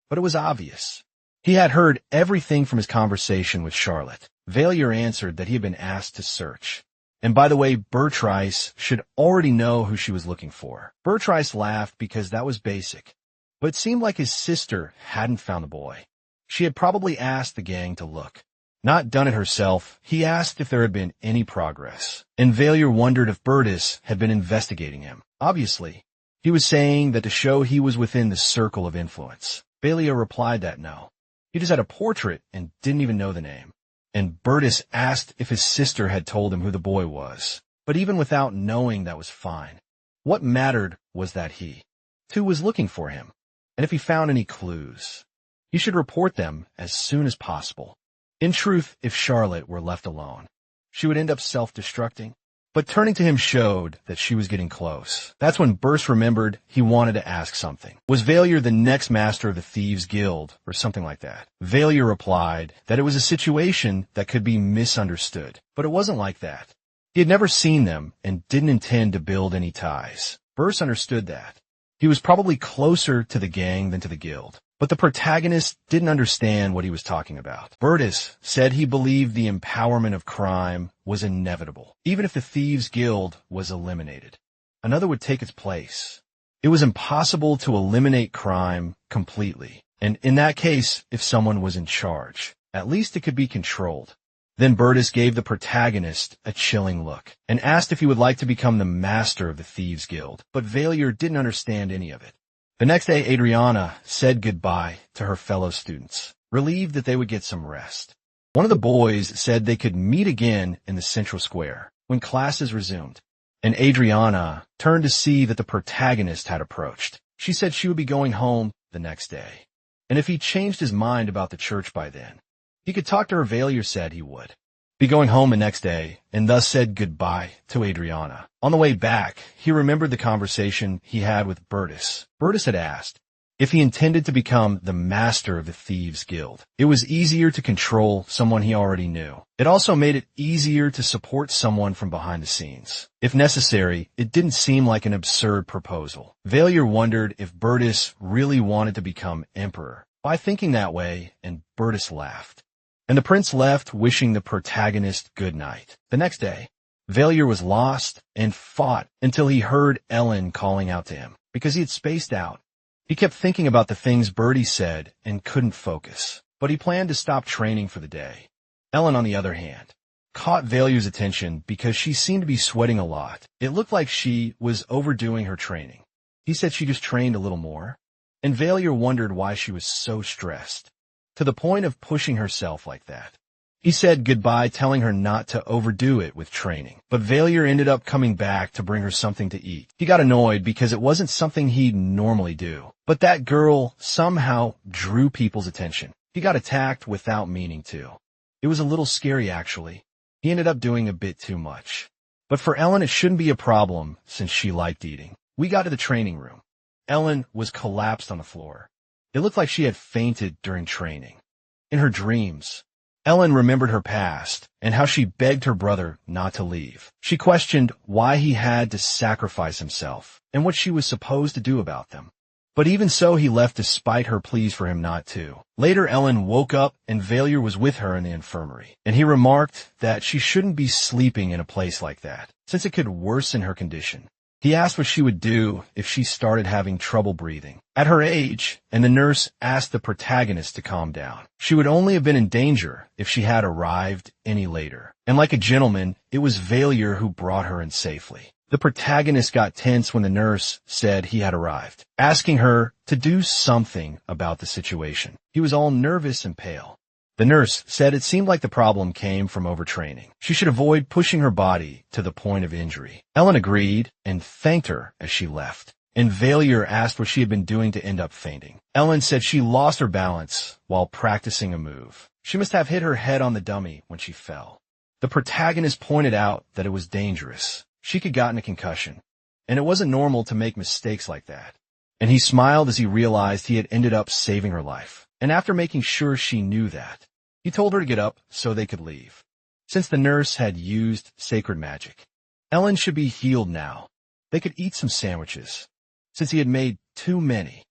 but it was obvious. He had heard everything from his conversation with Charlotte. Baalier answered that he had been asked to search. And by the way, Bertrice should already know who she was looking for. Bertrice laughed because that was basic, but it seemed like his sister hadn't found the boy. She had probably asked the gang to look. Not done it herself, he asked if there had been any progress, and Baalier wondered if Bertus had been investigating him. Obviously, he was saying that to show he was within the circle of influence. Baalier replied that no. He just had a portrait and didn't even know the name. And Bertus asked if his sister had told him who the boy was. But even without knowing, that was fine. What mattered was that he, too, was looking for him. And if he found any clues, he should report them as soon as possible. In truth, if Charlotte were left alone, she would end up self-destructing. But turning to him showed that she was getting close. That's when Bertus remembered he wanted to ask something. Was Baalier the next master of the Thieves' Guild, or something like that? Baalier replied that it was a situation that could be misunderstood, but it wasn't like that. He had never seen them and didn't intend to build any ties. Bertus understood that. He was probably closer to the gang than to the guild. But the protagonist didn't understand what he was talking about. Bertus said he believed the empowerment of crime was inevitable, even if the Thieves' Guild was eliminated. Another would take its place. It was impossible to eliminate crime completely, and in that case, if someone was in charge, at least it could be controlled. Then Bertus gave the protagonist a chilling look, and asked if he would like to become the master of the Thieves' Guild, but Baalier didn't understand any of it. The next day, Adriana said goodbye to her fellow students, relieved that they would get some rest. One of the boys said they could meet again in the central square when classes resumed, and Adriana turned to see that the protagonist had approached. She said she would be going home the next day, and if he changed his mind about the church by then, he could talk to her. Baalier said he would be going home the next day, and thus said goodbye to Adriana. On the way back, he remembered the conversation he had with Bertus. Bertus had asked if he intended to become the master of the Thieves' Guild. It was easier to control someone he already knew. It also made it easier to support someone from behind the scenes. If necessary, it didn't seem like an absurd proposal. Baalier wondered if Bertus really wanted to become emperor by thinking that way, and Bertus laughed. And the prince left, wishing the protagonist good night. The next day, Baalier was lost and fought until he heard Ellen calling out to him because he had spaced out. He kept thinking about the things Bertie said and couldn't focus, but he planned to stop training for the day. Ellen, on the other hand, caught Bailier's attention because she seemed to be sweating a lot. It looked like she was overdoing her training. He said she just trained a little more, and Baalier wondered why she was so stressed, to the point of pushing herself like that. He said goodbye, telling her not to overdo it with training, but Baalier ended up coming back to bring her something to eat. He got annoyed because it wasn't something he'd normally do, but that girl somehow drew people's attention. He got attacked without meaning to. It was a little scary, actually. He ended up doing a bit too much. But for Ellen, it shouldn't be a problem since she liked eating. We got to the training room. Ellen was collapsed on the floor. It looked like she had fainted during training. In her dreams, Ellen remembered her past and how she begged her brother not to leave. She questioned why he had to sacrifice himself and what she was supposed to do about them. But even so, he left despite her pleas for him not to. Later, Ellen woke up and Baalier was with her in the infirmary, and he remarked that she shouldn't be sleeping in a place like that, since it could worsen her condition. He asked what she would do if she started having trouble breathing at her age, and the nurse asked the protagonist to calm down. She would only have been in danger if she had arrived any later. And like a gentleman, it was Baalier who brought her in safely. The protagonist got tense when the nurse said he had arrived, asking her to do something about the situation. He was all nervous and pale. The nurse said it seemed like the problem came from overtraining. She should avoid pushing her body to the point of injury. Ellen agreed and thanked her as she left. And Baalier asked what she had been doing to end up fainting. Ellen said she lost her balance while practicing a move. She must have hit her head on the dummy when she fell. The protagonist pointed out that it was dangerous. She could have gotten a concussion, and it wasn't normal to make mistakes like that. And he smiled as he realized he had ended up saving her life. And after making sure she knew that, he told her to get up so they could leave. Since the nurse had used sacred magic, Ellen should be healed now. They could eat some sandwiches. Since he had made too many,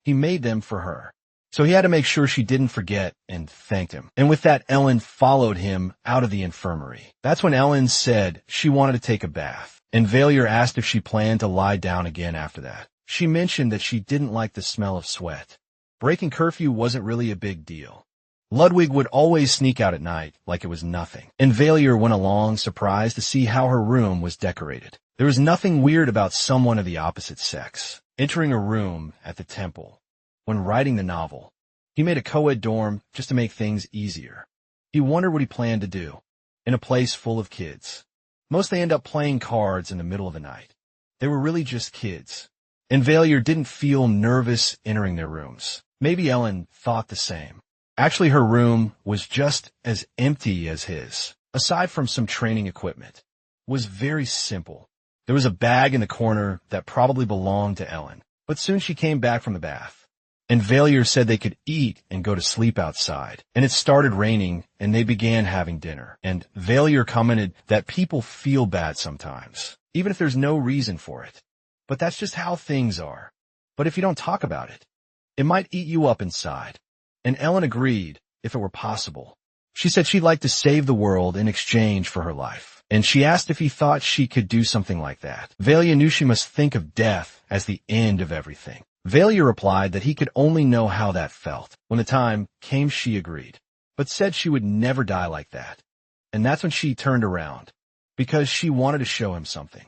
he made them for her. So he had to make sure she didn't forget and thanked him. And with that, Ellen followed him out of the infirmary. That's when Ellen said she wanted to take a bath, and Baalier asked if she planned to lie down again after that. She mentioned that she didn't like the smell of sweat. Breaking curfew wasn't really a big deal. Ludwig would always sneak out at night like it was nothing, and Baalier went along surprised to see how her room was decorated. There was nothing weird about someone of the opposite sex entering a room at the temple. When writing the novel, he made a co-ed dorm just to make things easier. He wondered what he planned to do in a place full of kids. Most they end up playing cards in the middle of the night. They were really just kids, and Baalier didn't feel nervous entering their rooms. Maybe Ellen thought the same. Actually, her room was just as empty as his. Aside from some training equipment, it was very simple. There was a bag in the corner that probably belonged to Ellen, but soon she came back from the bath. And Baalier said they could eat and go to sleep outside. And it started raining, and they began having dinner. And Baalier commented that people feel bad sometimes, even if there's no reason for it. But that's just how things are. But if you don't talk about it, it might eat you up inside. And Ellen agreed, if it were possible. She said she'd like to save the world in exchange for her life. And she asked if he thought she could do something like that. Baalier knew she must think of death as the end of everything. Baalier replied that he could only know how that felt. When the time came, she agreed, but said she would never die like that. And that's when she turned around, because she wanted to show him something.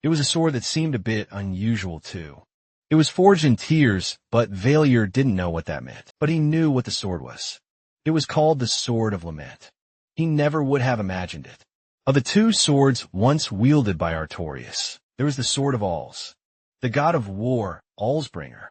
It was a sword that seemed a bit unusual, too. It was forged in tears, but Baalier didn't know what that meant. But he knew what the sword was. It was called the Sword of Lament. He never would have imagined it. Of the two swords once wielded by Artorias, there was the Sword of Alls, the god of war, Allsbringer,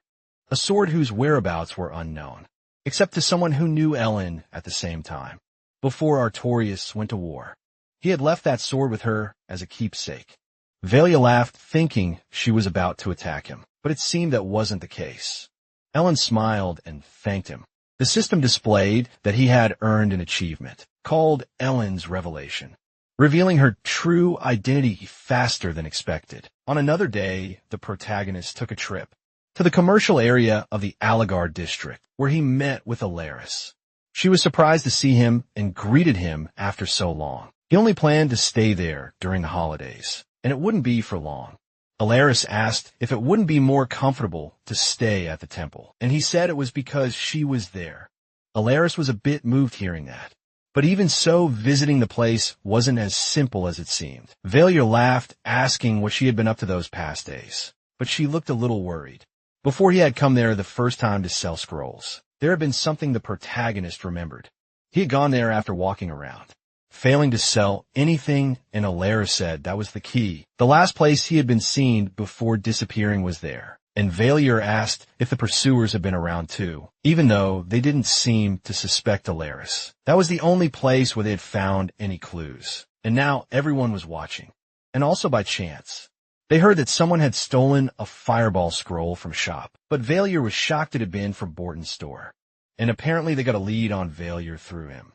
a sword whose whereabouts were unknown, except to someone who knew Ellen at the same time. Before Artorias went to war, he had left that sword with her as a keepsake. Baalier laughed, thinking she was about to attack him, but it seemed that wasn't the case. Ellen smiled and thanked him. The system displayed that he had earned an achievement, called Ellen's Revelation, revealing her true identity faster than expected. On another day, the protagonist took a trip to the commercial area of the Aligar district, where he met with Alaris. She was surprised to see him and greeted him after so long. He only planned to stay there during the holidays, and it wouldn't be for long. Alaris asked if it wouldn't be more comfortable to stay at the temple, and he said it was because she was there. Alaris was a bit moved hearing that. But even so, visiting the place wasn't as simple as it seemed. Baalier laughed, asking what she had been up to those past days, but she looked a little worried. Before he had come there the first time to sell scrolls, there had been something the protagonist remembered. He had gone there after walking around, failing to sell anything, and Alaris said that was the key. The last place he had been seen before disappearing was there, and Baalier asked if the pursuers had been around too, even though they didn't seem to suspect Alaris. That was the only place where they had found any clues, and now everyone was watching, and also by chance. They heard that someone had stolen a fireball scroll from a shop, but Baalier was shocked it had been from Borton's store, and apparently they got a lead on Baalier through him.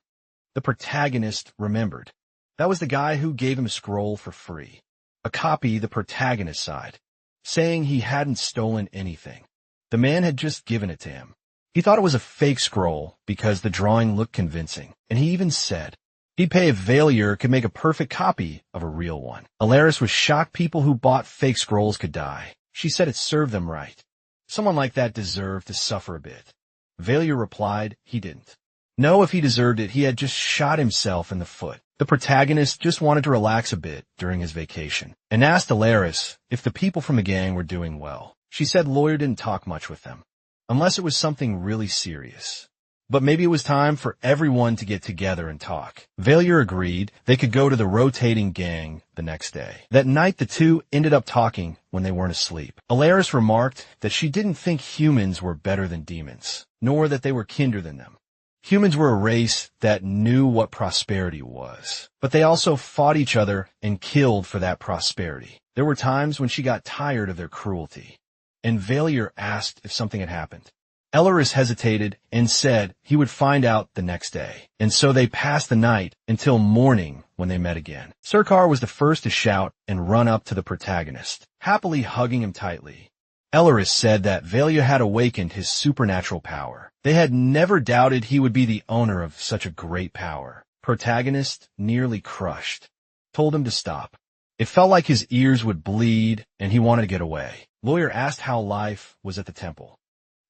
The protagonist remembered. That was the guy who gave him a scroll for free, a copy the protagonist side, saying he hadn't stolen anything. The man had just given it to him. He thought it was a fake scroll because the drawing looked convincing, and he even said he'd pay if Baalier could make a perfect copy of a real one. Alaris was shocked people who bought fake scrolls could die. She said it served them right. Someone like that deserved to suffer a bit. Baalier replied he didn't. No, if he deserved it, he had just shot himself in the foot. The protagonist just wanted to relax a bit during his vacation, and asked Alaris if the people from the gang were doing well. She said Lawyer didn't talk much with them, unless it was something really serious. But maybe it was time for everyone to get together and talk. Baalier agreed they could go to the rotating gang the next day. That night, the two ended up talking when they weren't asleep. Alaris remarked that she didn't think humans were better than demons, nor that they were kinder than them. Humans were a race that knew what prosperity was, but they also fought each other and killed for that prosperity. There were times when she got tired of their cruelty, and Baalier asked if something had happened. Alaris hesitated and said he would find out the next day, and so they passed the night until morning when they met again. Surkar was the first to shout and run up to the protagonist, happily hugging him tightly. Alaris said that Baalier had awakened his supernatural power. They had never doubted he would be the owner of such a great power. Protagonist, nearly crushed, told him to stop. It felt like his ears would bleed, and he wanted to get away. Lawyer asked how life was at the temple,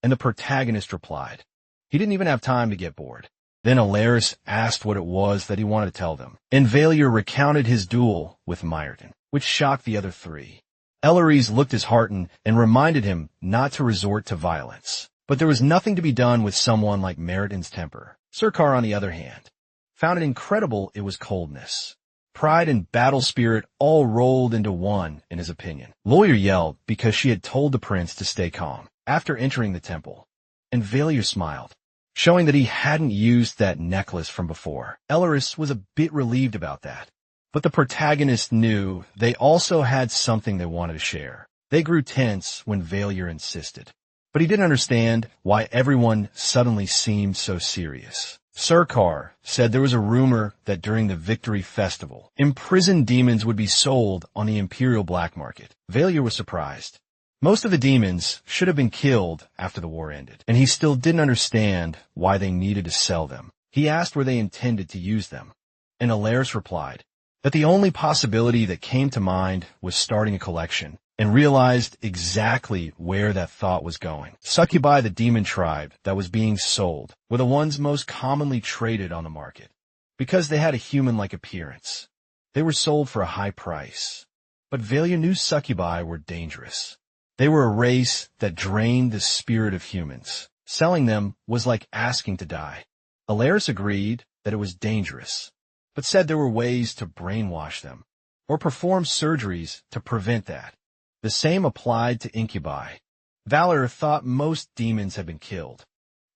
and the protagonist replied he didn't even have time to get bored. Then Alaris asked what it was that he wanted to tell them, and Baalier recounted his duel with Myerton, which shocked the other three. Alaris looked disheartened and reminded him not to resort to violence. But there was nothing to be done with someone like Meriton's temper. Surkar, on the other hand, found it incredible it was coldness. Pride and battle spirit all rolled into one, in his opinion. Lawyer yelled because she had told the prince to stay calm after entering the temple, and Baalier smiled, showing that he hadn't used that necklace from before. Alaris was a bit relieved about that, but the protagonist knew they also had something they wanted to share. They grew tense when Baalier insisted, but he didn't understand why everyone suddenly seemed so serious. Surkar said there was a rumor that during the Victory Festival, imprisoned demons would be sold on the Imperial black market. Baalier was surprised. Most of the demons should have been killed after the war ended, and he still didn't understand why they needed to sell them. He asked where they intended to use them, and Alaris replied that the only possibility that came to mind was starting a collection, and realized exactly where that thought was going. Succubi, the demon tribe that was being sold, were the ones most commonly traded on the market, because they had a human-like appearance. They were sold for a high price. But Baalier knew succubi were dangerous. They were a race that drained the spirit of humans. Selling them was like asking to die. Alaris agreed that it was dangerous, but said there were ways to brainwash them, or perform surgeries to prevent that. The same applied to incubi. Baalier thought most demons had been killed,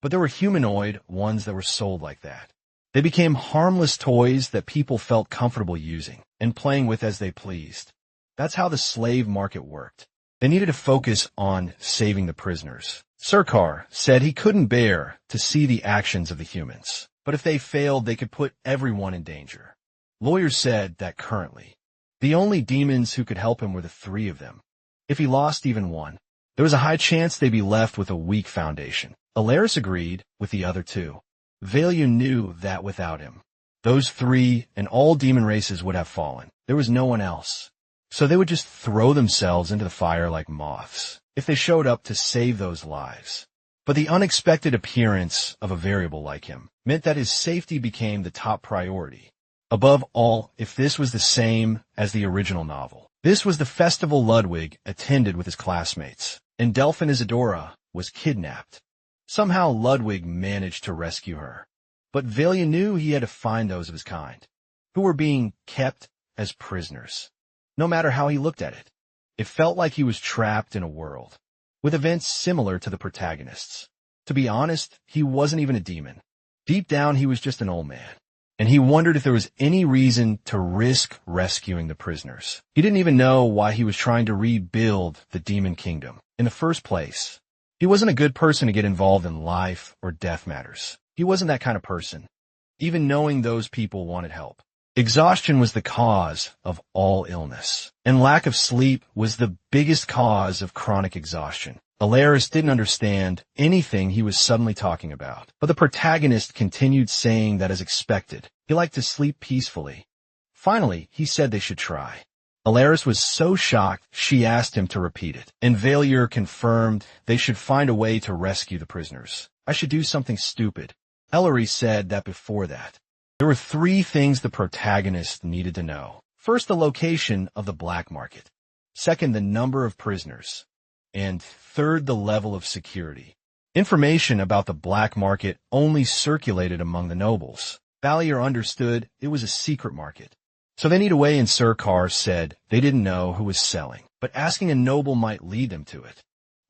but there were humanoid ones that were sold like that. They became harmless toys that people felt comfortable using and playing with as they pleased. That's how the slave market worked. They needed to focus on saving the prisoners. Surkar said he couldn't bear to see the actions of the humans, but if they failed, they could put everyone in danger. Lawyers said that currently, the only demons who could help him were the three of them. If he lost even one, there was a high chance they'd be left with a weak foundation. Alaris agreed with the other two. Baalier knew that without him, those three and all demon races would have fallen. There was no one else. So they would just throw themselves into the fire like moths if they showed up to save those lives. But the unexpected appearance of a variable like him meant that his safety became the top priority. Above all, if this was the same as the original novel. This was the festival Ludwig attended with his classmates, and Delphin Isadora was kidnapped. Somehow Ludwig managed to rescue her. But Baalier knew he had to find those of his kind, who were being kept as prisoners. No matter how he looked at it, it felt like he was trapped in a world, with events similar to the protagonists. To be honest, he wasn't even a demon. Deep down, he was just an old man, and he wondered if there was any reason to risk rescuing the prisoners. He didn't even know why he was trying to rebuild the demon kingdom in the first place. He wasn't a good person to get involved in life or death matters. He wasn't that kind of person, even knowing those people wanted help. Exhaustion was the cause of all illness, and lack of sleep was the biggest cause of chronic exhaustion. Alaris didn't understand anything he was suddenly talking about, but the protagonist continued saying that as expected. He liked to sleep peacefully. Finally, he said they should try. Alaris was so shocked she asked him to repeat it, and Baalier confirmed they should find a way to rescue the prisoners. I should do something stupid. Ellery said that before that. There were three things the protagonist needed to know. First, the location of the black market. Second, the number of prisoners. And third, the level of security. Information about the black market only circulated among the nobles. Baalier understood it was a secret market. So they need a way, and Surkar said they didn't know who was selling, but asking a noble might lead them to it.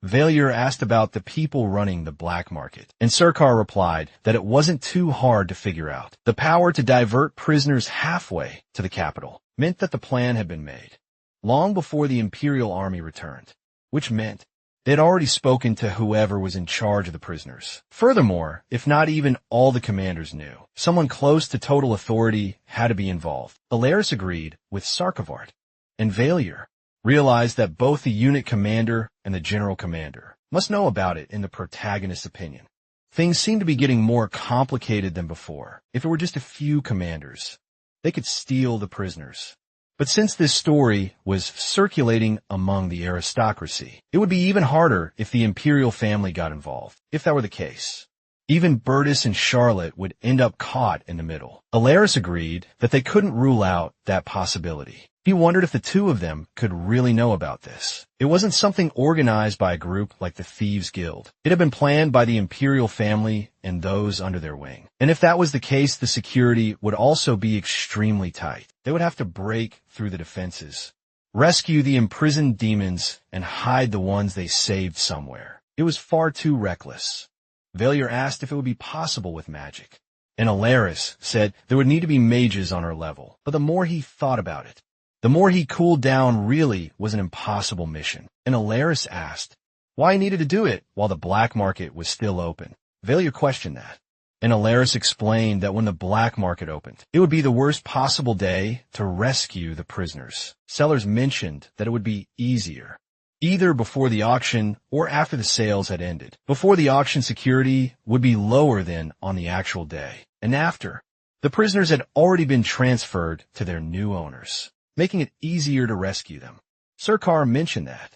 Baalier asked about the people running the black market, and Surkar replied that it wasn't too hard to figure out. The power to divert prisoners halfway to the capital meant that the plan had been made, long before the Imperial army returned, which meant they'd already spoken to whoever was in charge of the prisoners. Furthermore, if not even all the commanders knew, someone close to total authority had to be involved. Alaris agreed with Sarkavart, and Baalier realized that both the unit commander and the general commander must know about it in the protagonist's opinion. Things seemed to be getting more complicated than before. If it were just a few commanders, they could steal the prisoners. But since this story was circulating among the aristocracy, it would be even harder if the imperial family got involved. If that were the case, even Bertus and Charlotte would end up caught in the middle. Alaris agreed that they couldn't rule out that possibility. He wondered if the two of them could really know about this. It wasn't something organized by a group like the Thieves' Guild. It had been planned by the imperial family and those under their wing. And if that was the case, the security would also be extremely tight. They would have to break through the defenses, rescue the imprisoned demons, and hide the ones they saved somewhere. It was far too reckless. Baalier asked if it would be possible with magic, and Alaris said there would need to be mages on her level. But the more he thought about it, the more he cooled down. Really was an impossible mission. And Alaris asked why he needed to do it while the black market was still open. Baalier questioned that, and Alaris explained that when the black market opened, it would be the worst possible day to rescue the prisoners. Sellers mentioned that it would be easier, either before the auction or after the sales had ended. Before the auction, security would be lower than on the actual day, and after, the prisoners had already been transferred to their new owners, making it easier to rescue them. Surkar mentioned that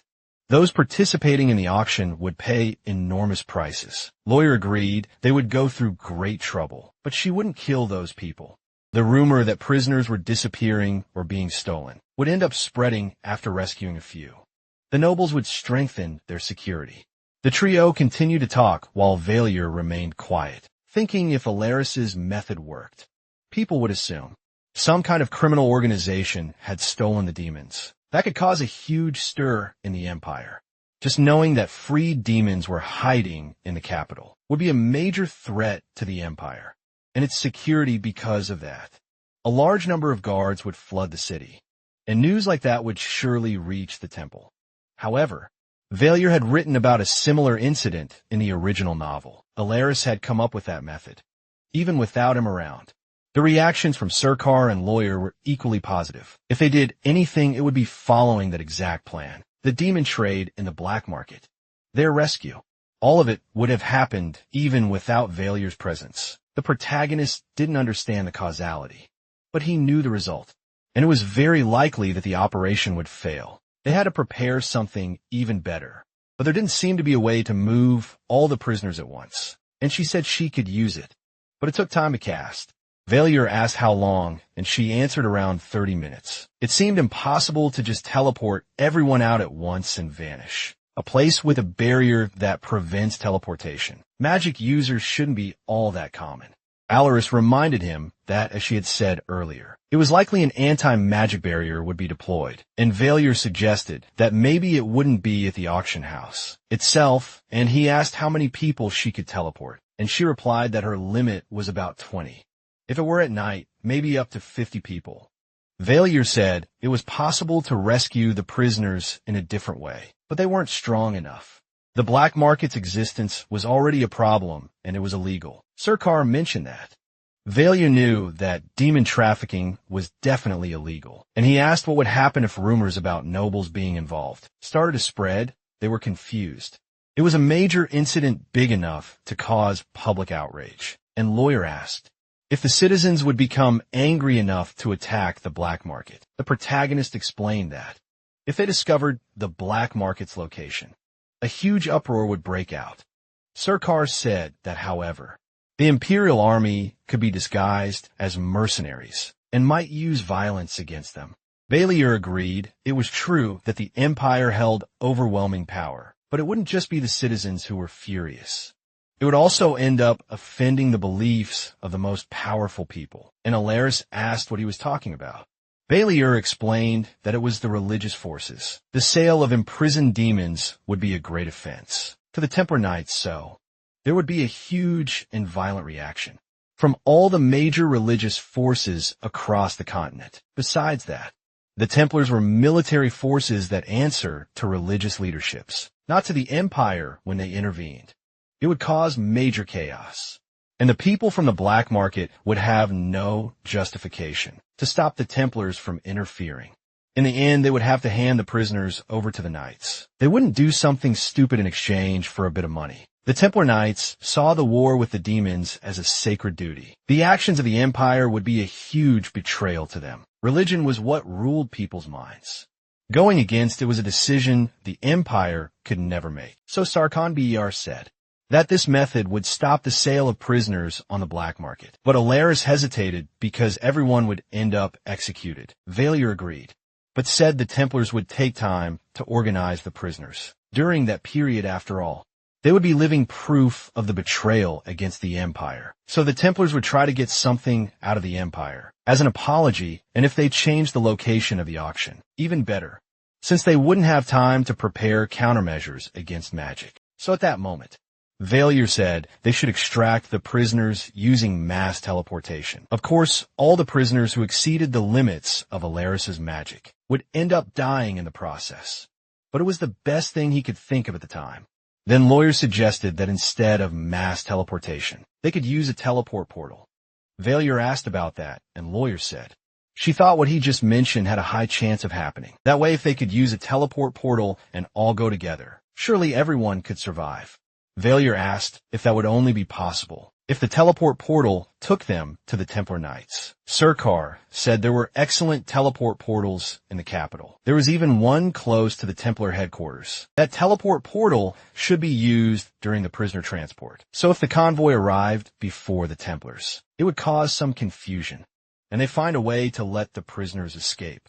those participating in the auction would pay enormous prices. Lawyer agreed they would go through great trouble, but she wouldn't kill those people. The rumor that prisoners were disappearing or being stolen would end up spreading after rescuing a few. The nobles would strengthen their security. The trio continued to talk while Baalier remained quiet, thinking if Alaris's method worked, people would assume some kind of criminal organization had stolen the demons. That could cause a huge stir in the empire. Just knowing that freed demons were hiding in the capital would be a major threat to the empire and its security. Because of that, a large number of guards would flood the city, and news like that would surely reach the temple. However, Baalier had written about a similar incident in the original novel. Alaris had come up with that method, even without him around. The reactions from Surkar and Lawyer were equally positive. If they did anything, it would be following that exact plan. The demon trade in the black market. Their rescue. All of it would have happened even without Baalier's presence. The protagonist didn't understand the causality, but he knew the result, and it was very likely that the operation would fail. They had to prepare something even better, but there didn't seem to be a way to move all the prisoners at once, and she said she could use it, but it took time to cast. Baalier asked how long, and she answered around 30 minutes. It seemed impossible to just teleport everyone out at once and vanish. A place with a barrier that prevents teleportation. Magic users shouldn't be all that common. Alaris reminded him that, as she had said earlier, it was likely an anti-magic barrier would be deployed, and Baalier suggested that maybe it wouldn't be at the auction house itself, and he asked how many people she could teleport, and she replied that her limit was about 20. If it were at night, maybe up to 50 people. Baalier said it was possible to rescue the prisoners in a different way, but they weren't strong enough. The black market's existence was already a problem, and it was illegal. Surkar mentioned that. Baalier knew that demon trafficking was definitely illegal, and he asked what would happen if rumors about nobles being involved started to spread. They were confused. It was a major incident big enough to cause public outrage, and Lawyer asked if the citizens would become angry enough to attack the black market. The protagonist explained that if they discovered the black market's location, a huge uproar would break out. Surkar said that, however, the Imperial Army could be disguised as mercenaries and might use violence against them. Baalier agreed it was true that the Empire held overwhelming power, but it wouldn't just be the citizens who were furious. It would also end up offending the beliefs of the most powerful people, and Alaris asked what he was talking about. Baalier explained that it was the religious forces. The sale of imprisoned demons would be a great offense to the Templar Knights, so there would be a huge and violent reaction from all the major religious forces across the continent. Besides that, the Templars were military forces that answer to religious leaderships, not to the Empire when they intervened. It would cause major chaos, and the people from the black market would have no justification to stop the Templars from interfering. In the end, they would have to hand the prisoners over to the Knights. They wouldn't do something stupid in exchange for a bit of money. The Templar Knights saw the war with the demons as a sacred duty. The actions of the Empire would be a huge betrayal to them. Religion was what ruled people's minds. Going against it was a decision the Empire could never make. So Sarkhan Ber said that this method would stop the sale of prisoners on the black market. But Alaris hesitated because everyone would end up executed. Baalier agreed, but said the Templars would take time to organize the prisoners. During that period, after all, they would be living proof of the betrayal against the Empire. So the Templars would try to get something out of the Empire as an apology, and if they changed the location of the auction, even better, since they wouldn't have time to prepare countermeasures against magic. So at that moment, Baalier said they should extract the prisoners using mass teleportation. Of course, all the prisoners who exceeded the limits of Alaris's magic would end up dying in the process. But it was the best thing he could think of at the time. Then Lawyer suggested that instead of mass teleportation, they could use a teleport portal. Baalier asked about that, and Lawyer said she thought what he just mentioned had a high chance of happening. That way, if they could use a teleport portal and all go together, surely everyone could survive. Baalier asked if that would only be possible if the teleport portal took them to the Templar Knights. Surkar said there were excellent teleport portals in the capital. There was even one close to the Templar headquarters. That teleport portal should be used during the prisoner transport. So if the convoy arrived before the Templars, it would cause some confusion, and they find a way to let the prisoners escape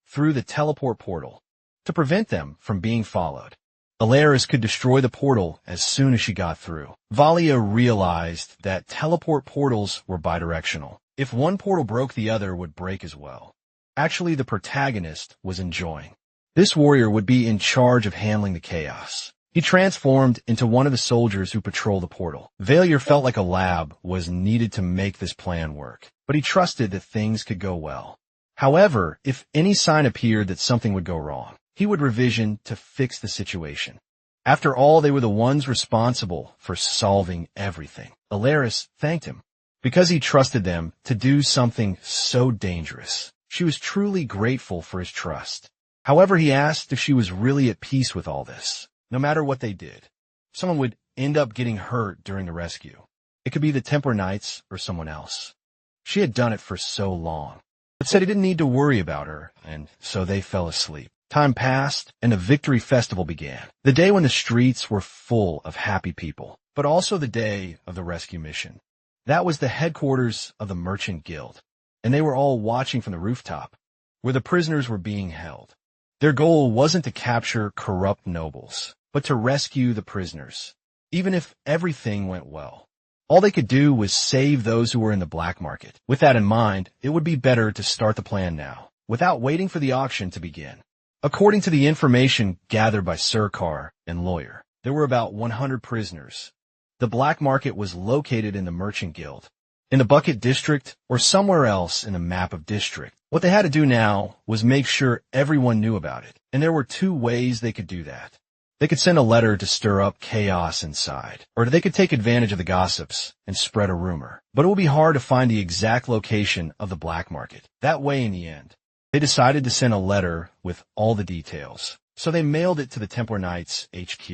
through the teleport portal to prevent them from being followed. Alaris could destroy the portal as soon as she got through. Baalier realized that teleport portals were bidirectional. If one portal broke, the other would break as well. Actually, the protagonist was enjoying. This warrior would be in charge of handling the chaos. He transformed into one of the soldiers who patrol the portal. Baalier felt like a lab was needed to make this plan work, but he trusted that things could go well. However, if any sign appeared that something would go wrong, he would revision to fix the situation. After all, they were the ones responsible for solving everything. Alaris thanked him because he trusted them to do something so dangerous. She was truly grateful for his trust. However, he asked if she was really at peace with all this. No matter what they did, someone would end up getting hurt during the rescue. It could be the Templar Knights or someone else. She had done it for so long, but said he didn't need to worry about her, and so they fell asleep. Time passed, and the victory festival began. The day when the streets were full of happy people, but also the day of the rescue mission. That was the headquarters of the Merchant Guild, and they were all watching from the rooftop, where the prisoners were being held. Their goal wasn't to capture corrupt nobles, but to rescue the prisoners, even if everything went well. All they could do was save those who were in the black market. With that in mind, it would be better to start the plan now, without waiting for the auction to begin. According to the information gathered by Surkar and Lawyer, there were about 100 prisoners. The black market was located in the Merchant Guild, in the Bucket District, or somewhere else in the map of district. What they had to do now was make sure everyone knew about it, and there were two ways they could do that. They could send a letter to stir up chaos inside, or they could take advantage of the gossips and spread a rumor. But it would be hard to find the exact location of the black market. That way, in the end, they decided to send a letter with all the details. So they mailed it to the Templar Knights HQ.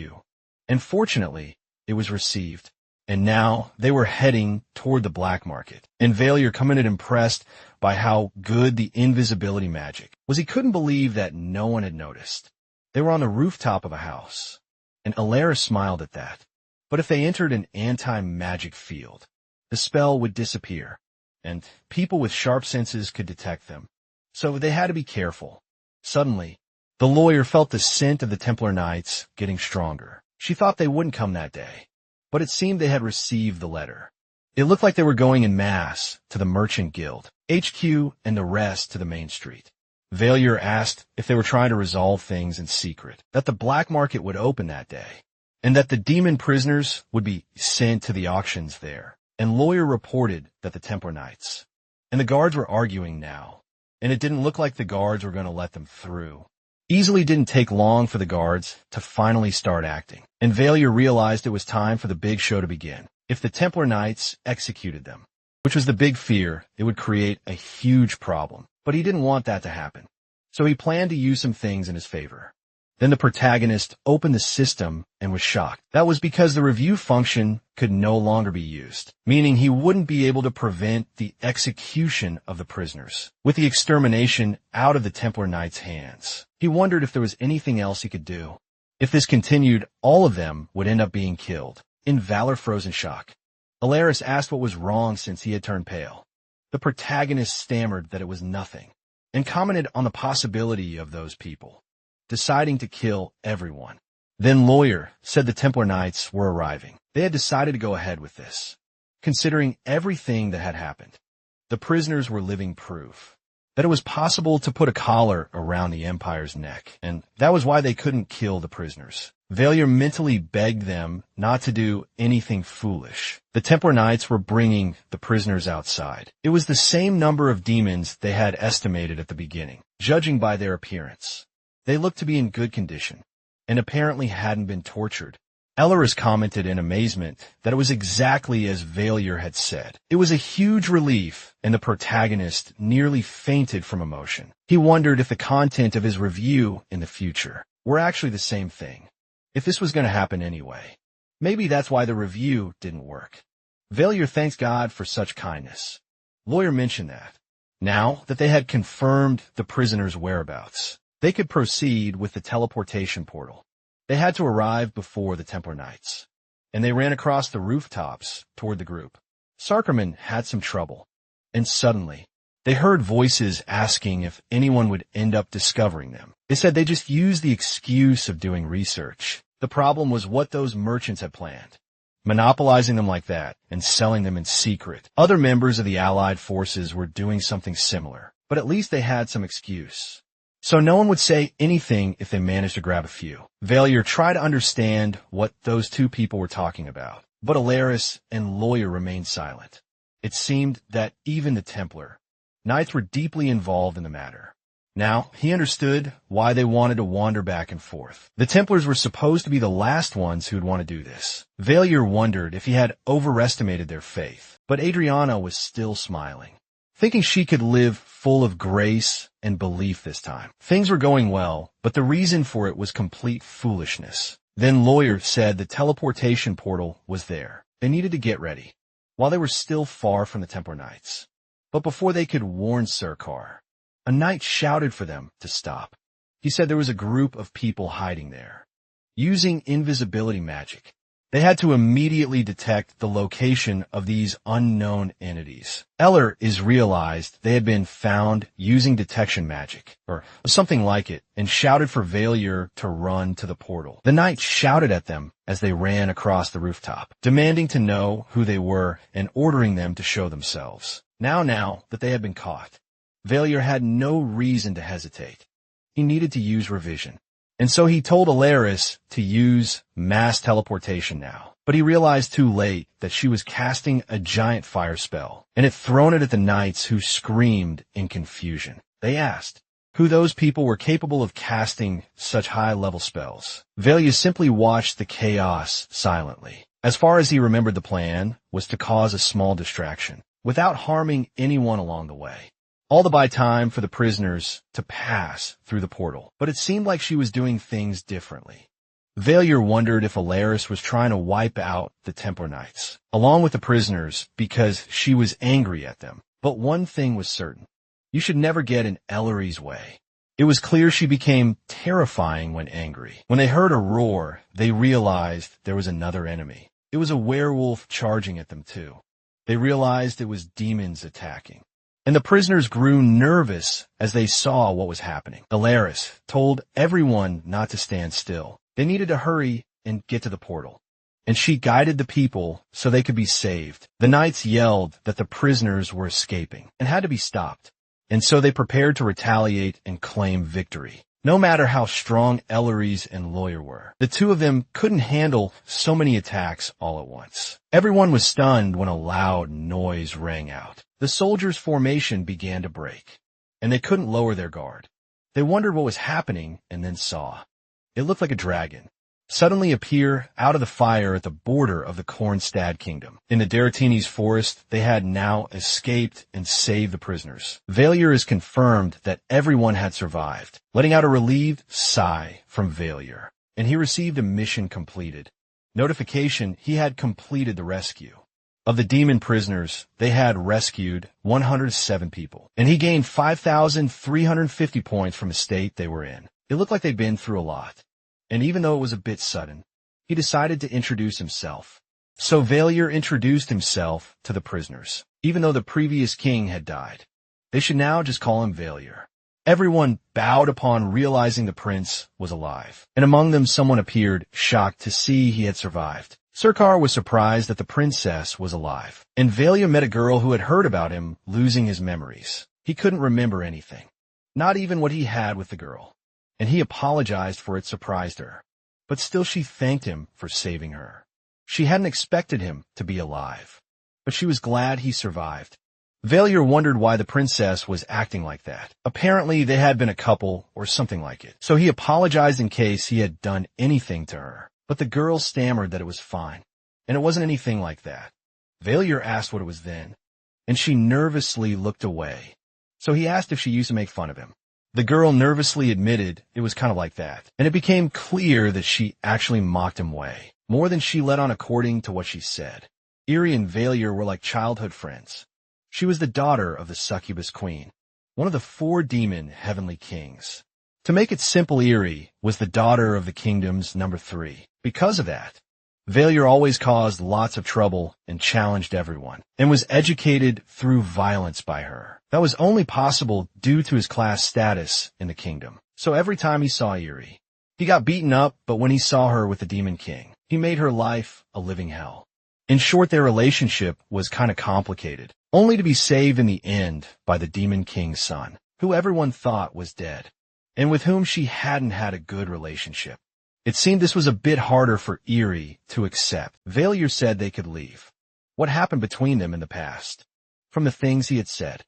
And fortunately, it was received, and now they were heading toward the black market. And Baalier coming in impressed by how good the invisibility magic was. He couldn't believe that no one had noticed. They were on the rooftop of a house, and Alaris smiled at that. But if they entered an anti-magic field, the spell would disappear, and people with sharp senses could detect them. So they had to be careful. Suddenly, the lawyer felt the scent of the Templar Knights getting stronger. She thought they wouldn't come that day, but it seemed they had received the letter. It looked like they were going en masse to the Merchant Guild, HQ, and the rest to the main street. Baalier asked if they were trying to resolve things in secret, that the black market would open that day, and that the demon prisoners would be sent to the auctions there. And Lawyer reported that the Templar Knights. And the guards were arguing now, and it didn't look like the guards were going to let them through. Easily didn't take long for the guards to finally start acting, and Baalier realized it was time for the big show to begin. If the Templar Knights executed them, which was the big fear, it would create a huge problem. But he didn't want that to happen, so he planned to use some things in his favor. Then the protagonist opened the system and was shocked. That was because the review function could no longer be used, meaning he wouldn't be able to prevent the execution of the prisoners, with the extermination out of the Templar Knights' hands. He wondered if there was anything else he could do. If this continued, all of them would end up being killed. In Valor froze in shock. Alaris asked what was wrong since he had turned pale. The protagonist stammered that it was nothing, and commented on the possibility of those people deciding to kill everyone. Then Lawyer said the Templar Knights were arriving. They had decided to go ahead with this, considering everything that had happened. The prisoners were living proof that it was possible to put a collar around the Empire's neck, and that was why they couldn't kill the prisoners. Baalier mentally begged them not to do anything foolish. The Templar Knights were bringing the prisoners outside. It was the same number of demons they had estimated at the beginning, judging by their appearance. They looked to be in good condition, and apparently hadn't been tortured. Elleris commented in amazement that it was exactly as Baalier had said. It was a huge relief, and the protagonist nearly fainted from emotion. He wondered if the content of his review in the future were actually the same thing. If this was going to happen anyway. Maybe that's why the review didn't work. Baalier thanks God for such kindness. Lawyer mentioned that. Now that they had confirmed the prisoners' whereabouts, they could proceed with the teleportation portal. They had to arrive before the Templar Knights, and they ran across the rooftops toward the group. Sarkerman had some trouble, and suddenly, they heard voices asking if anyone would end up discovering them. They said they just used the excuse of doing research. The problem was what those merchants had planned, monopolizing them like that and selling them in secret. Other members of the Allied forces were doing something similar, but at least they had some excuse. So no one would say anything if they managed to grab a few. Baalier tried to understand what those two people were talking about, but Alaris and Lawyer remained silent. It seemed that even the Templar Knights were deeply involved in the matter. Now, he understood why they wanted to wander back and forth. The Templars were supposed to be the last ones who would want to do this. Baalier wondered if he had overestimated their faith, but Adriana was still smiling, thinking she could live full of grace and belief this time. Things were going well, but the reason for it was complete foolishness. Then Lawyer said the teleportation portal was there. They needed to get ready, while they were still far from the Templar Knights. But before they could warn Surkar, a knight shouted for them to stop. He said there was a group of people hiding there, using invisibility magic. They had to immediately detect the location of these unknown entities. Eller realized they had been found using detection magic, or something like it, and shouted for Baalier to run to the portal. The knight shouted at them as they ran across the rooftop, demanding to know who they were and ordering them to show themselves. Now that they had been caught, Baalier had no reason to hesitate. He needed to use revision. And so he told Alaris to use mass teleportation now. But he realized too late that she was casting a giant fire spell, and had thrown it at the knights, who screamed in confusion. They asked who those people were capable of casting such high-level spells. Baalier simply watched the chaos silently. As far as he remembered, the plan was to cause a small distraction, without harming anyone along the way, all to buy time for the prisoners to pass through the portal. But it seemed like she was doing things differently. Baalier wondered if Alaris was trying to wipe out the Templar Knights, along with the prisoners, because she was angry at them. But one thing was certain: you should never get in Ellery's way. It was clear she became terrifying when angry. When they heard a roar, they realized there was another enemy. It was a werewolf charging at them too. They realized it was demons attacking. And the prisoners grew nervous as they saw what was happening. Alaris told everyone not to stand still. They needed to hurry and get to the portal. And she guided the people so they could be saved. The knights yelled that the prisoners were escaping and had to be stopped. And so they prepared to retaliate and claim victory. No matter how strong Ellery's and Lawyer were, the two of them couldn't handle so many attacks all at once. Everyone was stunned when a loud noise rang out. The soldiers' formation began to break, and they couldn't lower their guard. They wondered what was happening and then saw. It looked like a dragon suddenly appear out of the fire at the border of the Kornstad kingdom. In the Daratini's forest, they had now escaped and saved the prisoners. Baalier confirmed that everyone had survived, letting out a relieved sigh from Baalier, and he received a mission completed. Notification: he had completed the rescue. Of the demon prisoners, they had rescued 107 people, and he gained 5,350 points from the state they were in. It looked like they'd been through a lot. And even though it was a bit sudden, he decided to introduce himself. So Baalier introduced himself to the prisoners. Even though the previous king had died, they should now just call him Baalier. Everyone bowed upon realizing the prince was alive, and among them someone appeared, shocked to see he had survived. Surkar was surprised that the princess was alive, and Baalier met a girl who had heard about him losing his memories. He couldn't remember anything, not even what he had with the girl. And he apologized for it surprised her. But still she thanked him for saving her. She hadn't expected him to be alive, but she was glad he survived. Baalier wondered why the princess was acting like that. Apparently they had been a couple or something like it, so he apologized in case he had done anything to her. But the girl stammered that it was fine, and it wasn't anything like that. Baalier asked what it was then, and she nervously looked away. So he asked if she used to make fun of him. The girl nervously admitted it was kind of like that, and it became clear that she actually mocked him way, more than she let on according to what she said. Eerie and Baalier were like childhood friends. She was the daughter of the succubus queen, one of the 4 demon heavenly kings. To make it simple, Eerie was the daughter of the kingdom's number 3. Because of that, Baalier always caused lots of trouble and challenged everyone, and was educated through violence by her. That was only possible due to his class status in the kingdom. So every time he saw Eerie, he got beaten up, but when he saw her with the Demon King, he made her life a living hell. In short, their relationship was kind of complicated, only to be saved in the end by the Demon King's son, who everyone thought was dead, and with whom she hadn't had a good relationship. It seemed this was a bit harder for Eerie to accept. Baalier said they could leave. What happened between them in the past? From the things he had said.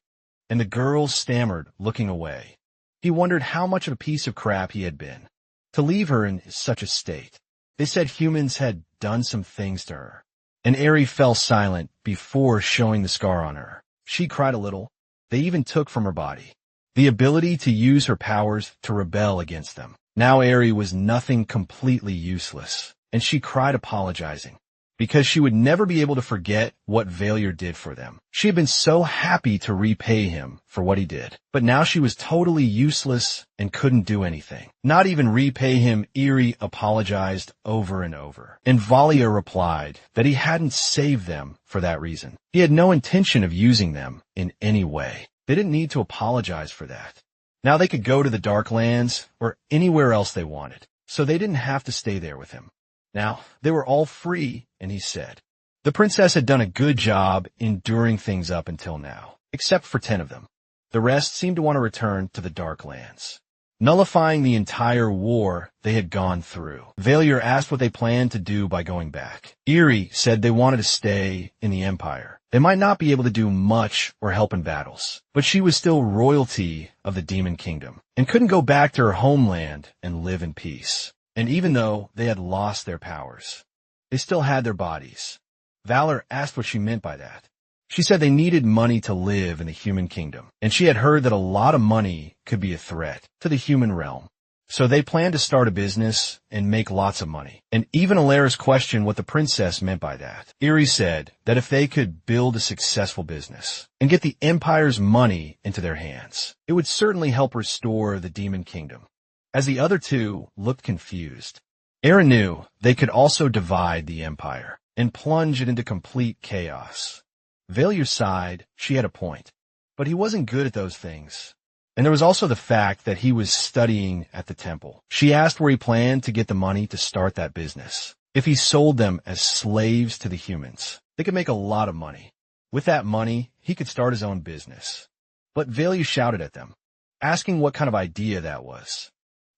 And the girl stammered, looking away. He wondered how much of a piece of crap he had been to leave her in such a state. They said humans had done some things to her, and Eri fell silent before showing the scar on her. She cried a little. They even took from her body the ability to use her powers to rebel against them. Now Eri was nothing, completely useless, and she cried, apologizing, because she would never be able to forget what Baalier did for them. She had been so happy to repay him for what he did, but now she was totally useless and couldn't do anything. Not even repay him. Eri apologized over and over, and Baalier replied that he hadn't saved them for that reason. He had no intention of using them in any way. They didn't need to apologize for that. Now they could go to the Dark Lands or anywhere else they wanted, so they didn't have to stay there with him. Now they were all free, and he said the princess had done a good job enduring things up until now, except for 10 of them. The rest seemed to want to return to the Dark Lands, nullifying the entire war they had gone through. Baalier asked what they planned to do by going back. Eri said they wanted to stay in the Empire. They might not be able to do much or help in battles, but she was still royalty of the Demon Kingdom and couldn't go back to her homeland and live in peace. And even though they had lost their powers, they still had their bodies. Baalier asked what she meant by that. She said they needed money to live in the human kingdom, and she had heard that a lot of money could be a threat to the human realm. So they planned to start a business and make lots of money. And even Alaris questioned what the princess meant by that. Eri said that if they could build a successful business and get the Empire's money into their hands, it would certainly help restore the Demon Kingdom. As the other two looked confused, Eri knew they could also divide the Empire and plunge it into complete chaos. Baalier sighed. She had a point, but he wasn't good at those things. And there was also the fact that he was studying at the temple. She asked where he planned to get the money to start that business. If he sold them as slaves to the humans, they could make a lot of money. With that money, he could start his own business. But Baalier shouted at them, asking what kind of idea that was.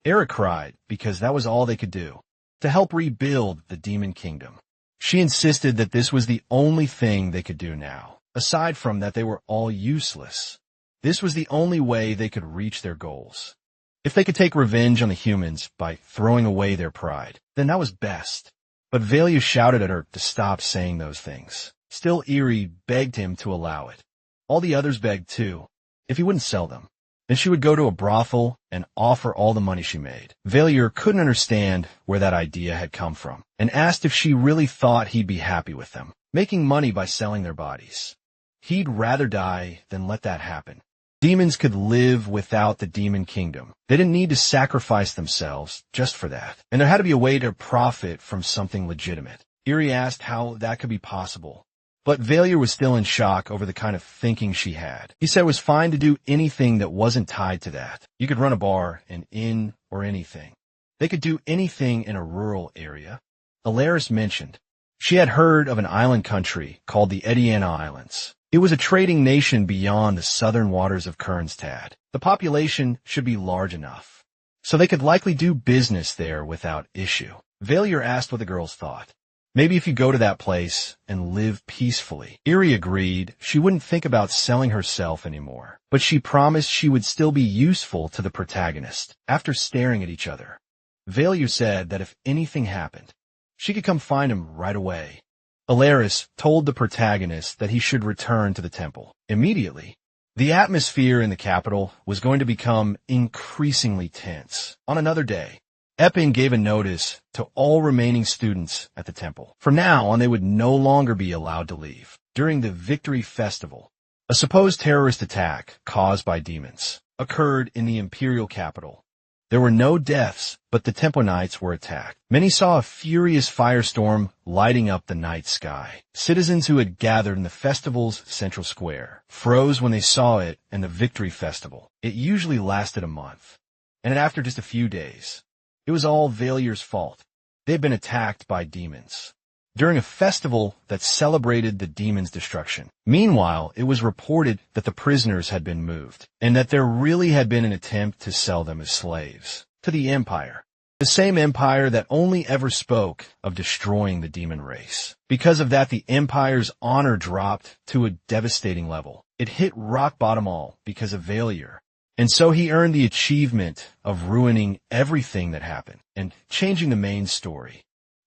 Eri cried because that was all they could do to help rebuild the Demon Kingdom. She insisted that this was the only thing they could do now. Aside from that, they were all useless. This was the only way they could reach their goals. If they could take revenge on the humans by throwing away their pride, then that was best. But Baalier shouted at her to stop saying those things. Still, Eri begged him to allow it. All the others begged too, if he wouldn't sell them. Then she would go to a brothel and offer all the money she made. Baalier couldn't understand where that idea had come from and asked if she really thought he'd be happy with them, making money by selling their bodies. He'd rather die than let that happen. Demons could live without the Demon Kingdom. They didn't need to sacrifice themselves just for that. And there had to be a way to profit from something legitimate. Eri asked how that could be possible. But Baalier was still in shock over the kind of thinking she had. He said it was fine to do anything that wasn't tied to that. You could run a bar, an inn, or anything. They could do anything in a rural area. Alaris mentioned she had heard of an island country called the Ediana Islands. It was a trading nation beyond the southern waters of Kernstad. The population should be large enough, so they could likely do business there without issue. Baalier asked what the girls thought. Maybe if you go to that place and live peacefully. Eri agreed she wouldn't think about selling herself anymore, but she promised she would still be useful to the protagonist. After staring at each other, Baalier said that if anything happened, she could come find him right away. Alaris told the protagonist that he should return to the temple immediately. The atmosphere in the capital was going to become increasingly tense. On another day, Epping gave a notice to all remaining students at the temple. From now on, they would no longer be allowed to leave. During the Victory Festival, a supposed terrorist attack caused by demons occurred in the imperial capital. There were no deaths, but the Temple Knights were attacked. Many saw a furious firestorm lighting up the night sky. Citizens who had gathered in the festival's central square froze when they saw it in the Victory Festival. It usually lasted a month, and after just a few days, it was all Baалier's fault. They had been attacked by demons during a festival that celebrated the demons' destruction. Meanwhile, it was reported that the prisoners had been moved, and that there really had been an attempt to sell them as slaves to the Empire, the same empire that only ever spoke of destroying the demon race. Because of that, the Empire's honor dropped to a devastating level. It hit rock bottom all because of Baalier And so he earned the achievement of ruining everything that happened and changing the main story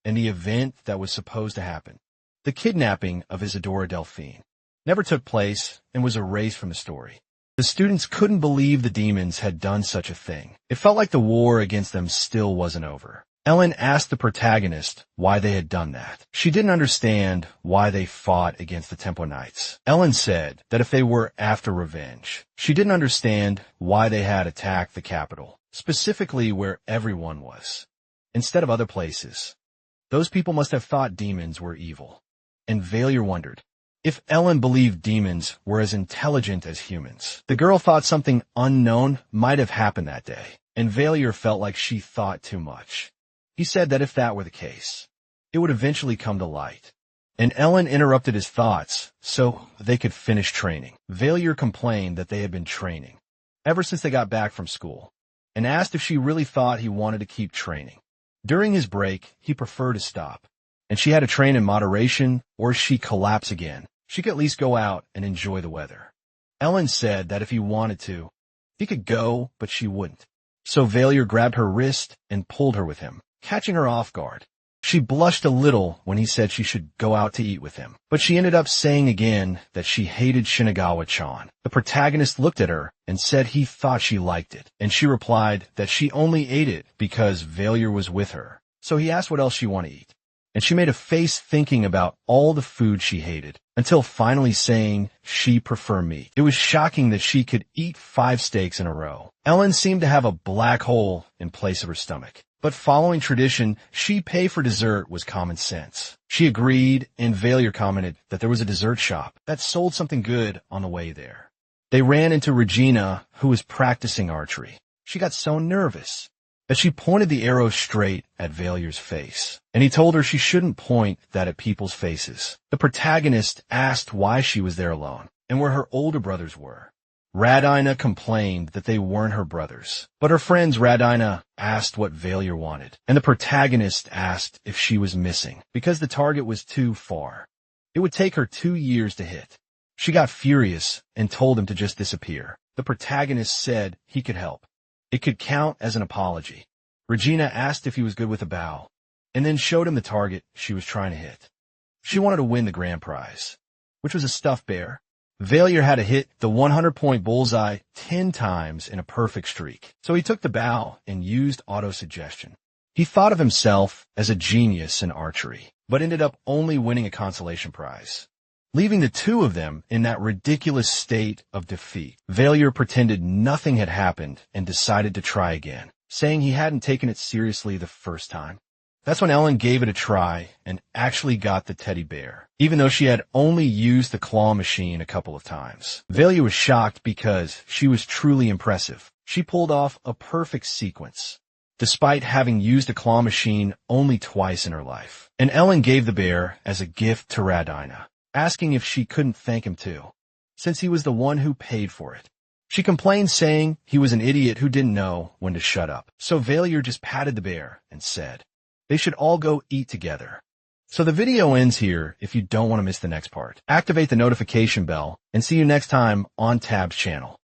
and the event that was supposed to happen. The kidnapping of Isadora Delphine never took place and was erased from the story. The students couldn't believe the demons had done such a thing. It felt like the war against them still wasn't over. Ellen asked the protagonist why they had done that. She didn't understand why they fought against the Temple Knights. Ellen said that if they were after revenge, she didn't understand why they had attacked the capital, specifically where everyone was, instead of other places. Those people must have thought demons were evil. And Baalier wondered if Ellen believed demons were as intelligent as humans. The girl thought something unknown might have happened that day, and Baalier felt like she thought too much. He said that if that were the case, it would eventually come to light. And Ellen interrupted his thoughts so they could finish training. Baalier complained that they had been training ever since they got back from school and asked if she really thought he wanted to keep training. During his break, he preferred to stop, and she had to train in moderation or she'd collapse again. She could at least go out and enjoy the weather. Ellen said that if he wanted to, he could go, but she wouldn't. So Baalier grabbed her wrist and pulled her with him, catching her off guard. She blushed a little when he said she should go out to eat with him, but she ended up saying again that she hated Shinagawa-chan. The protagonist looked at her and said he thought she liked it, and she replied that she only ate it because Baalier was with her. So he asked what else she wanted to eat, and she made a face thinking about all the food she hated, until finally saying she preferred meat. It was shocking that she could eat 5 steaks in a row. Ellen seemed to have a black hole in place of her stomach. But following tradition, she pay for dessert was common sense. She agreed, and Baalier commented that there was a dessert shop that sold something good on the way there. They ran into Regina, who was practicing archery. She got so nervous that she pointed the arrow straight at Bailier's face, and he told her she shouldn't point that at people's faces. The protagonist asked why she was there alone and where her older brothers were. Radina complained that they weren't her brothers, but her friends Radina asked what Baalier wanted, and the protagonist asked if she was missing because the target was too far. It would take her 2 years to hit. She got furious and told him to just disappear. The protagonist said he could help. It could count as an apology. Regina asked if he was good with a bow, and then showed him the target she was trying to hit. She wanted to win the grand prize, which was a stuffed bear. Baalier had to hit the 100-point bullseye 10 times in a perfect streak, so he took the bow and used auto-suggestion. He thought of himself as a genius in archery, but ended up only winning a consolation prize, leaving the two of them in that ridiculous state of defeat. Baalier pretended nothing had happened and decided to try again, saying he hadn't taken it seriously the first time. That's when Ellen gave it a try and actually got the teddy bear, even though she had only used the claw machine a couple of times. Baalier was shocked because she was truly impressive. She pulled off a perfect sequence, despite having used a claw machine only twice in her life. And Ellen gave the bear as a gift to Radina, asking if she couldn't thank him too, since he was the one who paid for it. She complained, saying he was an idiot who didn't know when to shut up. So Baalier just patted the bear and said they should all go eat together. So the video ends here if you don't want to miss the next part. Activate the notification bell and see you next time on Tab's channel.